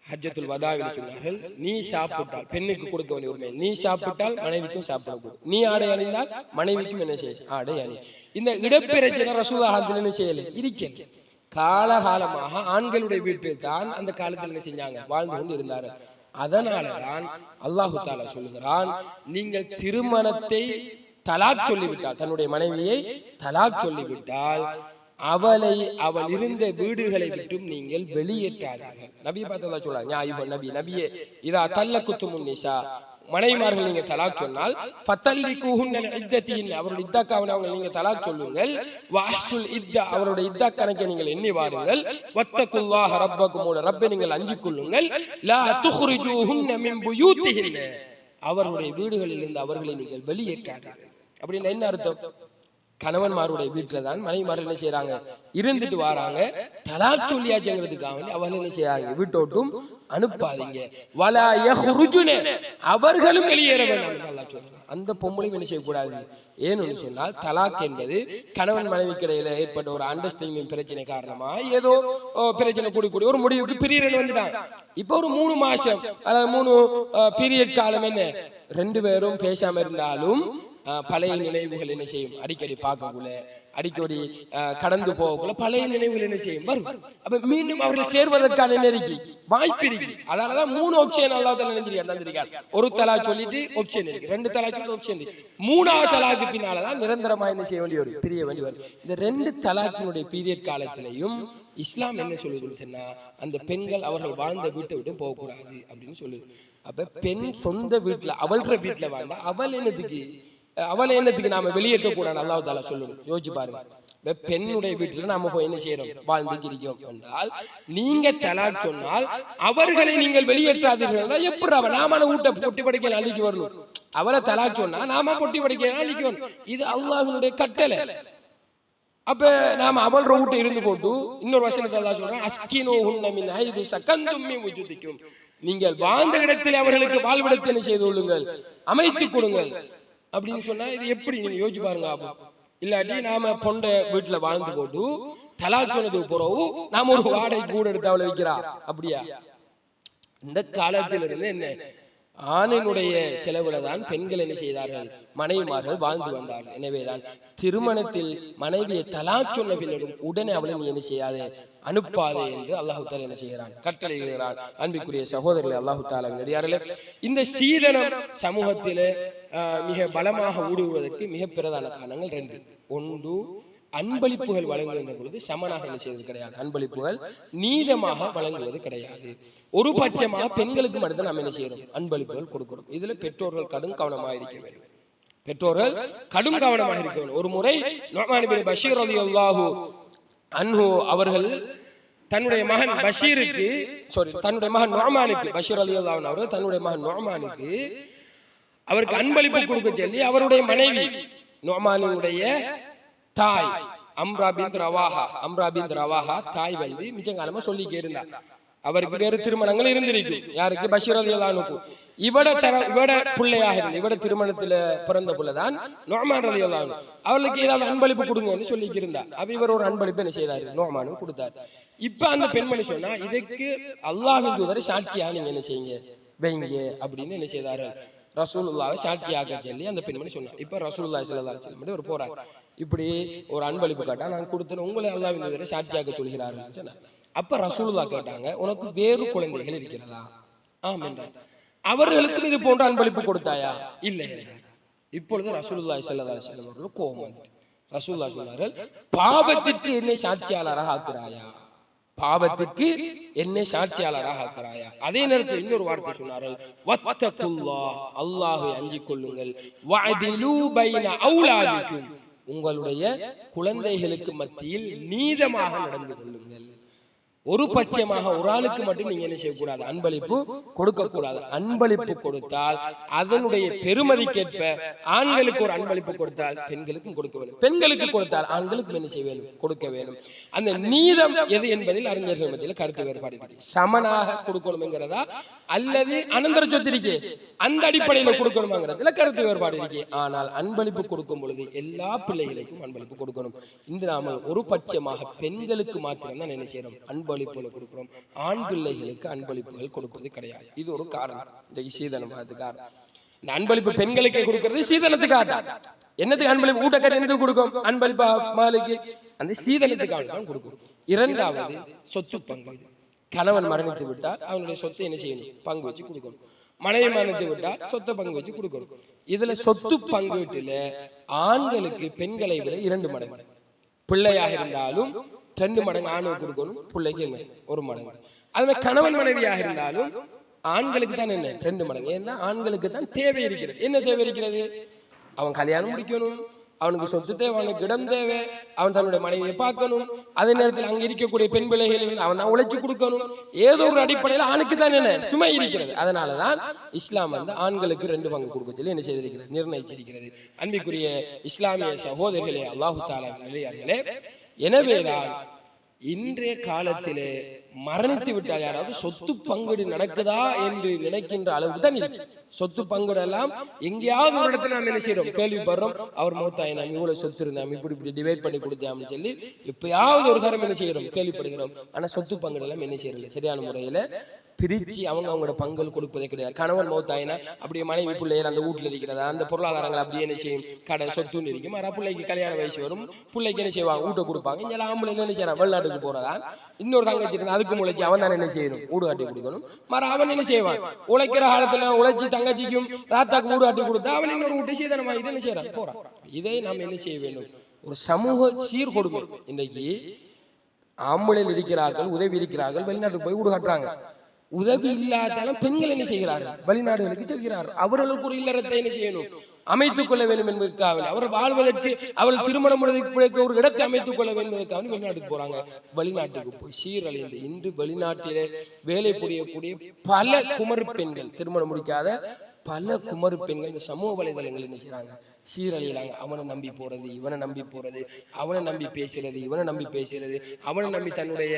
ஹஜ்ஜத்துல் வதாவில் சொன்னார்கள், நீ சாப்பிட்டால் பெண்ணுக்கு கொடுக்க வேண்டிய உரிமை, நீ சாப்பிட்டால் மனைவிக்கும் சாப்பிடக்கூடும், நீ ஆடை அணிந்தால் மனைவிக்கும் என்ன செய்ய ஆடை அணி. இந்த இடப்பிரச்சனை ரசூலுல்லாஹ் என்ன செய்யலை, இருக்கிறது. காலகாலமாக ஆண்களுடைய வீட்டில் தான் அந்த காலத்தில் என்ன செஞ்சாங்க, வாழ்ந்து கொண்டு இருந்தார்கள். அதனாலதான் அல்லாஹு தஆலா சொல்லுகிறான், நீங்கள் திருமணத்தை தலாக் சொல்லிவிட்டால், தன்னுடைய மனைவியை தலாக் சொல்லிவிட்டால் அவள் இருந்த வீடுகளை விட்டும் நீங்கள் வெளியேற்றாதீர்கள். நபி பார்த்தா சொல்றாங்க, நபியே இதா தல்லக்குத்துமுன் நிசா, மனைவிமார்கள் நீங்க தலாக் சொன்னால் அவருடைய இத்தாக்காவை நீங்க தலாக் சொல்லுங்கள், அவருடைய இத்தா கணக்கை நீங்கள் எண்ணி வாருங்கள், வத்தகுல்லாஹ ரப்பக்கும், ரப்பை நீங்கள் அஞ்சிக் கொள்ளுங்கள், லா துக்ரிஜூஹுன்ன மின் புயூத்திஹின்ன, அவருடைய வீடுகளில் இருந்து அவர்களை நீங்கள் வெளியேற்றாதீர்கள். அப்படின்னா என்ன அர்த்தம், கணவன்மாருடைய வீட்டுல தான் மனைவிமார்கள் என்ன செய்யறாங்க, இருந்துட்டு வராங்க. தலாக் சொல்லியாச்சுங்கிறதுக்காக அவர்கள் என்ன செய்யறாங்க, வீட்டோட்டும் அனுப்பாதீங்க. வலா யஹ்ருஜுன, அவர்களும் வெளியேற வேண்டாம் அல்லாஹ் சொல்றான். அந்த பொம்பளையும் என்ன செய்யக்கூடாது. ஏன்னு சொன்னால் தலாக் என்பது கணவன் மனைவிக்கு இடையில ஏற்பட்ட ஒரு அண்டர்ஸ்டாண்டிங் பிரச்சனை காரணமா ஏதோ பிரச்சனை கூடிய ஒரு முடிவுக்கு பீரியட் வந்துட்டாங்க. இப்போ ஒரு 3 மாசம் அதாவது 3 பீரியட் காலம் என்ன, 2 பேரும் பேசாம இருந்தாலும் பழைய நினைவுகள் என்ன செய்யும், அடிக்கடி பார்க்கக்குள்ள, அடிக்கடி கடந்து போகக்குள்ள பழைய நினைவுகள் என்ன செய்யும், வரும். அப்ப மீண்டும் அவர்கள் சேர்வதற்கான நெருக்கி வாய்ப்பு இருக்கு. அதனாலதான் 3 ஆப்ஷன் அல்லாஹ் தஆலா தந்திருக்கார். ஒரு தலாக் சொல்லிட்டு ஆப்ஷன் இருக்கு, 2 தலாக் சொல்லி ஆப்ஷன் இருக்கு, 3ஆவது தலாக்கு பின்னாலதான் நிரந்தரமா என்ன செய்ய வேண்டி வரும், பிரிய வேண்டி வரும். இந்த 2 தலாக்கினுடைய பீரியட் காலத்திலையும் இஸ்லாம் என்ன சொல்லுதுன்னு சொன்னா, அந்த பெண்கள் அவர்கள் வாழ்ந்த வீட்டை விட்டு போகக்கூடாது அப்படின்னு சொல்லுது. அப்ப பெண் சொந்த வீட்டுல அவள்ற வீட்டுல வாழ்ந்தா அவளை என்னத்துக்கு நாம வெளியேற்றக்கூடாது அல்லாஹ் தஆலா சொல்லணும். யோசிச்சு பாருங்க, பெண்ணுடைய வீட்டுல நாம போய் என்ன செய்யறோம், வாழ்ந்து இருக்கிறோம் என்றால், நீங்க தலாக் சொன்னால் அவர்களை நீங்கள் வெளியேற்றாதீர்கள். எப்படி அவன் நாம வீட்டை பொட்டி படைக்க அள்ளிக்கு வரணும், அவளை தலாக் சொன்னா நாம பொட்டி படைக்க அள்ளிக்கு வரணும். இது அல்லாஹ்வினுடைய கட்டளை. அப்ப நாம அவள் வீட்டை இருந்து போட்டு இன்னொரு வசனம் அல்லாஹ் சொல்றான், அஸ்கினூஹுன்ன மின் ஹைது சகந்தும் மின் வுஜூதிக்கும், நீங்கள் வாழ்ந்த இடத்தில் அவர்களுக்கு வாழ்விடத்தை செய்து கொள்ளுங்கள், அமைத்துக் கொடுங்கள் அப்படின்னு சொன்னா இது எப்படி, நீங்க யோசிச்சு பாருங்க. இல்லாட்டி நாம பொண்ட வீட்டுல வாழ்ந்து போட்டு தலாக் சொன்னதுக்கு பிறகு நாம ஒரு வாடகை கூட எடுத்து அவளை வைக்கிறா அப்படியா? இந்த காலத்திலிருந்து என்ன ஆணினுடைய செலவுல தான் பெண்கள் என்ன செய்தார்கள், மனைவிமார்கள் வாழ்ந்து வந்தார்கள். எனவேதான் திருமணத்தில் மனைவியை தலாக் சொன்ன பின்னரும் உடனே அவளை நீ என்ன செய்யாதே, அனுப்பாதே என்று அல்லாஹு தாலா என்ன செய்கிறான், கட்டளையிடுகிறான். அன்பிற்குரிய சகோதரர்களே, அல்லாஹு தாலா நடிகார்களே, இந்த சீதனம் சமூகத்திலே மிக பலமாக ஊடுருவதற்கு மிக பிரதான காரணங்கள் ரெண்டு. ஒன்று, அன்பளிப்புகள் வழங்குகின்ற பொழுது சமனாக என்ன செய்வது கிடையாது, அன்பளிப்புகள் நீதமாக வழங்குவது கிடையாது. ஒரு பட்சமாக பெண்களுக்கு மட்டும்தான் நாம் என்ன செய்யறோம், அன்பளிப்புகள் கொடுக்கிறோம். இதுல பெற்றோர்கள் கடும் கவனமாக இருக்க வேண்டும். பெற்றோர்கள் கடும் கவனமாக இருக்க வேண்டும். ஒரு முறை நுஅமான் இப்னு பஷீர் ரலியல்லாஹு அன்ஹு அவர்கள் தன்னுடைய மகன் பஷீருக்கு தன்னுடைய மகன் நுஅமானுக்கு, பஷீர் ரலியல்லாஹு அன்ஹு அவர்கள் தன்னுடைய மகன் நுஅமானுக்கு அவருக்கு அன்பளிப்பு கொடுக்க சொல்லி அவருடைய மனைவி நுஅமானுடைய தாய் அம்ரா பின்த் ரவாஹா தாய் வந்து மிச்சங்காலமா சொல்லிக்கே இருந்தா. அவருக்கு வேறு திருமணங்கள் இருந்திருக்கு. யாருக்கு? பஷீர் ரலியல்லாஹு அன்ஹு. இவட பிள்ளையாக இருந்து இவட திருமணத்துல பிறந்த பிள்ளைதான் நுஅமான் ரலியல்லாஹு அன்ஹு. அவளுக்கு ஏதாவது அன்பளிப்பு கொடுங்கன்னு சொல்லிக்கு இருந்தா. அப்ப இவர் ஒரு அன்பளிப்பு என்ன செய்தாரு, நுஅமானும் கொடுத்தார். இப்ப அந்த பெண்மணி சொன்னா, இதுக்கு அல்லாஹ்வின் தூதர் சாட்சியா நீங்க என்ன செய்யுங்க, வைங்க அப்படின்னு என்ன செய்தாரு, ரசூலுல்லாஹ்வை சாட்சியாக சொல்லி அந்த பெண்மணி சொன்னார். இப்ப ரசூலுல்லாஹி ஸல்லல்லாஹு அலைஹி வஸல்லம் ஒரு போறார், இப்படி ஒரு அன்பளிப்பு கேட்டா நான் கொடுத்தேன், உங்களை அல்லாஹ்வின் தூதர் சாட்சியாக சொல்கிறார்கள் சொன்னார். அப்ப ரசூலுல்லாஹ் கேட்டாங்க, உனக்கு வேறு குழந்தைகள் இருக்கிறதா? ஆம் என்றார். அவர்களுக்கு இது போன்ற அன்பளிப்பு கொடுத்தாயா? இல்லை என்றார். இப்பொழுது ரசூலுல்லாஹி ஸல்லல்லாஹு அலைஹி வஸல்லம் அவர்கள் கோபம் வந்து ரசூலுல்லாஹ் சொன்னார்கள், பாவத்திற்கு என்னை சாட்சியாளராக ஆக்குறாயா, பாவத்திற்கு என்னை சாட்சியாளராக ஆக்குறாயா? அதே நேரத்தில் இன்னொரு வார்த்தை சொன்னார்கள், வத்தகுல்லாஹ், அல்லாஹ்வை அஞ்சிக் கொள்ளுங்கள், வஅதிலு பைன அவுலாதிக்கும், உங்களுடைய குழந்தைகளுக்கு மத்தியில் நீதமாக நடந்து கொள்ளுங்கள். ஒரு பட்சமாக ஒரு ஆளுக்கு மட்டும் நீங்க என்ன செய்யக்கூடாது, அன்பளிப்பு கொடுக்க கூடாது. அன்பளிப்பு கொடுத்தால் அதனுடைய பெருமதிக்கேற்ப ஆண்களுக்கு ஒரு அன்பளிப்பு கொடுத்தால் பெண்களுக்கும் கொடுக்க வேண்டும், பெண்களுக்கு கொடுத்தால் ஆண்களுக்கும் என்ன செய்ய வேண்டும், கொடுக்க வேண்டும். அந்த நீதம் எது என்பதில் அறிஞர்கள் மத்தியில் கருத்து வேறுபாடு இருக்கு. சமனாக கொடுக்கணும்ங்கிறதா அல்லது அனந்தர சொத்திரிக்கே அந்த அடிப்படையில் கொடுக்கணுமாங்கிறதுல கருத்து வேறுபாடு இருக்கு. ஆனால் அன்பளிப்பு கொடுக்கும் பொழுது எல்லா பிள்ளைகளுக்கும் அன்பளிப்பு கொடுக்கணும். இன்று நாம ஒரு பட்சமாக பெண்களுக்கு மாத்திரம் தான் என்ன செய்யறோம், அன்பளிப்புகளை கொடுக்கிறோம். ஆண் பிள்ளைகளுக்கு அன்பளிப்புகள் கொடுப்பது கிடையாது. இது ஒரு காரணம். இந்த சீதனம் காரணம். இந்த அன்பளிப்பு பெண்களுக்கே கொடுக்கிறது சீதனத்துக்காக. என்னத்துக்கு அன்பளிப்பு? ஊட்டக்கட்டை என்னத்துக்கு கொடுக்கும் அன்பளிப்பா மகளுக்கு? அந்த சீதனத்துக்காக தான் கொடுக்கும். இரண்டாவது, சொத்து பங்கு. கணவன் மரணித்து விட்டால் அவனுடைய சொத்தை என்ன செய்யணும், பங்கு வச்சு கொடுக்கணும். மனைவி மரணித்து விட்டால் சொத்தை பங்கு வச்சு கொடுக்கணும். இதுல சொத்து பங்கீட்டுல ஆண்களுக்கு பெண்களை விட 2 மடங்கு. பிள்ளையாக இருந்தாலும் 2 மடங்கு ஆணுக்கு கொடுக்கணும், பிள்ளைக்கு என்ன 1 மடங்கு. அதுமாதிரி கணவன் மனைவியாக இருந்தாலும் ஆண்களுக்கு தான் என்ன 2 மடங்கு. ஏன்னா ஆண்களுக்கு தான் தேவை இருக்கிறது. என்ன தேவை இருக்கிறது? அவன் கல்யாணம் முடிக்கணும், அவனுக்கு சொத்து தேவை, அவனுக்கு இடம் தேவை, அவன் தன்னுடைய மனைவியை பார்க்கணும், அதே நேரத்தில் அங்க இருக்கக்கூடிய பெண் பிள்ளைகள் அவன் தான் உழைச்சு கொடுக்கணும். ஏதோ ஒரு அடிப்படையில் ஆணுக்கு தான் என்ன சுமை இருக்கிறது. அதனாலதான் இஸ்லாம் வந்து ஆண்களுக்கு 2 பங்கு கொடுக்க சொல்லி என்ன செய்திருக்கிறது, நிர்ணயிச்சிருக்கிறது. அன்பிற்குரிய இஸ்லாமிய சகோதரர்களே, அல்லாஹு தஆலா நல்லடியார்களே, எனவேதான் இன்றைய காலத்திலே மரணித்து விட்டால் யாராவது சொத்து பங்கீடு நடக்குதா என்று நினைக்கின்ற அளவுக்கு தான் இருக்கு. சொத்து பங்கீடு எல்லாம் எங்கேயாவது ஒரு இடத்துல நாம் என்ன செய்யறோம், கேள்விப்படுறோம், அவர் மௌத்தாய் நாம் இவ்வளவு சொத்து இருந்தாம், இப்படி டிவைட் பண்ணி கொடுத்தாம்னு சொல்லி எப்பயாவது ஒரு தரம் என்ன செய்யறோம், கேள்விப்படுகிறோம். ஆனா சொத்து பங்கீடு எல்லாம் என்ன செய்யறது, சரியான முறையில பிரிச்சு அவங்களோட பங்கள் கொடுப்பதே கிடையாது. கணவன் மௌத்தாயினா அப்படியே மனைவி பிள்ளைகள் அந்த வீட்டுல இருக்கிறதா, அந்த பொருளாதாரங்கள் அப்படியே என்ன செய்யும், கடை சொத்துன்னு இருக்கும். ஆனால் பிள்ளைக்கு கல்யாண வயசு வரும், பிள்ளைக்கு என்ன செய்வாங்க, ஊட்ட கொடுப்பாங்க. இங்கே ஆம்பளை என்ன செய்யறான், வெளிநாட்டுக்கு போறதா, இன்னொரு தங்கச்சி இருந்தா அதுக்கு முளைச்சி அவன் தான் என்ன செய்யணும், ஊடு காட்டி கொடுக்கணும். மறு அவன் என்ன செய்வான், உழைக்கிற காலத்துல உழைச்சி தங்கச்சிக்கும் ராத்தாக்கு ஊடு காட்டி கொடுத்தா அவன் இன்னொரு வீட்டு சீதனம் வாங்கிட்டு என்ன செய்யறான், போறான். இதை நாம் என்ன செய்ய வேண்டும், ஒரு சமூக சீர்கொடுமை. இன்றைக்கு ஆம்பளையில் இருக்கிறார்கள், உதவி இருக்கிறார்கள், வெளிநாட்டுக்கு போய் ஊடு காட்டுறாங்க. உதவி இல்லாதாலும் பெண்கள் என்ன செய்கிறார்கள், வெளிநாடுகளுக்கு செல்கிறார்கள். அவர்களுக்கு ஒரு இல்லறத்தை என்ன செய்யணும், அமைத்துக் கொள்ள வேண்டும் என்பதற்காக, அவர் வாழ்வதற்கு, அவள் திருமணம் ஒரு இடத்தை அமைத்துக் கொள்ள வேண்டும் என்பதற்காக வெளிநாட்டுக்கு போறாங்க. வெளிநாட்டுக்கு போய் சீரழிந்து இன்று வெளிநாட்டிலே வேலை புரியக்கூடிய பல குமரு பெண்கள், திருமணம் முடிக்காத பல குமரு பெண்கள் இந்த சமூக வலைதளங்கள் என்ன செய்யறாங்க, சீரழியறாங்க. அவனை நம்பி போறது, இவனை நம்பி போறது, அவனை நம்பி பேசுறது, இவனை நம்பி பேசுறது, அவனை நம்பி தன்னுடைய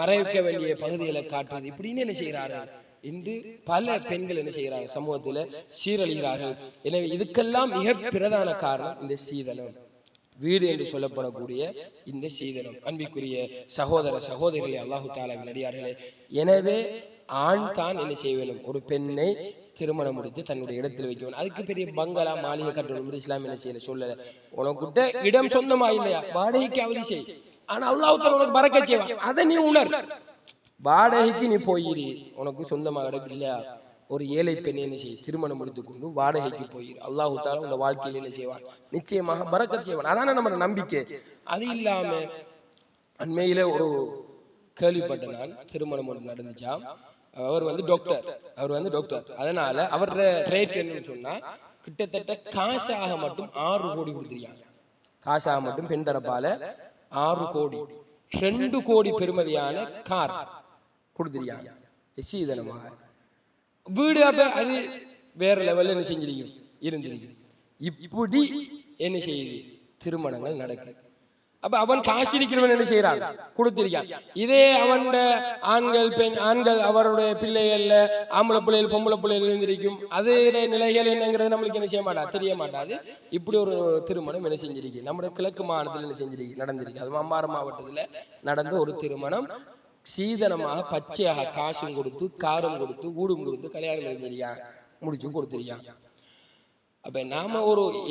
மறைக்க வேண்டிய பகுதிகளை காட்டுறது, இப்படின்னு என்ன செய்கிறார்கள். இன்று பல பெண்கள் என்ன செய்கிறார்கள், சமூகத்தில் சீரழிகிறார்கள். எனவே இதுக்கெல்லாம் மிக பிரதான காரணம் இந்த சீதனம். வீடு என்று சொல்லப்படக்கூடிய இந்த சீதனம். அன்பிற்குரிய சகோதர சகோதரிகளே, அல்லாஹு தாலாவின் அடியார்களே, எனவே ஆண் தான் என்ன செய்ய வேண்டும்? ஒரு பெண்ணை திருமணம் முடித்து தன்னுடைய இடத்தில் வைக்க வேண்டும். அதுக்கு பெரிய பங்களா மாளிகை கட்டணும் இஸ்லாம் என்ன செய்யல சொல்லல. உனக்கிட்ட இடம் சொந்தமா இல்லையா, வாடகைக்கு அவதி செய். ஆனா அல்லாஹ் தாலா உனக்கு பரக்கத் செய்வான். அதை நீ உணர். வாடகைக்கு நீ போயிரு, உனக்கு சொந்தமாக இடம் இல்லையா, ஒரு ஏழை பெண் என்ன செய்ய திருமணம் முடித்துக் கொண்டு வாடகைக்கு போயிரு. அல்லாஹ் தாலா உங்க வாழ்க்கையில் என்ன செய்வான்? நிச்சயமாக பரக்கத் செய்வான். அதான நம்ம நம்பிக்கை. அது இல்லாம அண்மையில ஒரு கேள்விப்பட்ட நான், திருமணம் ஒன்று நடந்துச்சா, அவர் டாக்டர். அதனால அவரோட ரேட் என்னன்னு சொன்னா கிட்டத்தட்ட காசாக மட்டும் 6 கோடி கொடுத்துருக்காங்க. காசாக மட்டும் பெண் தரப்பால 6 கோடி, 2 கோடி பெறுமதியான கார் கொடுத்துருக்காங்க சீதனமாக. வீடு அப்ப அது வேற லெவல்ல என்ன செஞ்சிருக்கும் இருந்திருக்கு. இப்படி என்ன செய்யுது? திருமணங்கள் நடக்குது. அப்ப அவன் காசு இருக்கிறவன் என்ன செய்யறான்? கொடுத்திருக்கான். இதே அவன் ஆண்கள் அவருடைய பிள்ளைகள்ல ஆம்பளை பிள்ளைகள் பொம்பளை பிள்ளைகள் இருந்திருக்கும். அதே நிலைகள் என்னங்கிறது நம்மளுக்கு என்ன செய்ய மாட்டா, தெரிய மாட்டாது. இப்படி ஒரு திருமணம் என்ன செஞ்சிருக்கு? நம்முடைய கிழக்கு மாநிலத்தில் என்ன செஞ்சிருக்கு, நடந்திருக்கு. அது அம்பாறை மாவட்டத்துல நடந்த ஒரு திருமணம். சீதனமாக பச்சையாக காசும் கொடுத்து காரும் கொடுத்து ஊடும் கொடுத்து கல்யாணம் எழுதிருக்கான், முடிச்சு கொடுத்திருக்கான். அப்ப நாம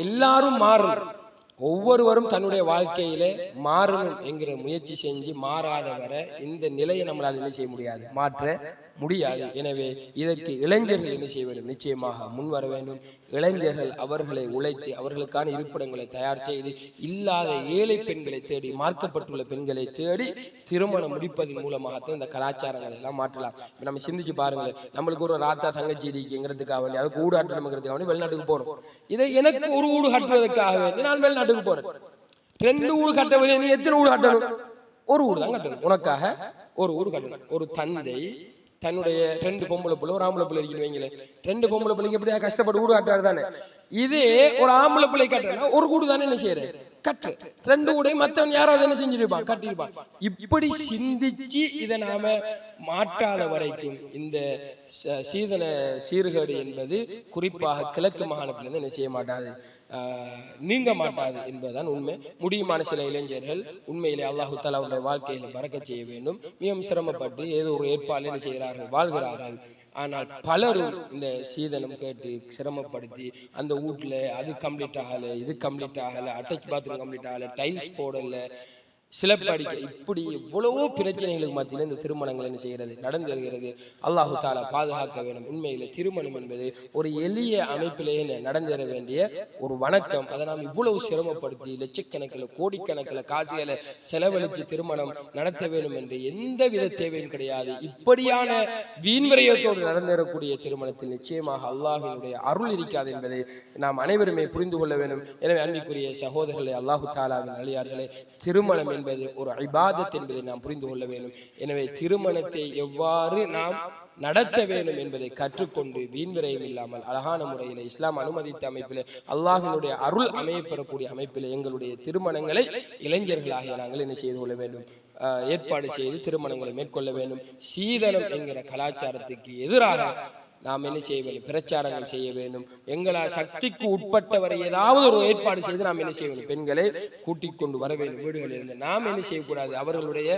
எல்லாரும் மாறணும். ஒவ்வொருவரும் தன்னுடைய வாழ்க்கையில மாறணும் என்கிற முயற்சி செஞ்சு மாறாத வரை இந்த நிலையை நம்மளால் என்ன செய்ய முடியாது, மாற்ற முடியாது. எனவே இதற்கு இளைஞர்கள் என்ன செய்ய வேண்டும்? நிச்சயமாக முன் வர வேண்டும். இளைஞர்கள் அவர்களை உழைத்து அவர்களுக்கான இருப்பிடங்களை தயார் செய்து இல்லாத ஏழை பெண்களை தேடி, மார்க்கப்பட்டுள்ள பெண்களை தேடி திருமணம் முடிப்பதன் மூலமாகத்தான் இந்த கலாச்சாரங்களை எல்லாம் மாற்றலாம். நம்ம சிந்திச்சு பாருங்களேன், நம்மளுக்கு ஒரு ராத்தா தங்கச்சி இருக்குங்கிறதுக்காக வேண்டி, அதுக்கு ஊடு கட்டணுங்கிறதுக்காக வேண்டி வெளிநாட்டுக்கு போறோம். இதை எனக்கு ஒரு ஊடு கட்டுவதற்காக வேண்டி நான் வெளிநாட்டுக்கு போறேன். 2 ஊடு கட்ட வேண்டிய நீ எத்தனை ஊடு கட்டணும்? ஒரு ஊடு தான் கட்டணும். உனக்காக ஒரு ஊடு கட்டணும். ஒரு தந்தை தன்னுடைய 2 பொம்பளை பிள்ளை ஒரு ஆம்பளை பிள்ளை இருக்குன்னு வைங்களேன். 2 பொம்பளை பிள்ளைக்கு எப்படியா கஷ்டப்பட்டு ஊடு கட்டுறாரு தானே. இதே ஒரு ஆம்பளை பிள்ளை கட்டுறா ஒரு கூடு தானே என்ன செய்யற கட்டு. 2 கூடையும் மற்றவன் யாராவது என்ன செஞ்சிருப்பான், கட்டிருப்பான். இப்படி சிந்திச்சு இதை நாம மாற்றாத வரைக்கும் இந்த சீதன சீர்கேடு என்பது குறிப்பாக கிழக்கு மாகாணத்திலிருந்து என்ன செய்ய மாட்டாது, நீங்க மாட்டாது என்பதுதான் உண்மை. முடியுமான சில இளைஞர்கள் உண்மையிலே அல்லாஹு தஆலா அவருடைய வாழ்க்கையில பறக்கச் செய்ய வேண்டும். மிகவும் சிரமப்பட்டு ஏதோ ஒரு ஏற்பாடு என்ன செய்கிறார்கள், வாழ்கிறார்கள். ஆனால் பலரும் இந்த சீதனம் கேட்டு சிரமப்படுத்தி அந்த வீட்டுல அது கம்ப்ளீட் ஆகல, இது கம்ப்ளீட் ஆகல, அட்டாச் பாத்ரூம் கம்ப்ளீட் ஆகல, டைல்ஸ் போடல, சிலப்படிக்க, இப்படி எவ்வளவோ பிரச்சனைகளுக்கு மத்தியில் இந்த திருமணங்கள் என்ன செய்கிறது, நடந்து வருகிறது. அல்லாஹு தஆலா பாதுகாக்க வேண்டும். உண்மையில திருமணம் என்பது ஒரு எளிய அமைப்பிலேயே நடந்தேற வேண்டிய ஒரு வணக்கம். அதை நாம் இவ்வளவு சிரமப்படுத்தி லட்சக்கணக்கில் கோடிக்கணக்கில் காசுகளை செலவழித்து திருமணம் நடத்த வேண்டும் என்று எந்த வித தேவையும் கிடையாது. இப்படியான வீண்விரயத்தோடு நடந்தேறக்கூடிய திருமணத்தில் நிச்சயமாக அல்லாஹ்வினுடைய அருள் இருக்காது என்பதை நாம் அனைவருமே புரிந்து கொள்ள வேண்டும். எனவே அன்பிற்குரிய சகோதரர்களே, அல்லாஹு தஆலாவின் அடியார்களே, திருமணம் என்பது ஒரு இபாதத் என்பதை நாம் புரிந்து கொள்ள வேண்டும். எனவே திருமணத்தை எவ்வாறு நாம் நடத்த வேண்டும் என்பதை கற்றுக்கொண்டு வீண்விரயம் இல்லாமல் அழகான முறையில் இஸ்லாம் அனுமதித்த அமைப்பில் அல்லாஹ்வினுடைய அருள் அமையப்பெறக்கூடிய அமைப்பில் எங்களுடைய திருமணங்களை இளைஞர்களாகிய நாங்கள் என்ன செய்து கொள்ள வேண்டும், ஏற்பாடு செய்து திருமணங்களை மேற்கொள்ள வேண்டும். சீதனம் என்கிற கலாச்சாரத்துக்கு எதிராக நாம் என்ன செய்ய வேண்டும், பிரச்சாரங்கள் செய்ய வேண்டும். எங்களால் சக்திக்கு உட்பட்டவரை ஏதாவது ஒரு ஏற்பாடு செய்து நாம் என்ன செய்ய வேண்டும், பெண்களை கூட்டிக் கொண்டு வர வேண்டும் வீடுகளில் இருந்து. நாம் என்ன செய்யக்கூடாது, அவர்களுடைய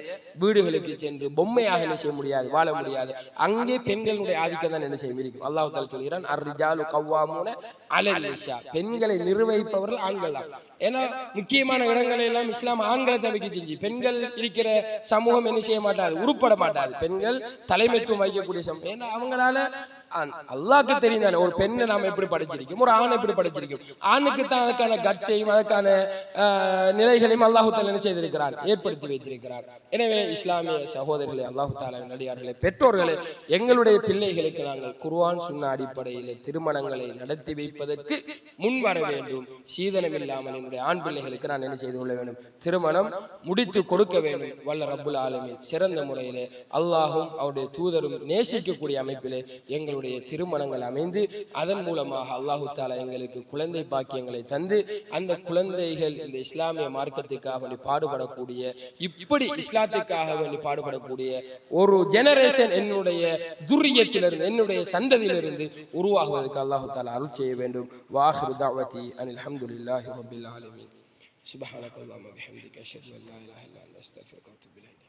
வீடுகளுக்கு சென்று பொம்மையாக என்ன செய்ய முடியாது, வாழ முடியாது. அங்கே பெண்களுடைய ஆதிக்கம் தான் என்ன செய்ய இருக்கும். அல்லாஹ் தஆலா சொல்கிறான், அர்-ரிஜாலு கவ்வாமூன அலல் நிஸா, பெண்களை நிர்வகிப்பவர்கள் ஆண்கள் தான். ஏன்னா முக்கியமான இடங்களை எல்லாம் இஸ்லாம் ஆண்களை தவிக்க செஞ்சு, பெண்கள் இருக்கிற சமூகம் என்ன செய்ய மாட்டாது, உருப்பட மாட்டாது. பெண்கள் தலைமைத்துவம் வகிக்கக்கூடிய சமூகம். ஏன்னா அவங்களால அல்லாஹ்க்கு தெரியும் தானே ஒரு பெண்ணை நாம எப்படி படைச்சிருக்கோம், ஒரு ஆணை எப்படி படைச்சிருக்கோம். ஆணுக்கு தான் அதுக்கான கட்சையும் அதுக்கான நிலைகளையும் அல்லாஹ் தஆலா என்ன செய்திருக்கிறார், ஏற்படுத்தி வைத்திருக்கிறார். எனவே இஸ்லாமிய சகோதரர்களே, அல்லாஹ் தஆலாவின் அடியார்களே, பெற்றோர்களே, எங்களுடைய பிள்ளைகளுக்கு நாங்கள் குர்ஆன் சுன்னா அடிப்படையில் திருமணங்களை நடத்தி வைப்பதற்கு முன் வர வேண்டும். சீதனம் இல்லாமல் என்னுடைய ஆண் பிள்ளைகளுக்கு நான் என்ன செய்து கொள்ள வேண்டும், திருமணம் முடித்து கொடுக்க வேண்டும். வல்ல ரப்புல் ஆலமீன் சிறந்த முறையிலே அல்லாஹும் அவருடைய தூதரும் நேசிக்கக்கூடிய அமைப்பிலே எங்களுடைய திருமணங்கள் அமைந்து அதன் மூலமாக அல்லாஹு தஆலா எங்களுக்கு குழந்தை பாக்கியங்களை தந்து அந்த குழந்தைகள் இந்த இஸ்லாமிய மார்க்கத்துக்காக வேண்டி பாடுபடக்கூடிய, இப்படி இஸ்லாத்துக்காக வேண்டி பாடுபடக்கூடிய ஒரு ஜெனரேஷன் என்னுடைய துர்ரியத்திலிருந்து, என்னுடைய சந்ததியிலிருந்து உருவாகுவதற்கு அல்லாஹு தஆலா அருள் செய்ய வேண்டும். வாஹிரு தஅவதி அனில் ஹம்துலில்லாஹி ரப்பில் ஆலமீன். சுப்ஹானக அல்லாஹும்ம பிஹம்திக அஷ்ஹது அன் லா இலாஹா இல்லா அன்த அஸ்தக்ஃபிருக வ அத்தூபு இலைக்.